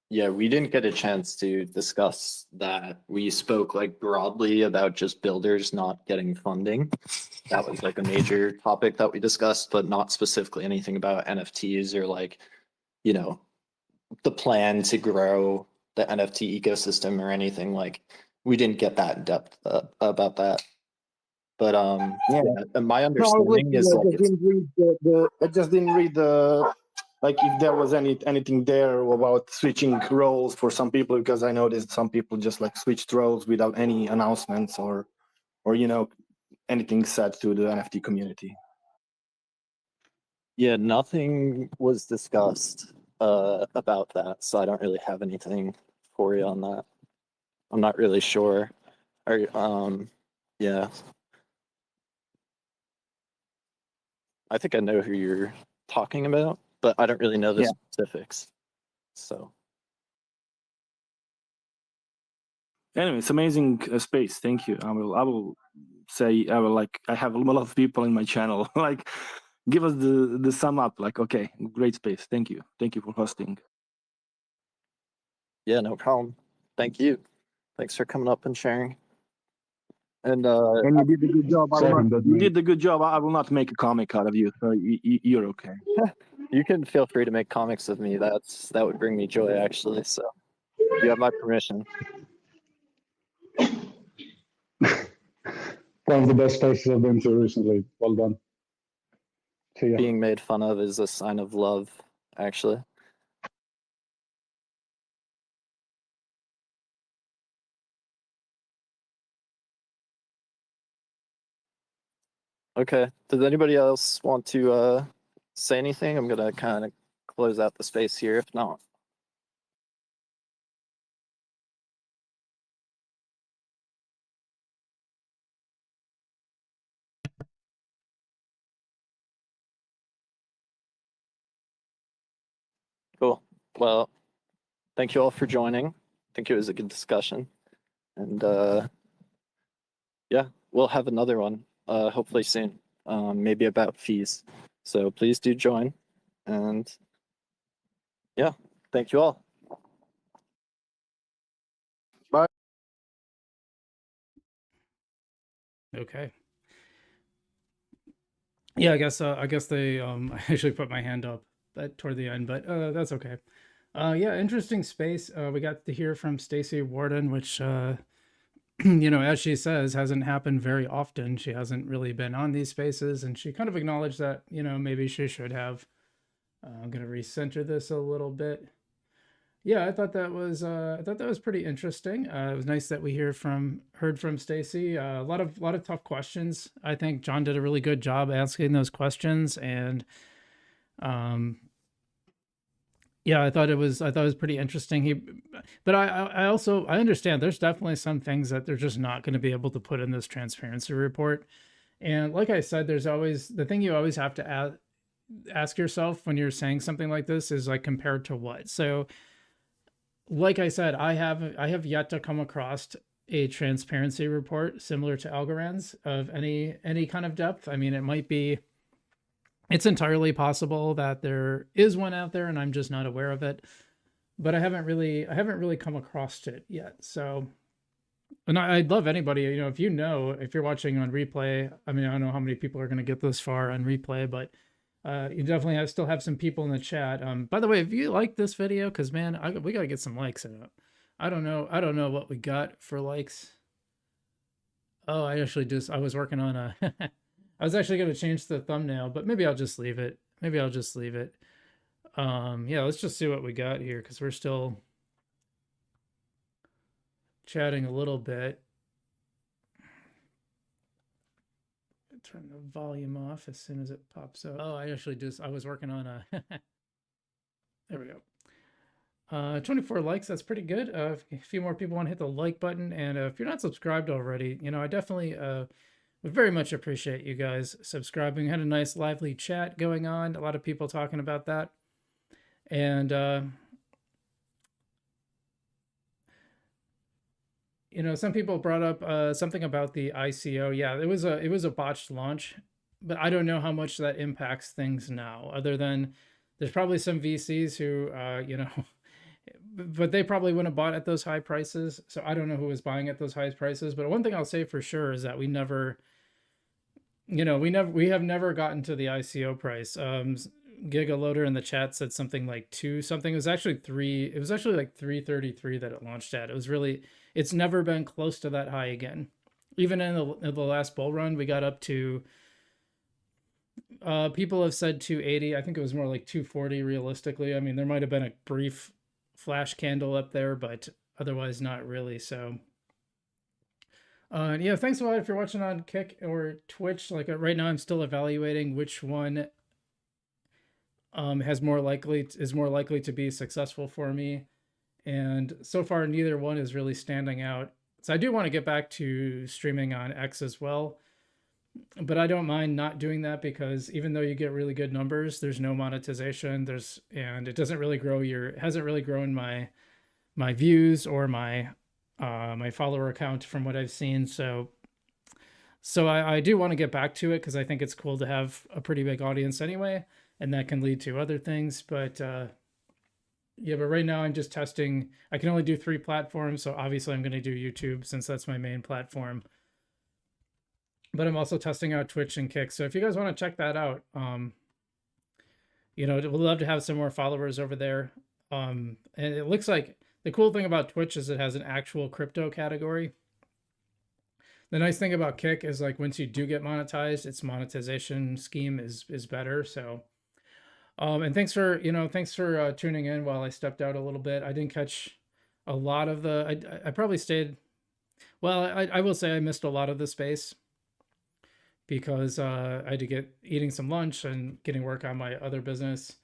Yeah, we didn't get a chance to discuss that. We spoke like broadly about just builders not getting funding. That was like a major topic that we discussed, but not specifically anything about NFTs or like, the plan to grow the NFT ecosystem or anything. Like we didn't get that in depth about that. But Yeah. my understanding is like I just didn't read the like if there was anything there about switching roles for some people, because I noticed some people just like switched roles without any announcements or anything said to the NFT community. Yeah, nothing was discussed about that, so I don't really have anything for you on that. I'm not really sure. Yeah. I think I know who you're talking about, but I don't really know the specifics. So anyway, it's amazing space. Thank you. I will say I have a lot of people in my channel. Like, give us the sum up. Like, okay, great space. Thank you for hosting. yeah, no problem. Thank you. Thanks for coming up and sharing. And you did a good job. You did a good job. I will not make a comic out of you, so you're okay. You can feel free to make comics of me. That would bring me joy, actually. So you have my permission. One of the best places I've been to recently. Well done. See ya. Being made fun of is a sign of love, actually. Okay. Does anybody else want to say anything? I'm gonna kind of close out the space here. If not. Cool. Well, thank you all for joining. I think it was a good discussion. And yeah, we'll have another one hopefully soon, maybe about fees. So please do join. And yeah, thank you all. Bye. Okay. Yeah, I guess they I actually put my hand up toward the end, but that's okay. Yeah, interesting space. We got to hear from Staci Warden, which as she says, hasn't happened very often. She hasn't really been on these spaces, and she kind of acknowledged that, maybe she should have. I'm gonna recenter this a little bit. Yeah, I thought that was pretty interesting. It was nice that we heard from Staci. A lot of tough questions. I think John did a really good job asking those questions, and yeah, I thought it was pretty interesting. But I also understand there's definitely some things that they're just not going to be able to put in this transparency report. And like I said, there's always the thing you always have to ask yourself when you're saying something like this is like compared to what. So like I said, I have yet to come across a transparency report similar to Algorand's of any kind of depth. I mean, it's entirely possible that there is one out there and I'm just not aware of it, but I haven't really come across it yet. So, and I'd love anybody, you know, if you're watching on replay, I mean, I don't know how many people are going to get this far on replay, but you definitely still have some people in the chat. By the way, if you like this video, because man, we got to get some likes in it. I don't know what we got for likes. Oh, I was working on a, I was actually going to change the thumbnail, but maybe I'll just leave it. Yeah, let's just see what we got here, because we're still chatting a little bit. Turn the volume off as soon as it pops up. Oh, I was working on a, there we go. 24 likes, that's pretty good. A few more people want to hit the like button, and if you're not subscribed already, you know, I definitely would very much appreciate you guys subscribing. Had a nice lively chat going on, a lot of people talking about that. And you know, some people brought up something about the ICO. Yeah, it was a botched launch, but I don't know how much that impacts things now, other than there's probably some VCs who you know, but they probably wouldn't have bought at those high prices. So I don't know who was buying at those high prices. But one thing I'll say for sure is that we have never gotten to the ICO price. Gigaloader in the chat said something like 2 something. It was actually like 333 that it launched at. It's never been close to that high again. Even in the last bull run, we got up to, people have said 280. I think it was more like 240 realistically. I mean, there might have been a brief flash candle up there, but otherwise not really. So yeah, thanks a lot if you're watching on Kick or Twitch. Like right now I'm still evaluating which one is more likely to be successful for me, and so far neither one is really standing out. So I do want to get back to streaming on X as well, but I don't mind not doing that, because even though you get really good numbers, there's no monetization, and it doesn't really grow it hasn't really grown my views or my my follower account from what I've seen. So I do want to get back to it, because I think it's cool to have a pretty big audience anyway, and that can lead to other things. But yeah, but right now I'm just testing. I can only do 3 platforms, so obviously I'm going to do YouTube since that's my main platform. But I'm also testing out Twitch and Kick. So if you guys want to check that out, you know, we'd love to have some more followers over there. And it looks like the cool thing about Twitch is it has an actual crypto category. The nice thing about Kick is, like, once you do get monetized, its monetization scheme is better. So and thanks for tuning in while I stepped out a little bit. I didn't catch a lot of I probably stayed, well, I will say I missed a lot of the space, because I had to get eating some lunch and getting work on my other business.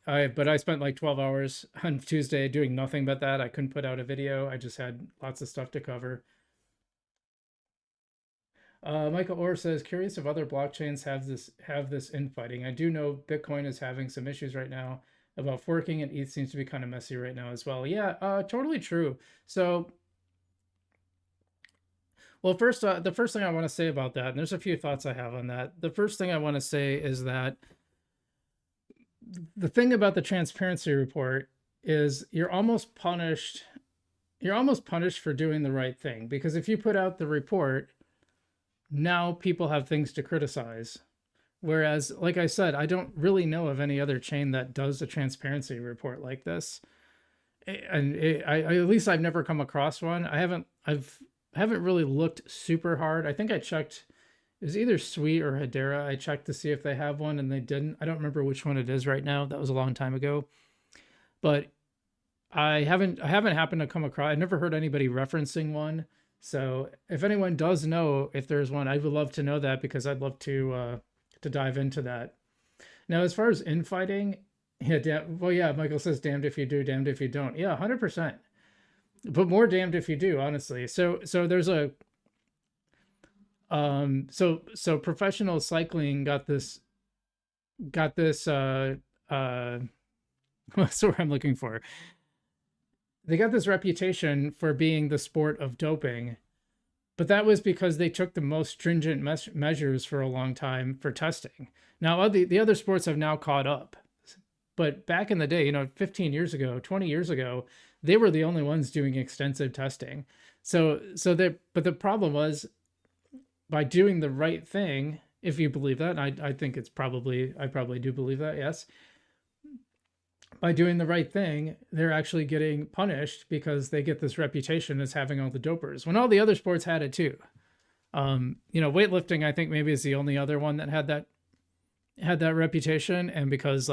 But I spent like 12 hours on Tuesday doing nothing but that. I couldn't put out a video. I just had lots of stuff to cover. Michael Orr says, curious if other blockchains have this infighting. I do know Bitcoin is having some issues right now about forking, and ETH seems to be kind of messy right now as well. Yeah, totally true. So, well, first, the first thing I want to say about that, and there's a few thoughts I have on that. The first thing I want to say is that the thing about the transparency report is you're almost punished for doing the right thing, because if you put out the report, now people have things to criticize. Whereas, like I said, I don't really know of any other chain that does a transparency report like this. And at least I've never come across one. I haven't really looked super hard. I think I checked, it was either Sweet or Hedera. I checked to see if they have one, and they didn't. I don't remember which one it is right now. That was a long time ago. But I haven't happened to come across, I never heard anybody referencing one. So if anyone does know if there's one, I would love to know that, because I'd love to dive into that. Now, as far as infighting, yeah, Michael says, damned if you do, damned if you don't. Yeah, 100%. But more damned if you do, honestly. So there's a so Professional Cycling got this got this what's the word I'm looking for? They got this reputation for being the sport of doping, but that was because they took the most stringent measures for a long time for testing. Now, the other sports have now caught up. But back in the day, 15 years ago, 20 years ago, they were the only ones doing extensive testing. But the problem was, by doing the right thing, if you believe that, and I think I probably do believe that, yes. By doing the right thing, they're actually getting punished because they get this reputation as having all the dopers, when all the other sports had it too. Weightlifting, I think maybe is the only other one that had that reputation, and because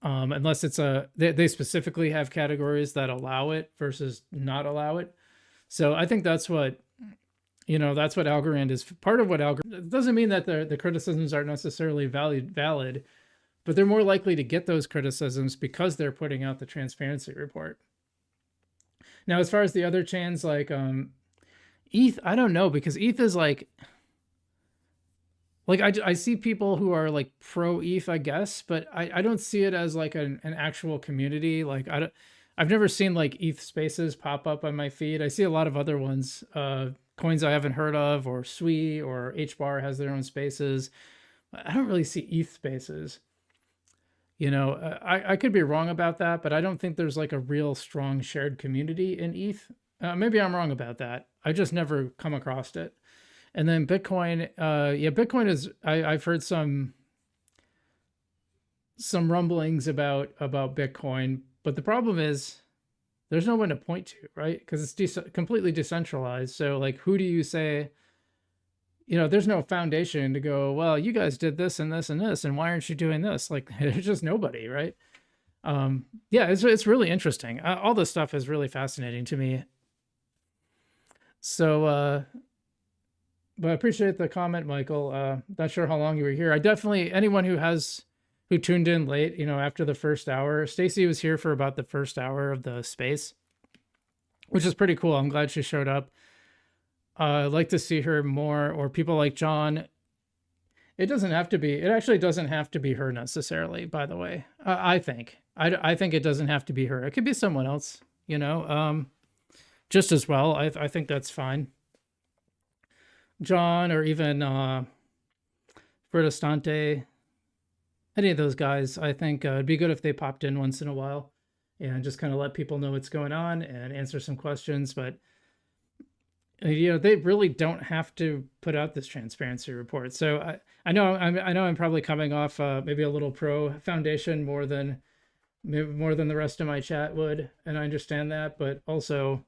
unless it's they specifically have categories that allow it versus not allow it. So I think that's what Algorand is. Part of what Algorand, it doesn't mean that the criticisms aren't necessarily valid, but they're more likely to get those criticisms because they're putting out the transparency report. Now, as far as the other chains like ETH, I don't know, because ETH is like I see people who are like pro ETH, I guess, but I don't see it as like an actual community. Like I've never seen like ETH spaces pop up on my feed. I see a lot of other ones, coins I haven't heard of, or Sui or HBAR has their own spaces. I don't really see ETH spaces. I could be wrong about that, but I don't think there's like a real strong shared community in ETH. Maybe I'm wrong about that. I just never come across it. And then Bitcoin, Bitcoin is, I've heard some rumblings about Bitcoin, but the problem is there's no one to point to, right? Because it's completely decentralized. So like, who do you say, there's no foundation to go, well, you guys did this and this and this, and why aren't you doing this? Like, there's just nobody, right? It's really interesting. All this stuff is really fascinating to me. So, but I appreciate the comment, Michael. Not sure how long you were here. I definitely, anyone who tuned in late, after the first hour, Staci was here for about the first hour of the space, which is pretty cool. I'm glad she showed up. I'd like to see her more, or people like John. It actually doesn't have to be her necessarily, by the way. I think it doesn't have to be her. It could be someone else, just as well. I think that's fine. John, or even Protestante, any of those guys, I think it'd be good if they popped in once in a while and just kind of let people know what's going on and answer some questions. But they really don't have to put out this transparency report. So I know I'm probably coming off maybe a little pro foundation more than the rest of my chat would, and I understand that. But also,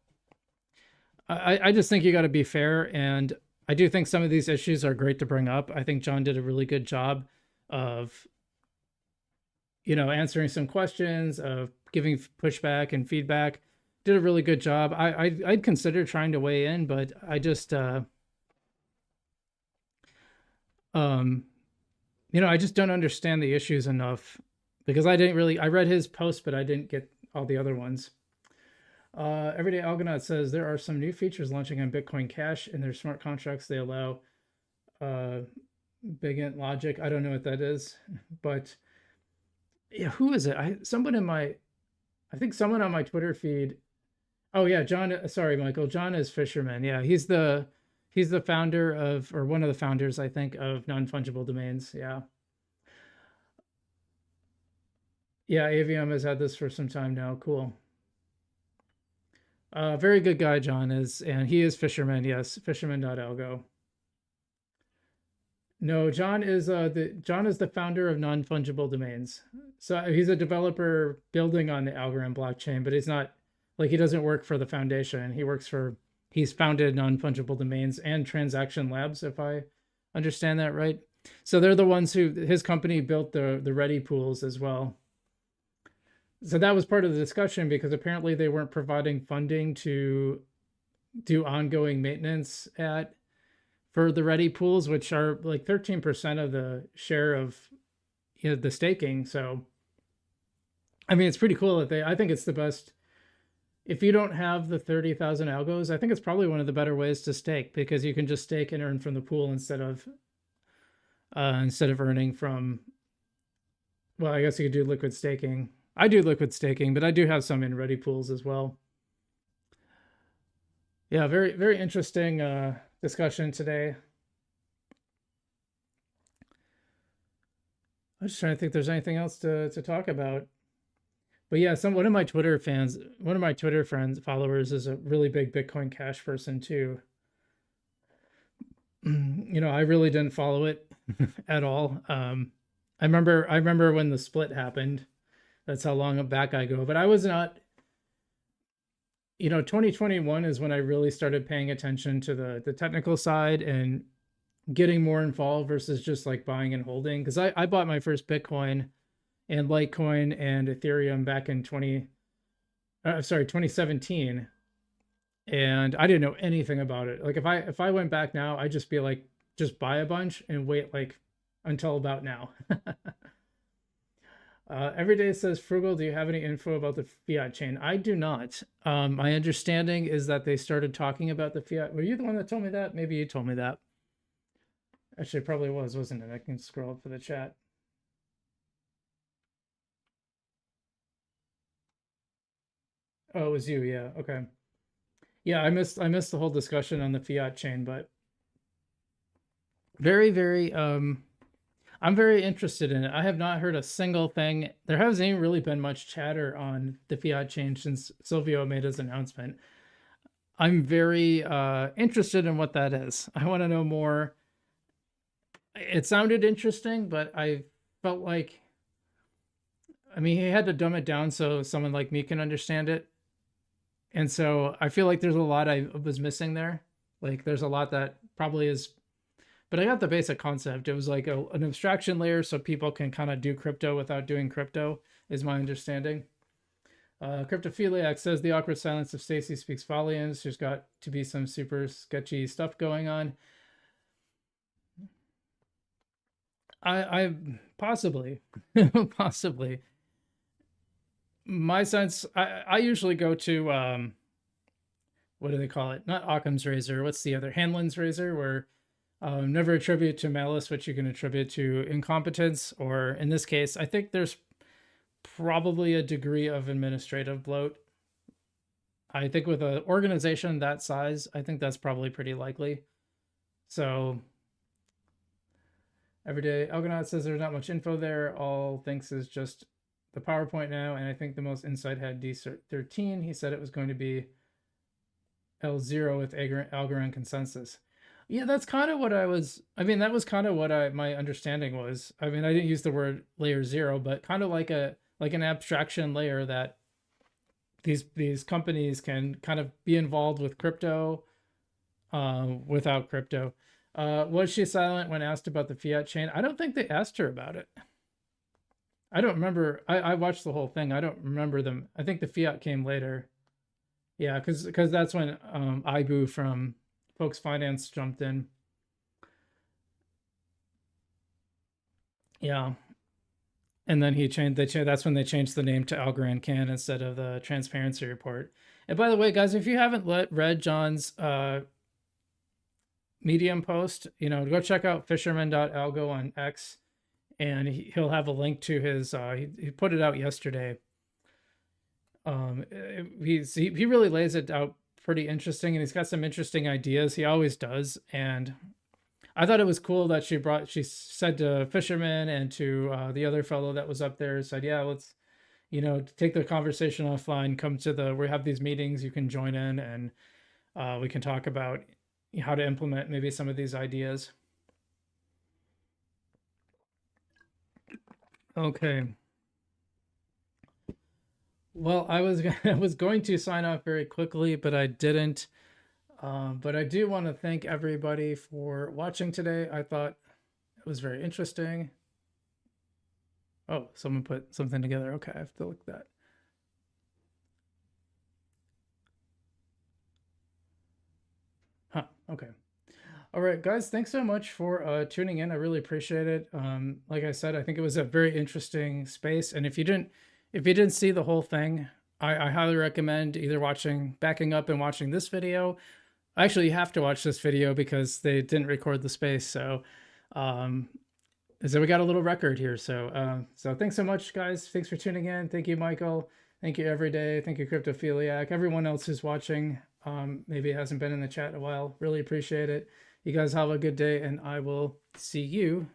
I just think you got to be fair, and I do think some of these issues are great to bring up. I think John did a really good job of, answering some questions, of giving pushback and feedback. Did a really good job. I'd consider trying to weigh in, but I just, I just don't understand the issues enough, because I read his post, but I didn't get all the other ones. Everyday Algonaut says there are some new features launching on Bitcoin Cash in their smart contracts. They allow big int logic. I don't know what that is, but yeah, who is it? I think someone on my Twitter feed. Oh yeah, John. Sorry, Michael. John is Fisherman. Yeah, he's the founder of, or one of the founders, I think, of non-fungible domains. Yeah. Yeah, AVM has had this for some time now. Cool. Very good guy, John is, and he is Fisherman. Yes, fisherman.algo. No, John is the founder of non-fungible domains. So he's a developer building on the Algorand blockchain, but he's not, like, he doesn't work for the foundation. He's founded non-fungible domains and Transaction Labs, if I understand that right. So they're the ones his company built the Ready pools as well. So that was part of the discussion, because apparently they weren't providing funding to do ongoing maintenance for the Ready pools, which are like 13% of the share of the staking. So, I mean, it's pretty cool that I think it's the best. If you don't have the 30,000 algos, I think it's probably one of the better ways to stake, because you can just stake and earn from the pool instead of instead of earning from, well, I guess you could do liquid staking. I do liquid staking, but I do have some in ready pools as well. Yeah, very, very interesting discussion today. I was just trying to think if there's anything else to talk about. But yeah, one of my Twitter friends, followers, is a really big Bitcoin Cash person too. You know, I really didn't follow it at all. I remember when the split happened. That's how long back I go. But I was not, you know, 2021 is when I really started paying attention to the technical side and getting more involved versus just like buying and holding. Because I bought my first Bitcoin and Litecoin and Ethereum back in 2017. And I didn't know anything about it. Like if I went back now, I'd just be like, just buy a bunch and wait like until about now. Everyday says, Frugal, do you have any info about the fiat chain? I do not. My understanding is that they started talking about the fiat. Were you the one that told me that? Maybe you told me that. Actually, it probably was, wasn't it? I can scroll up for the chat. Oh, it was you. Yeah. Okay. Yeah, I missed the whole discussion on the fiat chain, but very, very I'm very interested in it. I have not heard a single thing. There hasn't even really been much chatter on the fiat chain since Silvio made his announcement. I'm very interested in what that is. I want to know more. It sounded interesting, but I felt like, I mean, he had to dumb it down so someone like me can understand it. And so I feel like there's a lot I was missing there. Like there's a lot that probably is, but I got the basic concept. It was like an abstraction layer so people can kind of do crypto without doing crypto, is my understanding. Cryptophiliac says the awkward silence of Staci speaks volumes. There's got to be some super sketchy stuff going on. I possibly, possibly. My sense, I usually go to, what do they call it? Not Occam's razor. What's the other? Hanlon's razor, where never attribute to malice what you can attribute to incompetence, or in this case, I think there's probably a degree of administrative bloat. I think with an organization that size, I think that's probably pretty likely. So everyday Algonaut says there's not much info there. All thinks is just the PowerPoint now, and I think the most insight had D13. He said it was going to be L0 with Algorand consensus. Yeah, that's kind of what I was. I mean, that was kind of what my understanding was. I mean, I didn't use the word layer 0, but kind of like an abstraction layer that these companies can kind of be involved with crypto, without crypto. Was she silent when asked about the fiat chain? I don't think they asked her about it. I don't remember. I watched the whole thing. I don't remember them. I think the fiat came later. Yeah, because that's when Ibu from Folks Finance jumped in. Yeah. And then that's when they changed the name to Algorand Can instead of the transparency report. And by the way, guys, if you haven't read John's Medium post, go check out fisherman.algo on X, and he'll have a link to his, he put it out yesterday. He really lays it out pretty interesting, and he's got some interesting ideas. He always does. And I thought it was cool that she said to Fisherman and to the other fellow that was up there, said, yeah, let's, take the conversation offline, we have these meetings, you can join in, and we can talk about how to implement maybe some of these ideas. Okay. Well, I was going to sign off very quickly, but I didn't. But I do want to thank everybody for watching today. I thought it was very interesting. Oh, someone put something together. Okay, I have to look at that. Huh, okay. All right, guys, thanks so much for tuning in. I really appreciate it. Like I said, I think it was a very interesting space. And if you didn't see the whole thing, I highly recommend either backing up and watching this video. Actually, you have to watch this video because they didn't record the space. So So we got a little record here. So thanks so much, guys. Thanks for tuning in. Thank you, Michael. Thank you, Everyday. Thank you, Cryptophiliac. Everyone else who's watching, maybe hasn't been in the chat in a while. Really appreciate it. You guys have a good day, and I will see you